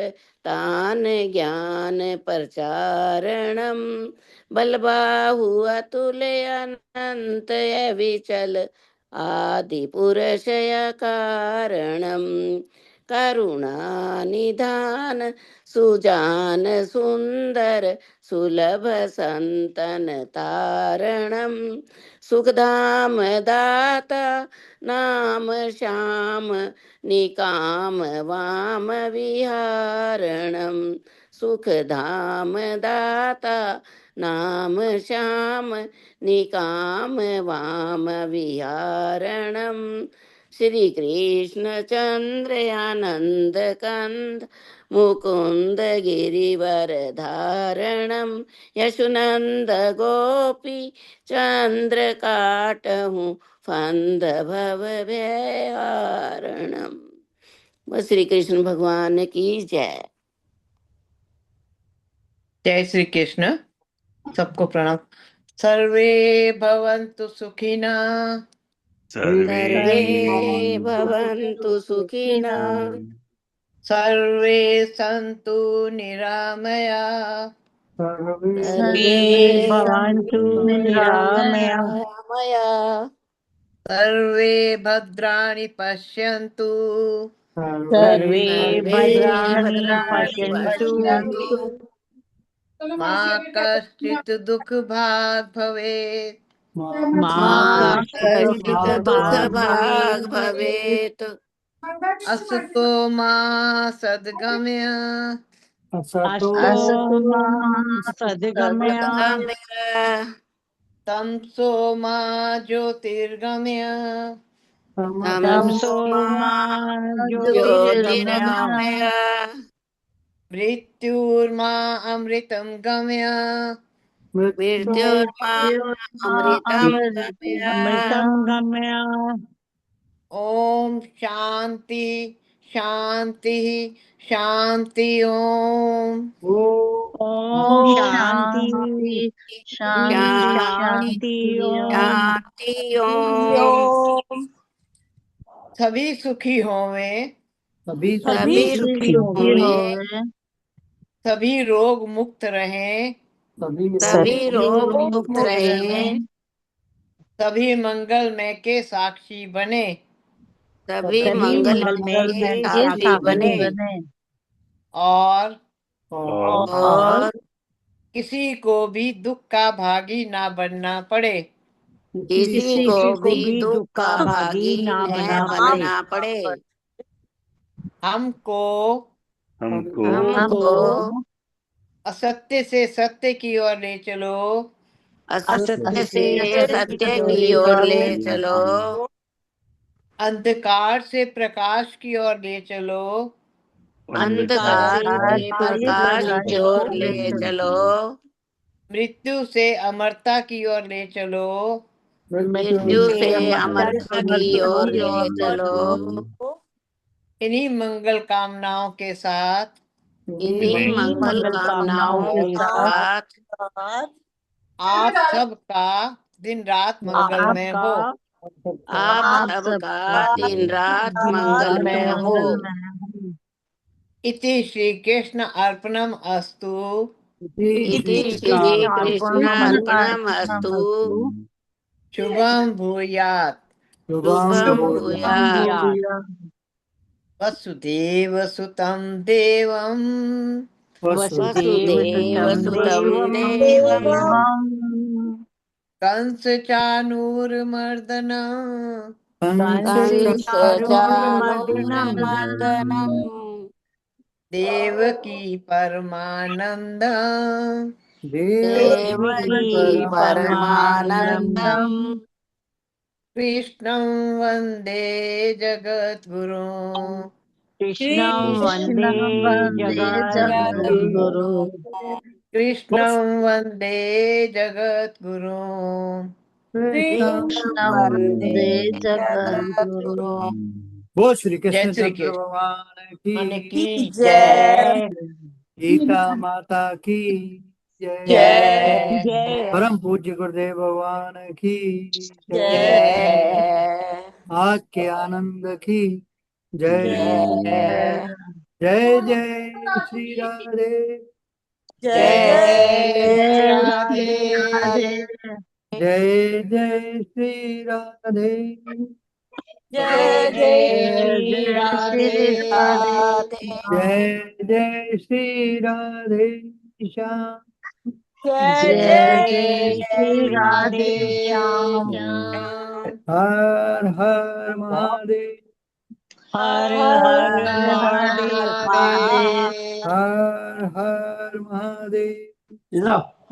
तान ज्ञान प्रचारणम बलबाहु अतुल्य अनंत विचल आदि पुरुषय कारणम करुणा निधान सुजान सुंदर सुलभ संतन तारणम सुखधाम दाता नाम श्याम निकाम वाम विहारणम सुखधाम दाता नाम श्याम निकाम वाम विहारणम श्री कृष्ण चंद्र आनंद कंद मुकुंद गिरिवर धारणम यशुनंद गोपी चंद्र काटहु फंद भव भयहारणम। बस श्री कृष्ण भगवान की जय। जय श्री कृष्ण। सबको प्रणाम। सर्वे भवन्तु सुखिनः सर्वे भवन्तु सुखिनः सर्वे सन्तु निरामया सर्वे भवन्तु निरामया निरामया सर्वे भद्राणि पश्यन्तु सर्वे सर्वे भद्राणि भद्राणि पश्यन्तु पश्यन्तु मा कश्चित् दुःख भाग् भवेत्। मा मा कश्चित् कश्चित् दुःखभाग् दुःखभाग् भवेत्। भवेत्। असतो मा सद्गमय। असतो अस्तो मा सद्गमय। सद्गमय तमसो मा ज्योतिर्गमय। तमसो तमसो मा ज्योतिर्गमय। ज्योतिर्गमय मृत्युर्मा अमृतं गमय। मृत्योर्मा अमृतं गमय। अमृतं गमय। ओम शांति शांति शांति। ओम ओम ओम शांति शांति शांति शांति शांति। शांति ओम। ओम शांति ओम। ओम। सभी सुखी होवे। सभी सभी सभी सभी सुखी सुखी सुखी होवे। होवे। होवे। सभी रोग मुक्त रहें। सभी सभी सभी रोग रोग मुक्त मुक्त रहे। रहे। सभी मंगलमय के साक्षी बने। सभी सभी मंगल मंगलमय मंगलमय के के साक्षी साक्षी साक्षी बने। बने। बने। और और और और किसी को भी दुख का भागी ना बनना पड़े। किसी किसी को किसी को भी भी भी दुख दुख का का भागी भागी ना न बना पड़े। बनना पड़े। हमको हमको हमको हमको असत्य से सत्य की ओर ले चलो। असत्य असत्य से से असत्य से सत्य सत्य की ओर की ले सत्य ओर चलो। ले ले चलो। अंधकार से प्रकाश की ओर ले चलो। अंधकार अंधकार से अंधकार से से प्रकाश प्रकाश प्रकाश की की ओर ओर की ले ले ओर ले चलो। चलो। मृत्यु से अमरता की ओर ले चलो। मृत्यु मृत्यु से से अमरता अमरता की की अमरता ओर की ओर ले ओर ले ले चलो। चलो। इन्हीं मंगल कामनाओं के साथ इन्हीं इन्हीं मंगल मंगल कामनाओं कामनाओं के के साथ साथ आप सबका दिन रात आप मंगलमय हो। आप आप सबका सबका दिन रात दिन रात मंगलमय हो। मंगलमय हो। इति श्री कृष्ण अर्पणम अस्तु। इति इति श्री श्री कृष्ण कृष्ण अर्पणमस्तु। अर्पणमस्तु। अर्पणमस्तु। शुभम भूयात्। शुभम शुभम शुभम शुभम भूयात्। भूयात्। भूयात्। वसुदेव सुतं देवम वसुदेव वसुदेव सुतं सुतं देवम्। देवम् देवम् कंस चानूरमर्दन कंस कंस कंस चाणूरमर्दनम्। चाणूरमर्दनम्। देवकी परमानंद देवकी देवकी देवकी परमानंदम्। परमानन्दम्। परमानन्दम् कृष्णं वन्दे जगद्गुरु। कृष्णं वन्दे कृष्णं वन्दे जगद्गुरुम्। जगद्गुरु। कृष्णं वन्दे जगद्गुरु। कृष्ण कृष्णं वन्दे वन्दे जगद्गुरु। जगद्गुरु। वो श्री जय कृष्ण श्री चंद्र कृष्ण भगवान मन की की जय। जय गीता माता की जय। जय जय परम पूज्य गुरुदेव भगवान की जय। जय जय आज के आनंद की जय। जय जय जय श्री राधे। जय जय जय जय जय राधे। श्री राधे। जय जय श्री राधे। जय जय जय जय श्री जय श्री श्री राधे। राधे। राधे। जय जय श्री राधे श्याम। जय जय जय जय जय जय श्री श्री राधे राधे राधे श्याम। श्याम। श्याम। हर हर महादेव। हर हर हर हर हर हर महादेव। महादेव। महादेव। हर हर महादेव।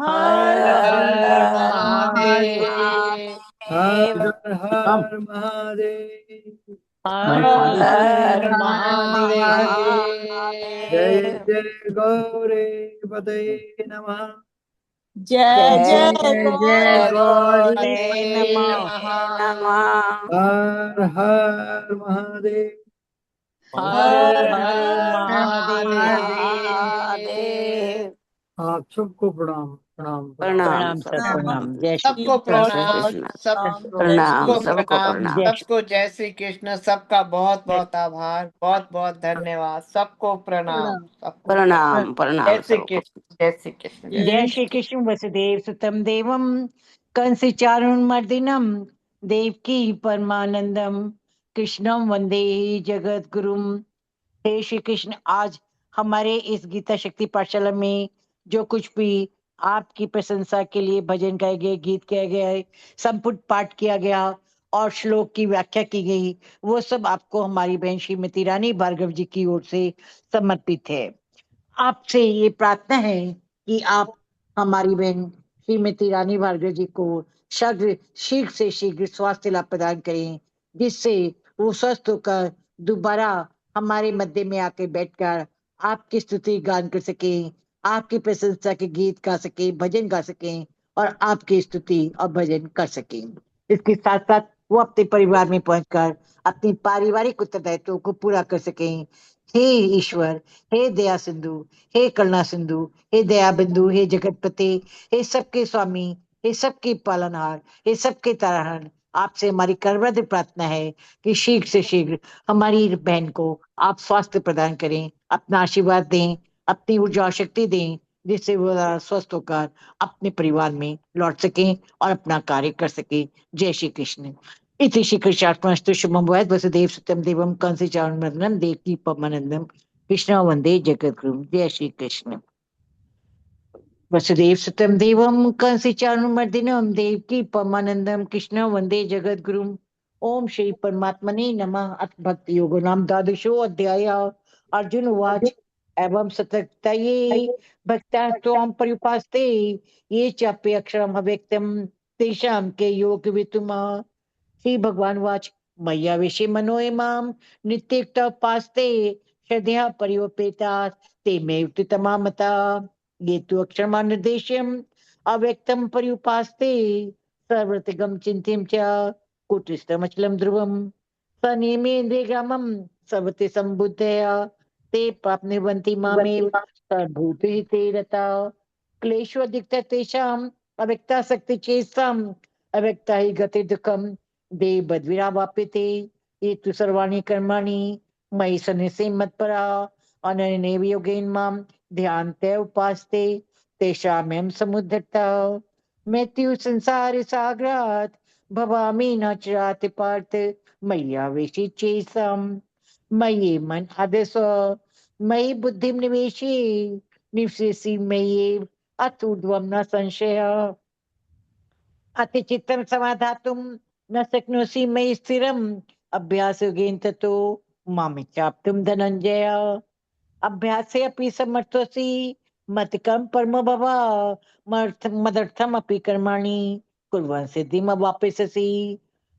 हर हर हर हर हर हर महादेव। महादेव। महादेव। हर हर महादेव। हर हर हर हर हर महादेव। महादेव। जय महादेव। जय गौरे पते नमः। जय जय जय जय जय जय गौरी गौरी गौरी गौरते पते नमः। नमः। नमः। हर हर महादेव। हर हर हर हर महादेव। महादेव। महादेव। आप सबको प्रणाम प्रणाम प्रणाम। प्रणाम प्रणाम सर सबको प्रणाम। प्रणाम। जय श्री सबको कृष्ण। जय श्री प्रणाम। कृष्ण। सब जय श्री प्रणाम सबको सबको प्रणाम। प्रणाम। जय सबको जय श्री कृष्ण। सबका बहुत जय बहुत आभार। बहुत बहुत धन्यवाद। सबको प्रणाम। प्रणाम। सबको प्रणाम। प्रणाम जय प्रणाम श्री सबको। कृष्ण। जय श्री कृष्ण। जय श्री जय जय श्री कृष्ण वसुदेव सुतम देवम कंस चारुमर्दिनम देवकी परमानंदम कृष्णम वंदे जगद्गुरुम हे श्री कृष्ण, आज हमारे इस गीता शक्ति पाठशाला में जो कुछ भी आपकी प्रशंसा के लिए भजन गाए गए, गीत गाए गए, संपुट पाठ किया गया और श्लोक की व्याख्या की गई, वो सब आपको हमारी बहन श्रीमती रानी भार्गव जी की ओर से समर्पित है। आपसे ये प्रार्थना है कि आप हमारी बहन श्रीमती रानी भार्गव जी को शीघ्र से शीघ्र स्वास्थ्य लाभ प्रदान करें, जिससे वो स्वस्थ होकर दोबारा हमारे मध्य में आके बैठकर आपकी स्तुति गान कर सकें, आपकी प्रशंसा के गीत गा सकें, भजन गा सकें और आपकी स्तुति और भजन कर सकें। इसके साथ साथ वो अपने परिवार में पहुंचकर अपनी पारिवारिक उत्तरदायित्वों को पूरा कर सकें। हे ईश्वर, हे दया सिंधु, हे करुणा सिंधु, हे दया बिंदु, हे जगतपति, हे सबके स्वामी, हे सबके पालनहार, हे सबके तारणहार, आपसे हमारी करबद्ध प्रार्थना है कि शीघ्र से शीघ्र हमारी बहन को आप स्वास्थ्य प्रदान करें, अपना आशीर्वाद दें, अपनी ऊर्जा और शक्ति दें, जिससे वो स्वस्थ होकर अपने परिवार में लौट सकें और अपना कार्य कर सकें। जय श्री कृष्ण। इति श्री कृष्णार्पणस्तु शुभम भूयात्। वसुदेव सुतं देवं कंसी चारुमर्दनं देवकी परमानंदम कृष्ण वंदे जगद्गुरुं। जय श्री कृष्ण। वसुदेव सुतं देवं कंसी चारुमर्दिनं देवकी परमानंदम कृष्ण वंदे जगद्गुरुं। ओम श्री परमात्मने नमः। अथ भक्ति योगो नाम द्वादशो अध्याय। अर्जुन उवाच एवं सततये भक्ता त्वां पर्युपास्ते ये चाप्य अक्षरम अव्यक्तम तेषां के योग वितुमा। श्री भगवान वाच मय्या विषे मनो इमाम नित्युक्त उपास्ते श्रद्धया परिवपेता ते मे उत्तमा मता। ये तु अक्षरमा निर्देश्यम अव्यक्तम पर्युपास्ते सर्वतगम चिंत्यम च कुटिस्थमचलम ध्रुवम सनियमेन्द्रियग्रामम सर्वते संबुद्धया ते प्राप्नुवन्ति मामेव सर्वभूते ते रता। क्लेशो अधिकतर तेषाम अव्यक्ता शक्ति चेष्टाम अव्यक्ता ही गति दुखम दे बद्विरा वाप्यते। ये तु सर्वाणि कर्माणि मयि सन्निधि मत्परा अनन्येव योगेन माम ध्यानते उपास्ते तेषामें समुद्धता। मृत्यु संसार सागरात् भवामि न चिरात् पार्थ मय्यावेशि चेषाम् मयि मन आदस्व मयि बुद्धिं निवेशि निवसिष्यसि मय्येव अथ ऊर्ध्वं न संशयः। अतिचित्तं समाधातुं न शक्नोषि मयि स्थिरम् अभ्यासयोगेन ततो मामिच्छाप्तुं धनञ्जय। अभ्यासे अपि समर्थोऽसि मत्कर्म परमो भव मदर्थमपि कर्माणि कुर्वन् सिद्धिमवाप्स्यसि।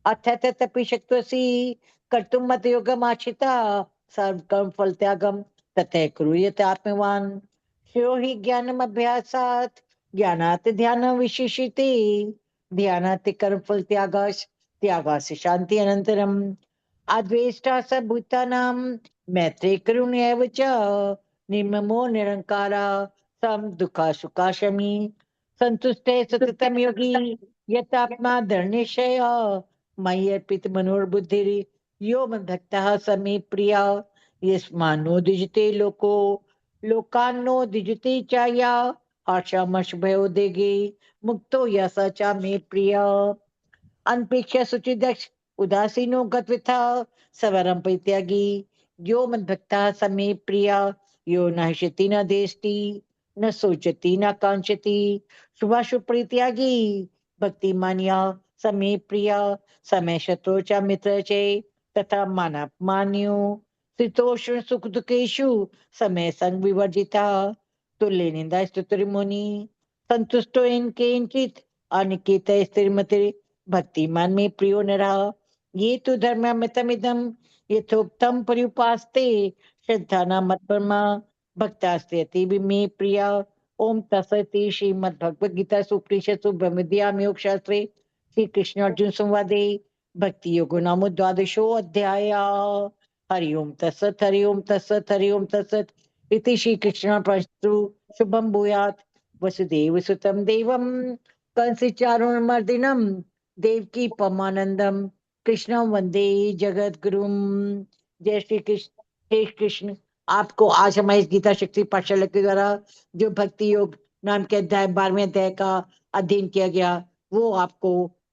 अथ तदपि शक्नोषि कर्तुं मद्योगमाश्रिता सर्वकर्म फलत्यागं ततः कुरु यथात्मवान्। श्रेयो हि ज्ञानमभ्यासात् ज्ञानात् ध्यानं विशिष्यते ध्यानात् कर्मफल त्यागास्य शांति अनंतरम। अद्वेष्टा स भूतानां मैत्री करुण एव च निर्ममो निरंकारा सम दुखा सुखा शमी संतुष्टे सततम योगी यतात्मा दृढ़निश्चय मयि अर्पित मनोर्बुद्धिर यो मद्भक्तः स मे प्रिया यस्मान्नो द्विजते लोको लोकान्नो द्विजते चाया हर्षमर्ष भयोदेगे मुक्तो यस च मे प्रिय। अनपेक्षा सुचिदक्ष उदासीनो गतविथा सवरम परित्यागी यो मद्भक्तः स मे प्रिया यो न हृष्यति न देष्टि न सोचति न कांक्षति शुभाशुभ परित्यागी भक्तिमान्या स मे प्रिया समय शत्रु च मित्र च तथा मानापमान्यो शीतोष्ण सुख दुखेषु समय संग विवर्जिता तुल्य निंदा स्तुतिर्मुनि संतुष्टो इन केंचित अनिकेत स्थिरमति भक्तिमान में प्रियो नरा। ये तो धर्ममितमिदं यथोक्तम पर्युपास्ते श्रद्धा न मत्परमा भक्तास्ते अति मे प्रिया। ओम तत्सत् श्रीमद् भगवद गीता उपनिषत्सु ब्रह्म विद्यायां योग शास्त्रे श्री कृष्ण अर्जुन संवादे भक्ति योगो नाम द्वादशो अध्याय। हरि ओम तत्सत् हरि ओम तत्सत् हरि ओम तत्सत्। इति श्री कृष्णार्पणमस्तु शुभम भूयात्। वसुदेव सुतं देवं कंसी चारुमर्दिनं देवकी परमानंदम कृष्ण वंदे जगत गुरुम। जय श्री कृष्ण। हे कृष्ण, आपको आज हमारी इस गीता शक्ति पाठशाला के द्वारा जो भक्ति योग नाम के अध्याय 12वें अध्याय का अध्ययन किया गया वो आपको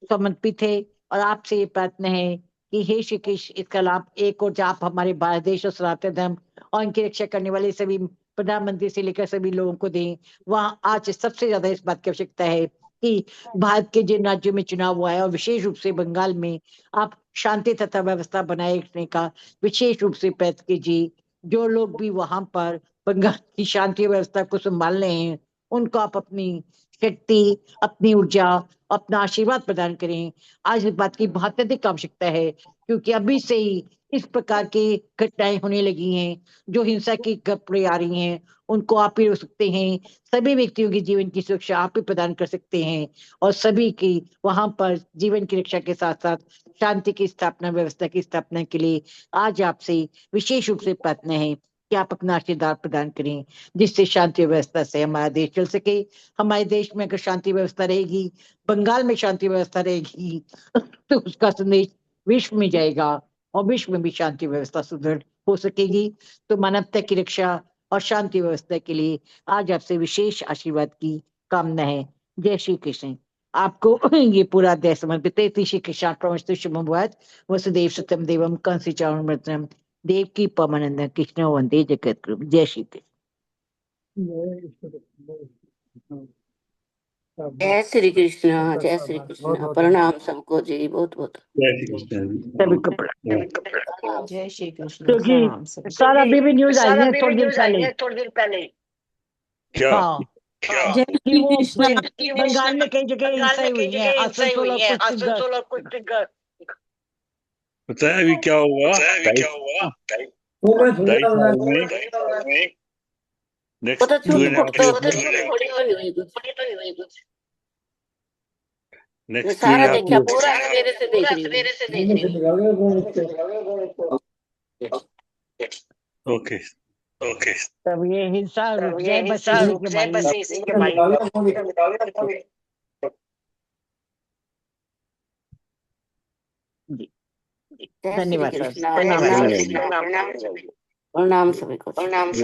समर्पित है और आपसे ये प्रार्थना है कि हे श्री कृष्ण, इसका लाभ एक और आप हमारे भारत देश और सनातन धर्म और इनकी रक्षा करने वाले सभी प्रधानमंत्री से लेकर सभी लोगों को दें। वहाँ आज सबसे ज्यादा इस बात की आवश्यकता है कि भारत के जिन राज्यों में चुनाव हुआ है और विशेष रूप से बंगाल में आप शांति तथा व्यवस्था बनाए रखने का विशेष रूप से प्रयत्न कीजिए। जो लोग भी वहां पर बंगाल की शांति व्यवस्था को संभाल रहे हैं उनको आप अपनी शक्ति, अपनी ऊर्जा, अपना आशीर्वाद प्रदान करें। आज इस बात की बहुत अधिक आवश्यकता है क्योंकि अभी से ही इस प्रकार की घटनाएं होने लगी हैं, जो हिंसा की खबरें आ रही हैं, उनको आप ही रोक सकते हैं। सभी व्यक्तियों के जीवन की सुरक्षा आप ही प्रदान कर सकते हैं और सभी की वहां पर जीवन की रक्षा के साथ साथ शांति की स्थापना, व्यवस्था की स्थापना के लिए आज आपसे विशेष रूप से प्रार्थना है कि आप अपना आशीर्वाद प्रदान करें, जिससे शांति व्यवस्था से हमारा देश चल सके। हमारे देश में अगर शांति व्यवस्था रहेगी, बंगाल में शांति व्यवस्था रहेगी, तो उसका संदेश विश्व में जाएगा और विश्व में भी शांति व्यवस्था सुदृढ़ हो सकेगी। तो मानवता की रक्षा और शांति व्यवस्था के लिए आज आपसे विशेष आशीर्वाद की कामना है। जय श्री कृष्ण। आपको ये पूरा अध्याय समर्पित है। श्री कृष्ण शुभमवाद वसुदेव सत्यम देवम कंस चारुमृतम देव की परमानंद कृष्ण वंदे जगत गुरु। जय श्री कृष्ण। जय श्री कृष्ण, जय श्री कृष्ण। प्रणाम सबको जी, बहुत बहुत जय श्री कृष्ण। सभी को प्रणाम। प्रणाम। जय श्री कृष्ण। क्योंकि प्रणाम सभी। सर अभी भी न्यूज आई है थोड़ी देर पहले। क्या? हाँ, जय कि श्री वो कृष्ण। बंगाल में कई जगह हिंसा हुई है, आसनसोल और कुछ जगह। पता है अभी क्या हुआ? ढाई साल में वो तो नेक्स्ट छूट 2.5 तो years थोड़ी तो हुई कुछ। मैं नेक्स्ट सारा 2.5 देखा, years पूरा सवेरे से देख रही हूँ। ओके। तब ये हिंसा रुक जाए बस इसी के मालिक। जी, जय श्री धन्यवाद सर, कृष्ण। प्रणाम। प्रणाम सभी को। प्रणाम जी।